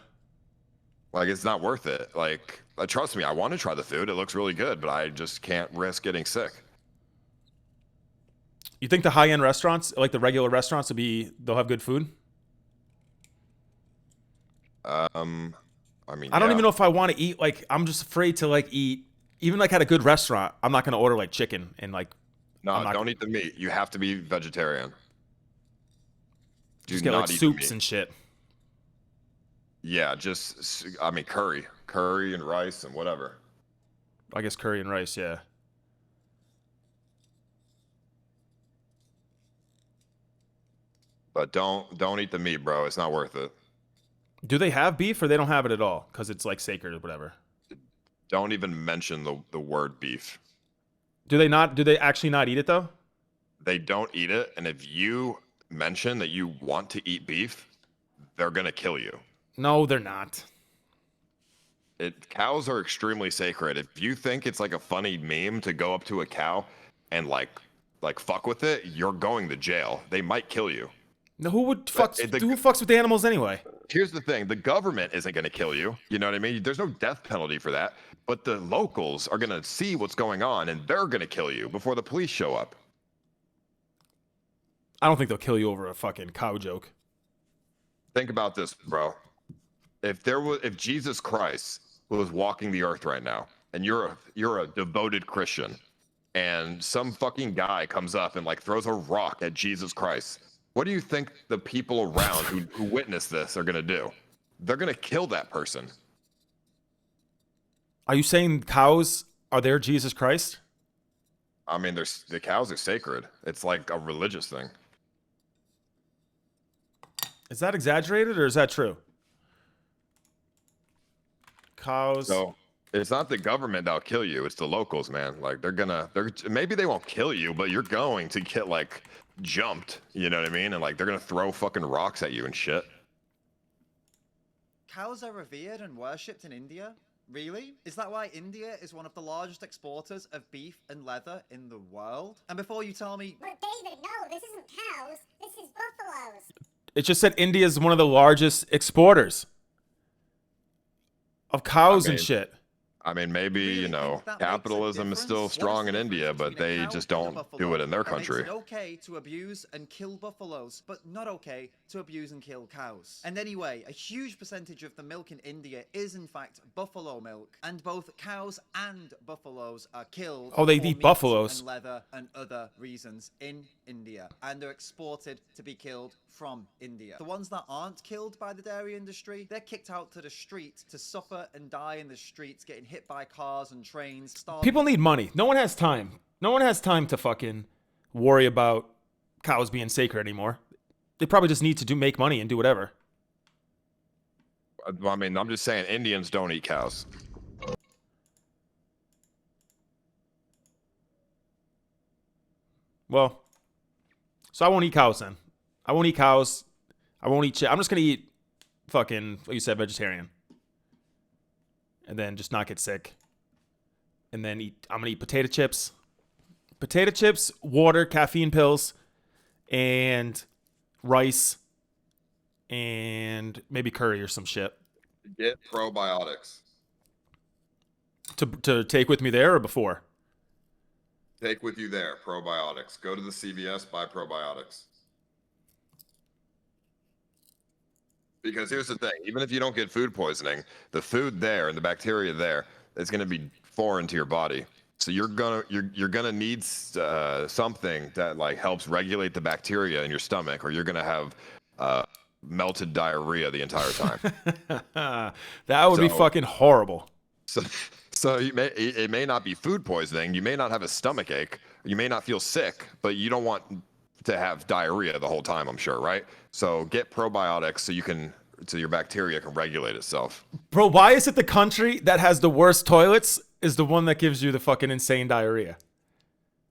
Like, it's not worth it. Like, trust me, I want to try the food. It looks really good, but I just can't risk getting sick. You think the high-end restaurants, like the regular restaurants, they'll have good food? I mean, I don't even know if I want to eat. Like, I'm just afraid to like eat. Even like at a good restaurant, I'm not gonna order like chicken and like. No, don't eat the meat. You have to be vegetarian. Just get like soups and shit. Yeah, I mean, curry and rice and whatever. I guess curry and rice, yeah. But don't eat the meat, bro. It's not worth it. Do they have beef or they don't have it at all? Because it's like sacred or whatever. Don't even mention the word beef. Do they actually not eat it though? They don't eat it, and if you mention that you want to eat beef, they're gonna kill you. No, they're not. Cows are extremely sacred. If you think it's like a funny meme to go up to a cow and like fuck with it, you're going to jail. They might kill you. No, who fucks with animals anyway? Here's the thing. The government isn't going to kill you. You know what I mean? There's no death penalty for that. But the locals are going to see what's going on, and they're going to kill you before the police show up. I don't think they'll kill you over a fucking cow joke. Think about this, bro. If Jesus Christ was walking the earth right now, and you're a devoted Christian, and some fucking guy comes up and like throws a rock at Jesus Christ, what do you think the people around who witness this are going to do? They're going to kill that person. Are you saying cows are their Jesus Christ? I mean, the cows are sacred. It's like a religious thing. Is that exaggerated or is that true? Cows. So it's not the government that'll kill you. It's the locals, man. Like they're maybe they won't kill you, but you're going to get like jumped. You know what I mean? And like they're gonna throw fucking rocks at you and shit. Cows are revered and worshipped in India? Really? Is that why India is one of the largest exporters of beef and leather in the world? And before you tell me... But David, no, this isn't cows. This is buffaloes. It just said India is one of the largest exporters of cows and shit. I mean, maybe, you know, capitalism is still strong in India, but they just don't do it in their country. It's okay to abuse and kill buffaloes, but not okay to abuse and kill cows. And anyway, a huge percentage of the milk in India is in fact buffalo milk, and both cows and buffaloes are killed. Oh, they for eat meat buffaloes. and leather and other reasons in India, and are exported to be killed from India. The ones that aren't killed by the dairy industry, they're kicked out to the street to suffer and die in the streets, getting hit by cars and trains. People need money. No one has time. No one has time to fucking worry about cows being sacred anymore. They probably just need to make money and do whatever. I mean, I'm just saying Indians don't eat cows. Well, so I won't eat cows then. I won't eat cows. I won't eat shit. I'm just going to eat fucking, like you said, vegetarian. And then just not get sick. And then I'm going to eat potato chips. Potato chips, water, caffeine pills, and rice, and maybe curry or some shit. Get probiotics. To take with me there or before? Take with you there, probiotics. Go to the CVS, buy probiotics. Because here's the thing, even if you don't get food poisoning, the food there and the bacteria there is going to be foreign to your body. So you're gonna need something that like helps regulate the bacteria in your stomach, or you're gonna have melted diarrhea the entire time. That would be fucking horrible. So it may not be food poisoning. You may not have a stomach ache. You may not feel sick, but you don't want to have diarrhea the whole time, I'm sure, right? So get probiotics so your bacteria can regulate itself. Bro, why is it the country that has the worst toilets is the one that gives you the fucking insane diarrhea?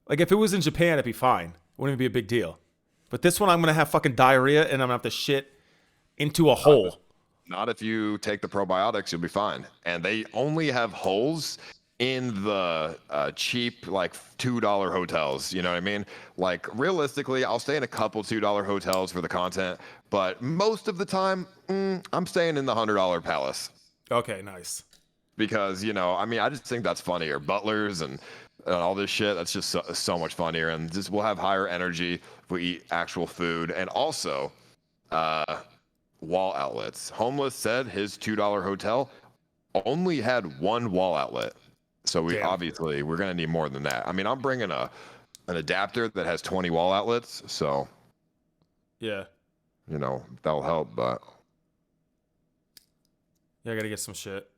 Like, if it was in Japan, it'd be fine. It wouldn't be a big deal. But this one, I'm going to have fucking diarrhea, and I'm going to have to shit into a hole. Not if you take the probiotics, you'll be fine. And they only have holes in the cheap, like, $2 hotels. You know what I mean? Like, realistically, I'll stay in a couple $2 hotels for the content. But most of the time, I'm staying in the $100 palace. Okay, nice. Because, you know, I mean, I just think that's funnier. Butlers and all this shit, that's just so much funnier. And just we'll have higher energy if we eat actual food. And also, wall outlets. Homeless said his $2 hotel only had one wall outlet. So we're going to need more than that. I mean, I'm bringing an adapter that has 20 wall outlets. So, yeah, you know, that'll help. But yeah, I got to get some shit.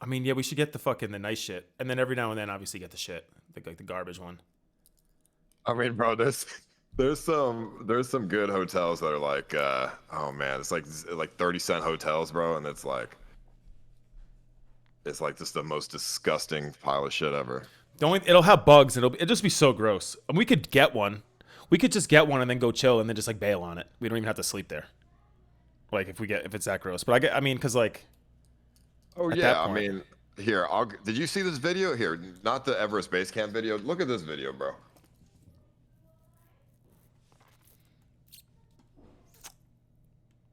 I mean, yeah, we should get the nice shit. And then every now and then, obviously, get the shit. Like the garbage one. I mean, bro, there's some good hotels that are like, oh man, it's like 30-cent hotels, bro. And it's like just the most disgusting pile of shit ever. It'll have bugs. It'll just be so gross. And we could get one. We could just get one and then go chill and then just like bail on it. We don't even have to sleep there. Like if it's that gross. But because like. Oh yeah, I mean, here, did you see this video? Here, not the Everest Base Camp video. Look at this video, bro.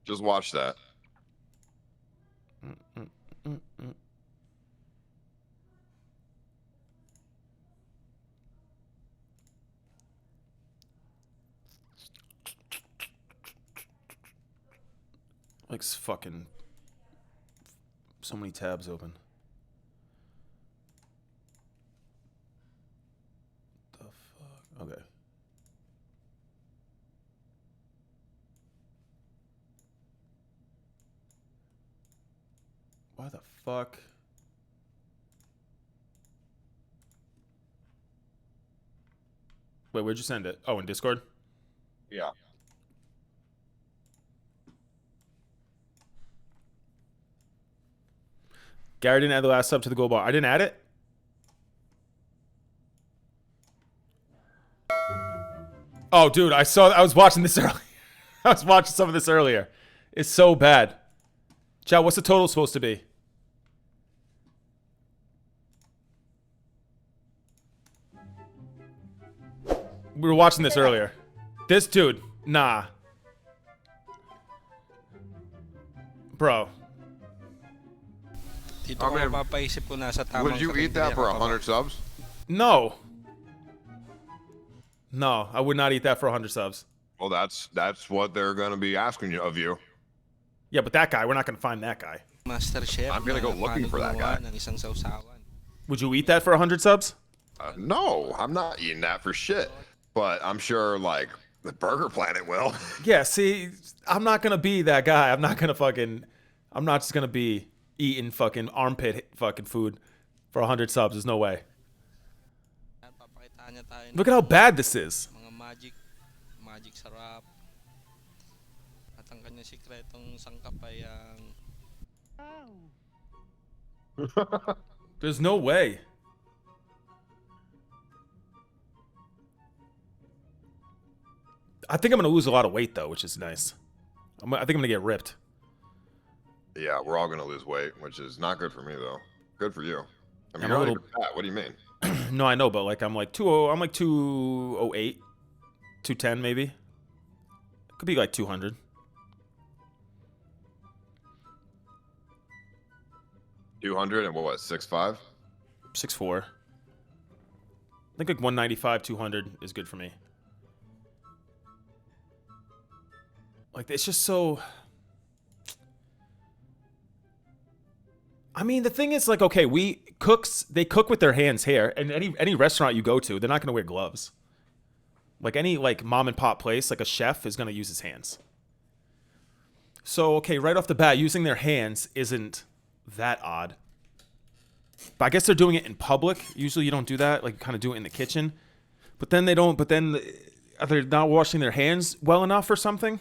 Just watch that. Like fucking so many tabs open. The fuck? Okay. Why the fuck? Wait, where'd you send it? Oh, in Discord? Yeah. Gary didn't add the last sub to the gold bar. I didn't add it? Oh, dude, I was watching this earlier. I was watching some of this earlier. It's so bad. Chat, what's the total supposed to be? We were watching this earlier. This dude, nah. Bro. Would you eat that for 100 subs? No. No, I would not eat that for 100 subs. Well, that's what they're going to be asking of you. Yeah, but that guy, we're not going to find that guy. I'm going to go looking for that guy. Would you eat that for 100 subs? No, I'm not eating that for shit. But I'm sure, like, the Burger Planet will. Yeah, see, I'm not going to be that guy. I'm not just going to be eating fucking armpit fucking food for 100 subs. There's no way. Look at how bad this is. There's no way. I think I'm going to lose a lot of weight, though, which is nice. I think I'm going to get ripped. Yeah, we're all going to lose weight, which is not good for me, though. Good for you. I mean, I'm you're a not little... even fat. What do you mean? No, I know, but like I'm like 208, 210 maybe. Could be like 200. And what, 6'5"? 6'4". I think like 195, 200 is good for me. Like, it's just so... I mean, the thing is, like, okay, they cook with their hands here, and any restaurant you go to, they're not going to wear gloves. Like, any, like, mom and pop place, like a chef is going to use his hands. So, okay, right off the bat, using their hands isn't that odd. But I guess they're doing it in public. Usually you don't do that, like, kind of do it in the kitchen. But then are they not washing their hands well enough or something?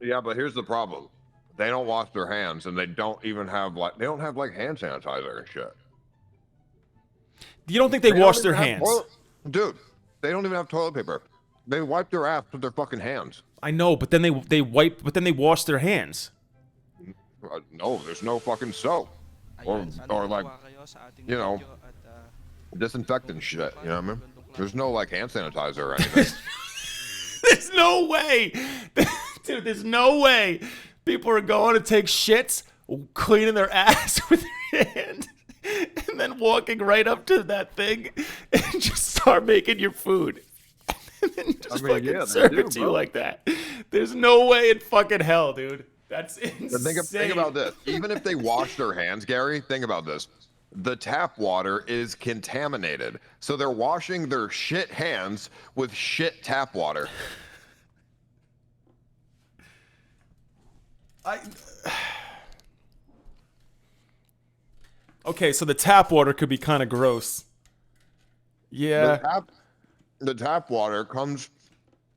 Yeah, but here's the problem. They don't wash their hands, and they don't have hand sanitizer and shit. You don't think they wash their hands? Dude, they don't even have toilet paper. They wipe their ass with their fucking hands. I know, but then they wash their hands. No, there's no fucking soap. Or like, you know, disinfectant shit, you know what I mean? There's no like hand sanitizer or anything. There's no way. Dude, there's no way people are going to take shits, cleaning their ass with their hand, and then walking right up to that thing and just start making your food. And then just serve it to you like that. There's no way in fucking hell, dude. That's insane. Think about this. Even if they wash their hands, Gary, think about this. The tap water is contaminated. So they're washing their shit hands with shit tap water. Okay, so the tap water could be kind of gross. Yeah. The tap water comes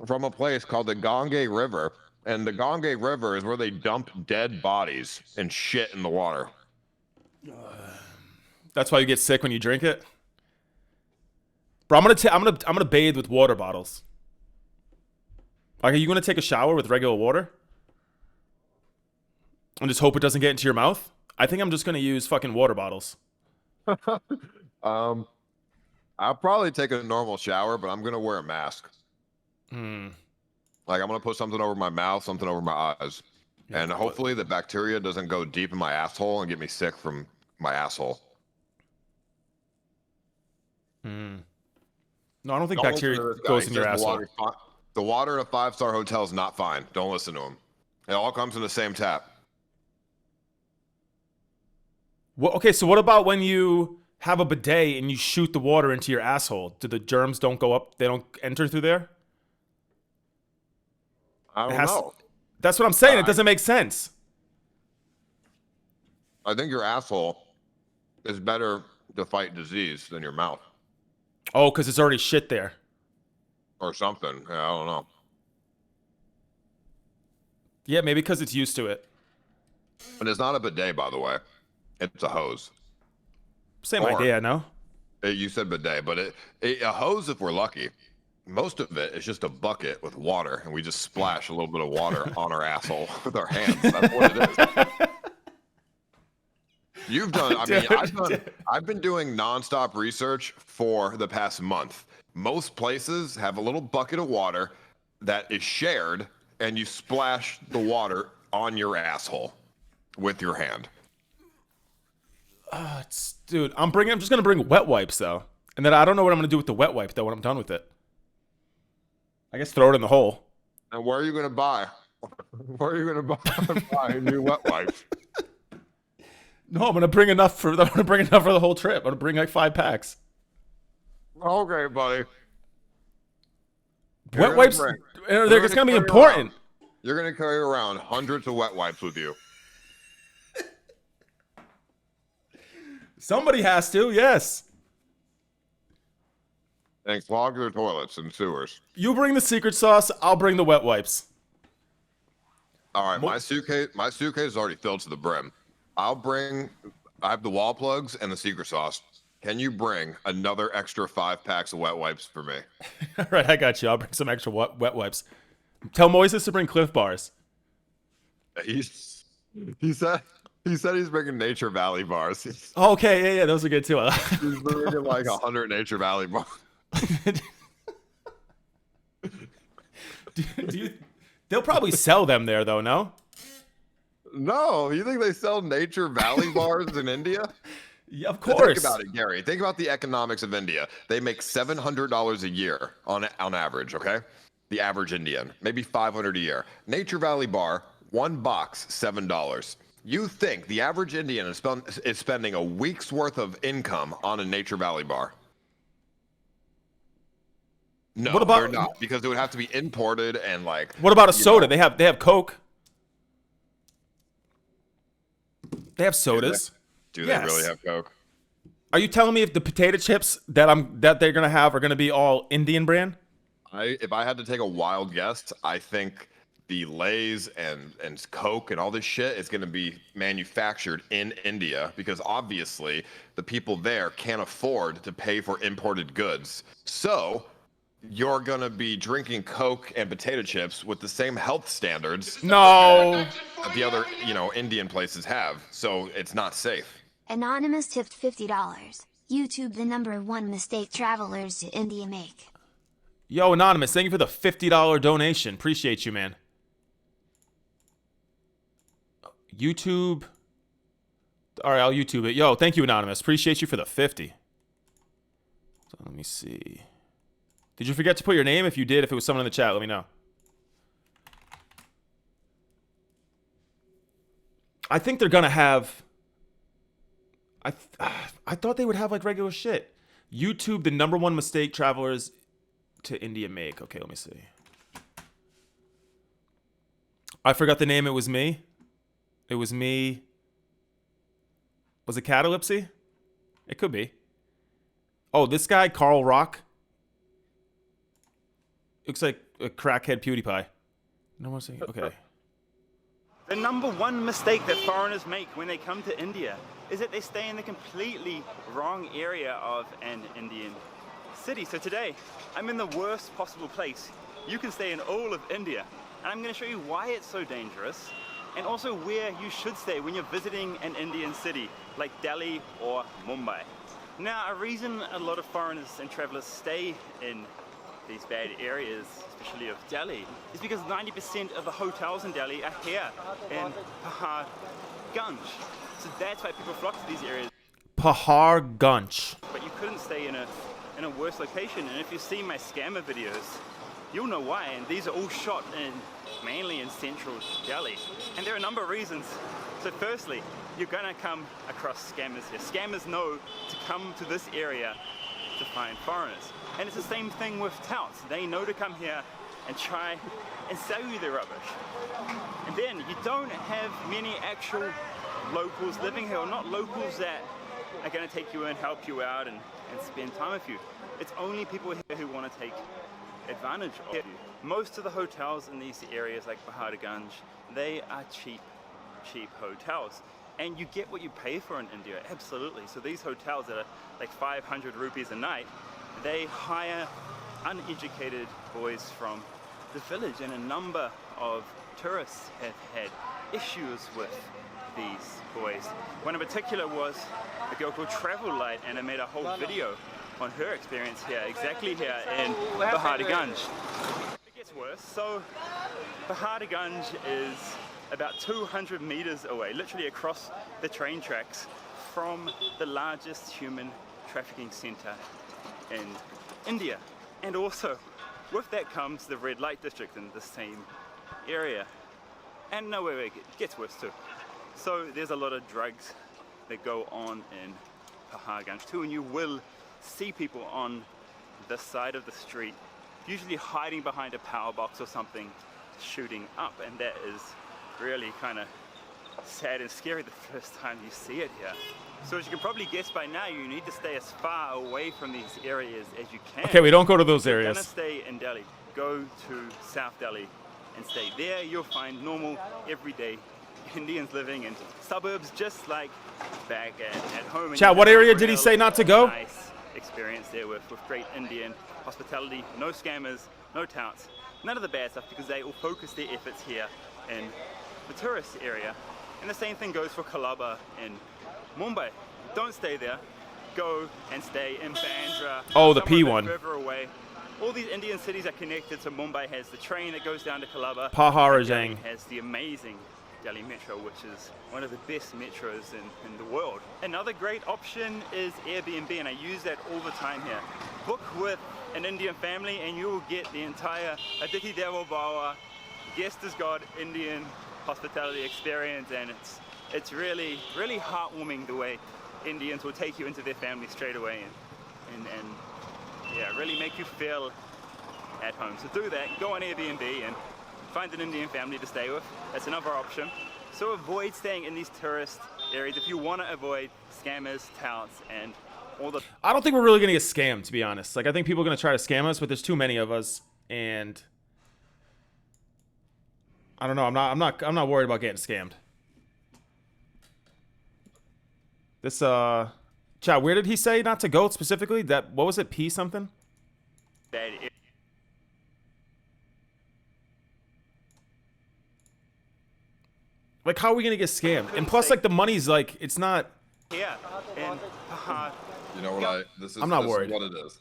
from a place called the Ganges River, and the Ganges River is where they dump dead bodies and shit in the water. That's why you get sick when you drink it? Bro, I'm gonna bathe with water bottles. Like, are you gonna take a shower with regular water? And just hope it doesn't get into your mouth? I think I'm just gonna use fucking water bottles. I'll probably take a normal shower, but I'm gonna wear a mask. Like, I'm gonna put something over my mouth, something over my eyes, and hopefully the bacteria doesn't go deep in my asshole and get me sick from my asshole. No, I don't think bacteria goes in your asshole. The water at a 5-star hotel is not fine. Don't listen to him. It all comes in the same tap. Well, okay, so what about when you have a bidet and you shoot the water into your asshole? Do the germs don't go up? They don't enter through there? I don't know. That's what I'm saying. It doesn't make sense. I think your asshole is better to fight disease than your mouth. Oh, because it's already shit there. Or something. Yeah, I don't know. Yeah, maybe because it's used to it. And it's not a bidet, by the way. it's a hose. Same Or- idea, no? You said bidet, but a hose, if we're lucky, most of it is just a bucket with water, and we just splash a little bit of water on our asshole with our hands. That's what it is. You've done. I mean, I've been doing nonstop research for the past month. Most places have a little bucket of water that is shared, and you splash the water on your asshole with your hand. Dude, I'm just gonna bring wet wipes though, and then I don't know what I'm gonna do with the wet wipe though when I'm done with it. I guess throw it in the hole. And where are you gonna buy? Where are you gonna buy a new wet wipe? No, I'm gonna bring enough for the whole trip. I'm gonna bring like 5 packs. Okay, buddy. Wet wipes, it's gonna be important. You're gonna carry around hundreds of wet wipes with you. Somebody has to, yes. And clog their toilets and sewers. You bring the secret sauce, I'll bring the wet wipes. All right, my suitcase is already filled to the brim. I have the wall plugs and the secret sauce. Can you bring another extra 5 packs of wet wipes for me? All right, I got you. I'll bring some extra wet wipes. Tell Moises to bring Cliff Bars. He said he's bringing Nature Valley bars. Okay, yeah, those are good too. He's bringing like 100 Nature Valley bars. They'll probably sell them there though, no? No, you think they sell Nature Valley bars in India? Yeah, of course. Think about it, Gary. Think about the economics of India. They make $700 a year on average, okay? The average Indian, maybe $500 a year. Nature Valley bar, 1 box, $7. You think the average Indian is spending a week's worth of income on a Nature Valley bar? No, they're not, because it would have to be imported and like. What about a soda? They have Coke. They have sodas. Do they really have Coke? Are you telling me if the potato chips that they're gonna have are gonna be all Indian brand? If I had to take a wild guess, I think the Lay's and Coke and all this shit is going to be manufactured in India because obviously the people there can't afford to pay for imported goods. So you're going to be drinking Coke and potato chips with the same health standards that the other, Indian places have. So it's not safe. Anonymous tipped $50. YouTube, the #1 mistake travelers to India make. Yo, Anonymous, thank you for the $50 donation. Appreciate you, man. YouTube. All right, I'll YouTube it. Yo, thank you, Anonymous. Appreciate you for the 50. So let me see. Did you forget to put your name? If you did, if it was someone in the chat, let me know. I think they're gonna have. I thought they would have like regular shit. YouTube, the #1 mistake travelers to India make. Okay, let me see. I forgot the name. It was me. It was me. Was it Catalepsy? It could be. Oh, this guy, Carl Rock. Looks like a crackhead PewDiePie. No one's saying. Okay. The #1 mistake that foreigners make when they come to India is that they stay in the completely wrong area of an Indian city. So today, I'm in the worst possible place you can stay in all of India. And I'm going to show you why it's so dangerous and also where you should stay when you're visiting an Indian city like Delhi or Mumbai. Now, a reason a lot of foreigners and travelers stay in these bad areas, especially of Delhi, is because 90% of the hotels in Delhi are here in Pahar Ganj. So that's why people flock to these areas. Pahar Ganj. But you couldn't stay in a worse location. And if you see my scammer videos, you'll know why. And these are all shot mainly in central Delhi. And there are a number of reasons. So firstly, you're gonna come across scammers here. Scammers know to come to this area to find foreigners. And it's the same thing with touts. They know to come here and try and sell you their rubbish. And then you don't have many actual locals living here, or not locals that are going to take you in, help you out and spend time with you. It's only people here who want to take advantage of you. Most of the hotels in these areas like Bahar Ganj, they are cheap hotels. and you get what you pay for in India, absolutely. So these hotels that are like 500 rupees a night, they hire uneducated boys from the village, and a number of tourists have had issues with these boys. One in particular was a girl called Travel Light, and I made a whole video on her experience here, exactly here in Bahadiganj. It gets worse. So Bahadiganj is about 200 meters away, literally across the train tracks from the largest human trafficking center in India. And also, with that comes the red light district in the same area. And no, wait, it gets worse too. So there's a lot of drugs that go on in Paharganj too, and you will see people on the side of the street, usually hiding behind a power box or something, shooting up, and that is really kind of sad and scary the first time you see it here. So as you can probably guess by now, you need to stay as far away from these areas as you can. Okay, we don't go to those If you're areas. gonna stay in Delhi, go to South Delhi and stay there. You'll find normal, everyday Indians living in suburbs, just like back at home. And Chat, you what have a area did he real say not to go? Nice experience there with great Indian hospitality, no scammers, no touts, none of the bad stuff, because they all focus their efforts here in the tourist area. And the same thing goes for Colaba in Mumbai. Don't stay there. Go and stay in Bandra. Oh, the somewhere P a bit one. Further away. All these Indian cities are connected. So Mumbai has the train that goes down to Colaba. Paharajang. Has the amazing Delhi Metro, which is one of the best metros in the world. Another great option is Airbnb, and I use that all the time here. Book with an Indian family and you will get the entire Aditi Devo Bhava, guest as God Indian hospitality experience, and it's really, really heartwarming the way Indians will take you into their family straight away and yeah, really make you feel at home. So do that, go on Airbnb and find an Indian family to stay with. That's another option. So avoid staying in these tourist areas if you want to avoid scammers, touts, and all the... I don't think we're really gonna get scammed, to be honest. Like, I think people are gonna try to scam us, but there's too many of us, and I don't know. I'm not worried about getting scammed. This chat, where did he say not to go specifically? That, what was it? P something? bad Like, how are we gonna get scammed? And plus, like, the money's like, it's not. here in Pahar. You know what I'm not this worried. Is what it is.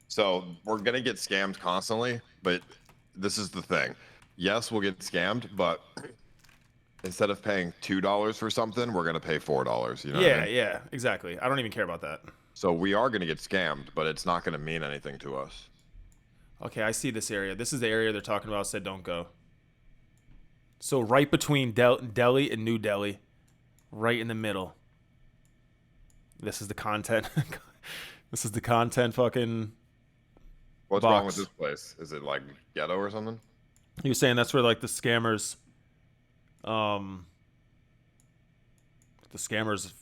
So we're gonna get scammed constantly, but this is the thing. Yes, we'll get scammed, but instead of paying $2 for something, we're gonna pay $4. You know? Yeah, what I mean? yeah, exactly. I don't even care about that. So we are gonna get scammed, but it's not gonna mean anything to us. Okay, I see this area. This is the area they're talking about. Said don't go. So right between Delhi and New Delhi, right in the middle. This is the content. This is the content fucking What's box. wrong with this place? Is it like ghetto or something? He was saying that's where like the scammers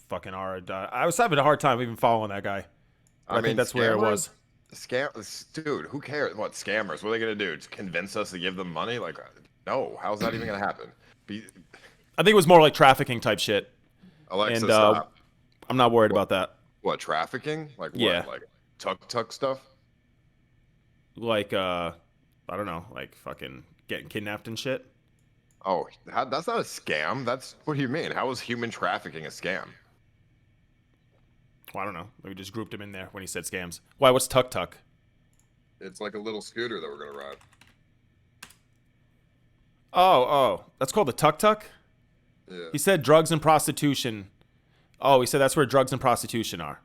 fucking are. I was having a hard time even following that guy. I think that's where it was. Dude, who cares? What, scammers? What are they gonna do? Just convince us to give them money? Like, no. How's that even gonna happen? I think it was more like trafficking type shit. Alexa, and stop. I'm not worried about that. What, trafficking? Like what? Yeah. Like tuk-tuk stuff? Like I don't know, like fucking getting kidnapped and shit. Oh, that's not a scam. That's, what do you mean? How is human trafficking a scam? Well, I don't know. We just grouped him in there when he said scams. Why? What's tuk tuk? It's like a little scooter that we're gonna ride. Oh, that's called a tuk tuk. Yeah. He said drugs and prostitution. Oh, he said that's where drugs and prostitution are.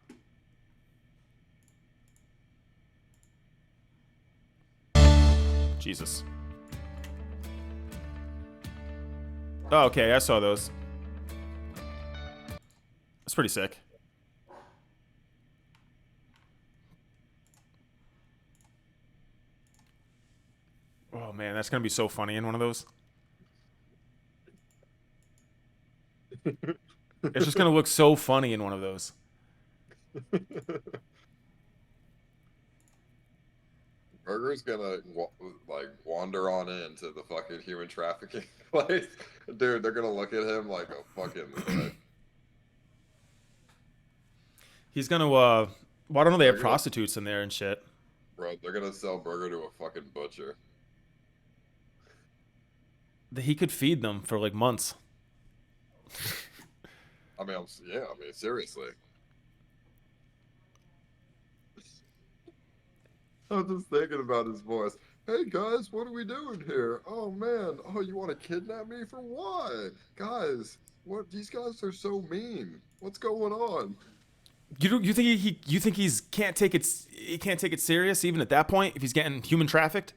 Jesus. Oh, okay, I saw those. That's pretty sick. Oh man, that's gonna be so funny in one of those. It's just gonna look so funny in one of those. Burger's gonna wander on into the fucking human trafficking place. Dude, they're gonna look at him like a fucking He's gonna. Well, I don't know. They have They're gonna- prostitutes in there and shit. Bro, they're gonna sell burger to a fucking butcher. He could feed them for like months. I mean, seriously. I'm just thinking about his voice. Hey guys, what are we doing here? Oh man, oh you want to kidnap me for what? Guys, what? These guys are so mean. What's going on? You think you think he can't take it serious even at that point if he's getting human trafficked?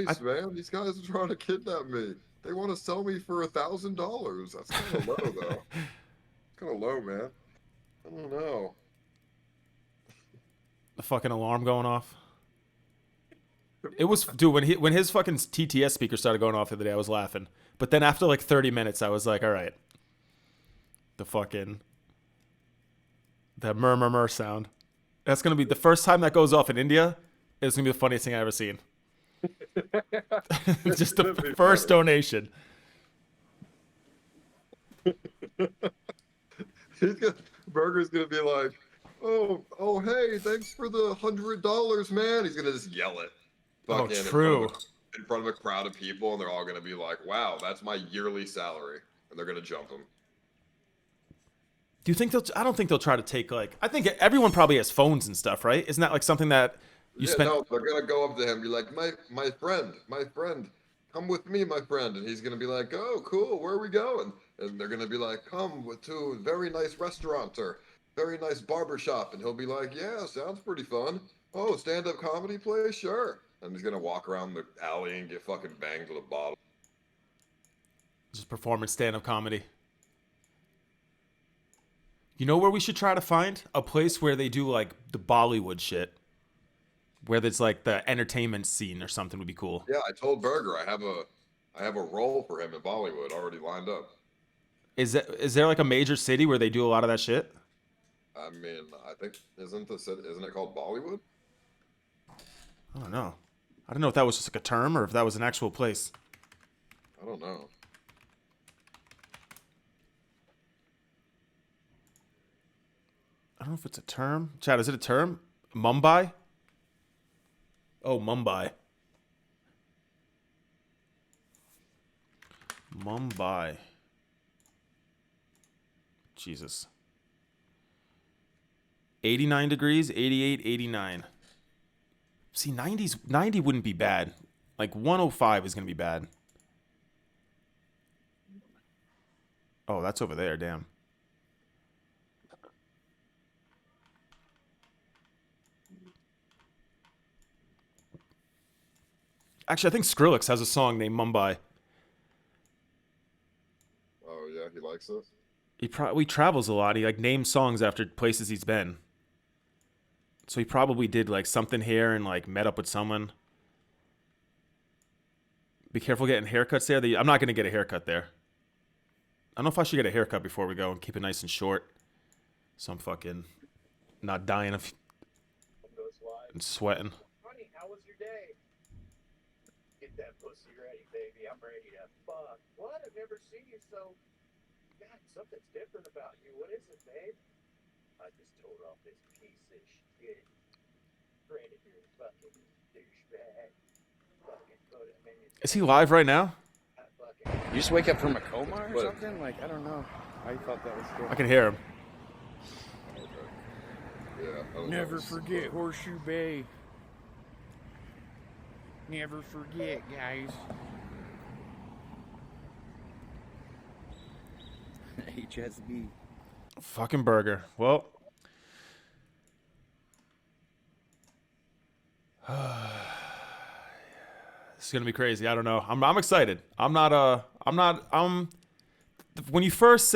Ice, man, these guys are trying to kidnap me. They want to sell me for $1,000. That's kind of low though. Kind of low, man. I don't know. The fucking alarm going off. It was, dude, when his fucking TTS speaker started going off the other day, I was laughing. But then after like 30 minutes, I was like, all right. That murmur sound. That's going to be the first time that goes off in India. It's going to be the funniest thing I've ever seen. Just the first donation. Burger's going to be like, oh, hey, thanks for the $100, man. He's going to just yell it. Oh, true. In front of a crowd of people, and they're all going to be like, wow, that's my yearly salary. And they're going to jump him. Do you think I don't think they'll try to take, like, I think everyone probably has phones and stuff, right? Isn't that like something that you spend? No, they're going to go up to him and be like, my friend, come with me, my friend. And he's going to be like, oh, cool, where are we going? And they're going to be like, come to a very nice restaurant or very nice barbershop. And he'll be like, yeah, sounds pretty fun. Oh, stand-up comedy place? Sure. And he's going to walk around the alley and get fucking banged with a bottle. Just performance stand-up comedy. You know where we should try to find? A place where they do, like, the Bollywood shit. Where there's, like, the entertainment scene or something would be cool. Yeah, I told Berger I have a role for him in Bollywood already lined up. Is there, like, a major city where they do a lot of that shit? I mean, I think, isn't it called Bollywood? I don't know. I don't know if that was just, like, a term or if that was an actual place. I don't know. I don't know if it's a term. Chad, is it a term? Mumbai? Oh, Mumbai. Mumbai. Jesus. 89 degrees, 88, 89. See, 90 wouldn't be bad. Like 105 is going to be bad. Oh, that's over there, damn. Actually, I think Skrillex has a song named Mumbai. Oh, yeah, he likes this? He travels a lot. He, like, names songs after places he's been. So he probably did, like, something here and, like, met up with someone. Be careful getting haircuts there. I'm not going to get a haircut there. I don't know if I should get a haircut before we go and keep it nice and short. So I'm fucking not dying of and sweating. Honey, how was your day? Get that pussy ready, baby. I'm ready to fuck. What? I've never seen you so... God, something's different about you. What is it, babe? I just told off this piece of shit. Predator, fucking douchebag. Fucking put him in his... Is he live right now? You just wake up from a coma or something? Like, I don't know. I thought that was cool. I can hear him. Yeah. Never forget Horseshoe Bay. Never forget, guys. HSB. Fucking burger. Well. It's gonna be crazy. I don't know. I'm excited. When you first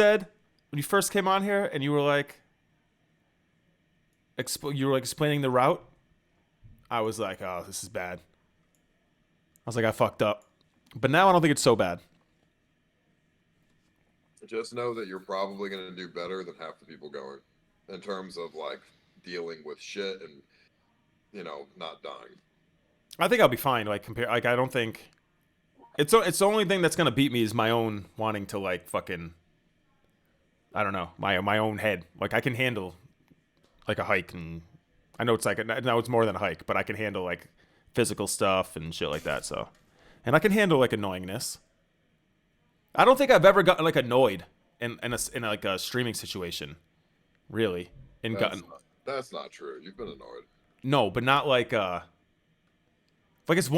came on here and you were like explaining the route, I was like, oh, this is bad. I was like, I fucked up. But now I don't think it's so bad. Just know that you're probably going to do better than half the people going in terms of, like, dealing with shit and, you know, not dying. I think I'll be fine. Like, I don't think it's the only thing that's gonna beat me is my own wanting to, like, fucking, I don't know, my own head. Like, I can handle like a hike, and I know it's like now it's more than a hike, but I can handle like physical stuff and shit like that. So, and I can handle like annoyingness. I don't think I've ever gotten like annoyed in like a streaming situation, really. That's not true. You've been annoyed. No, but not like it's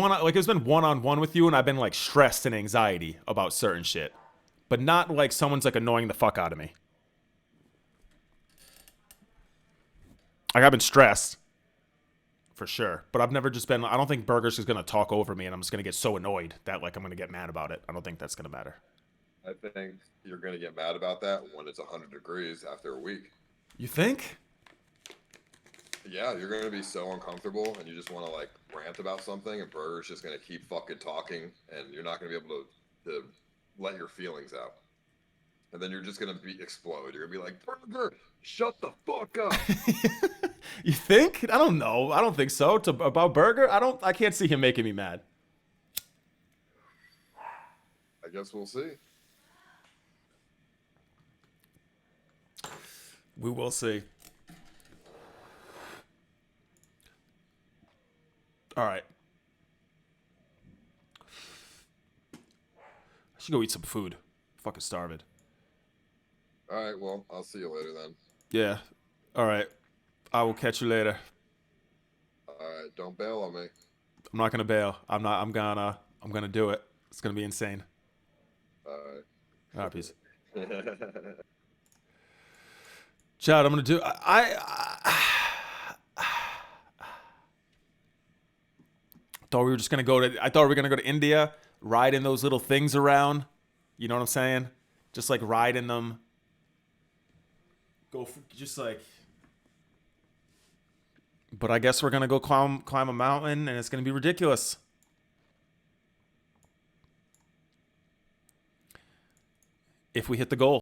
been one-on-one with you, and I've been like stressed and anxiety about certain shit, but not like someone's like annoying the fuck out of me. Like I've been stressed for sure, but I've never just been. I don't think Burger's is gonna talk over me, and I'm just gonna get so annoyed that like I'm gonna get mad about it. I don't think that's gonna matter. I think you're gonna get mad about that when it's 100 degrees after a week. You think? Yeah, you're gonna be so uncomfortable, and you just want to like rant about something, and Burger's just gonna keep fucking talking, and you're not gonna be able to let your feelings out. And then you're just gonna explode. You're gonna be like, Burger, shut the fuck up. You think? I don't know. I don't think so. About Burger, I can't see him making me mad. I guess we'll see. We will see. All right. I should go eat some food. Fucking starving. All right, well, I'll see you later then. Yeah. All right. I will catch you later. All right, don't bail on me. I'm not gonna bail. I'm gonna do it. It's gonna be insane. All right. All right, peace. Chad, I'm gonna do. Thought we were just gonna go to. I thought we were gonna go to India, ride in those little things around. You know what I'm saying? Just like ride in them. Go for, just like. But I guess we're gonna go climb a mountain, and it's gonna be ridiculous. If we hit the goal.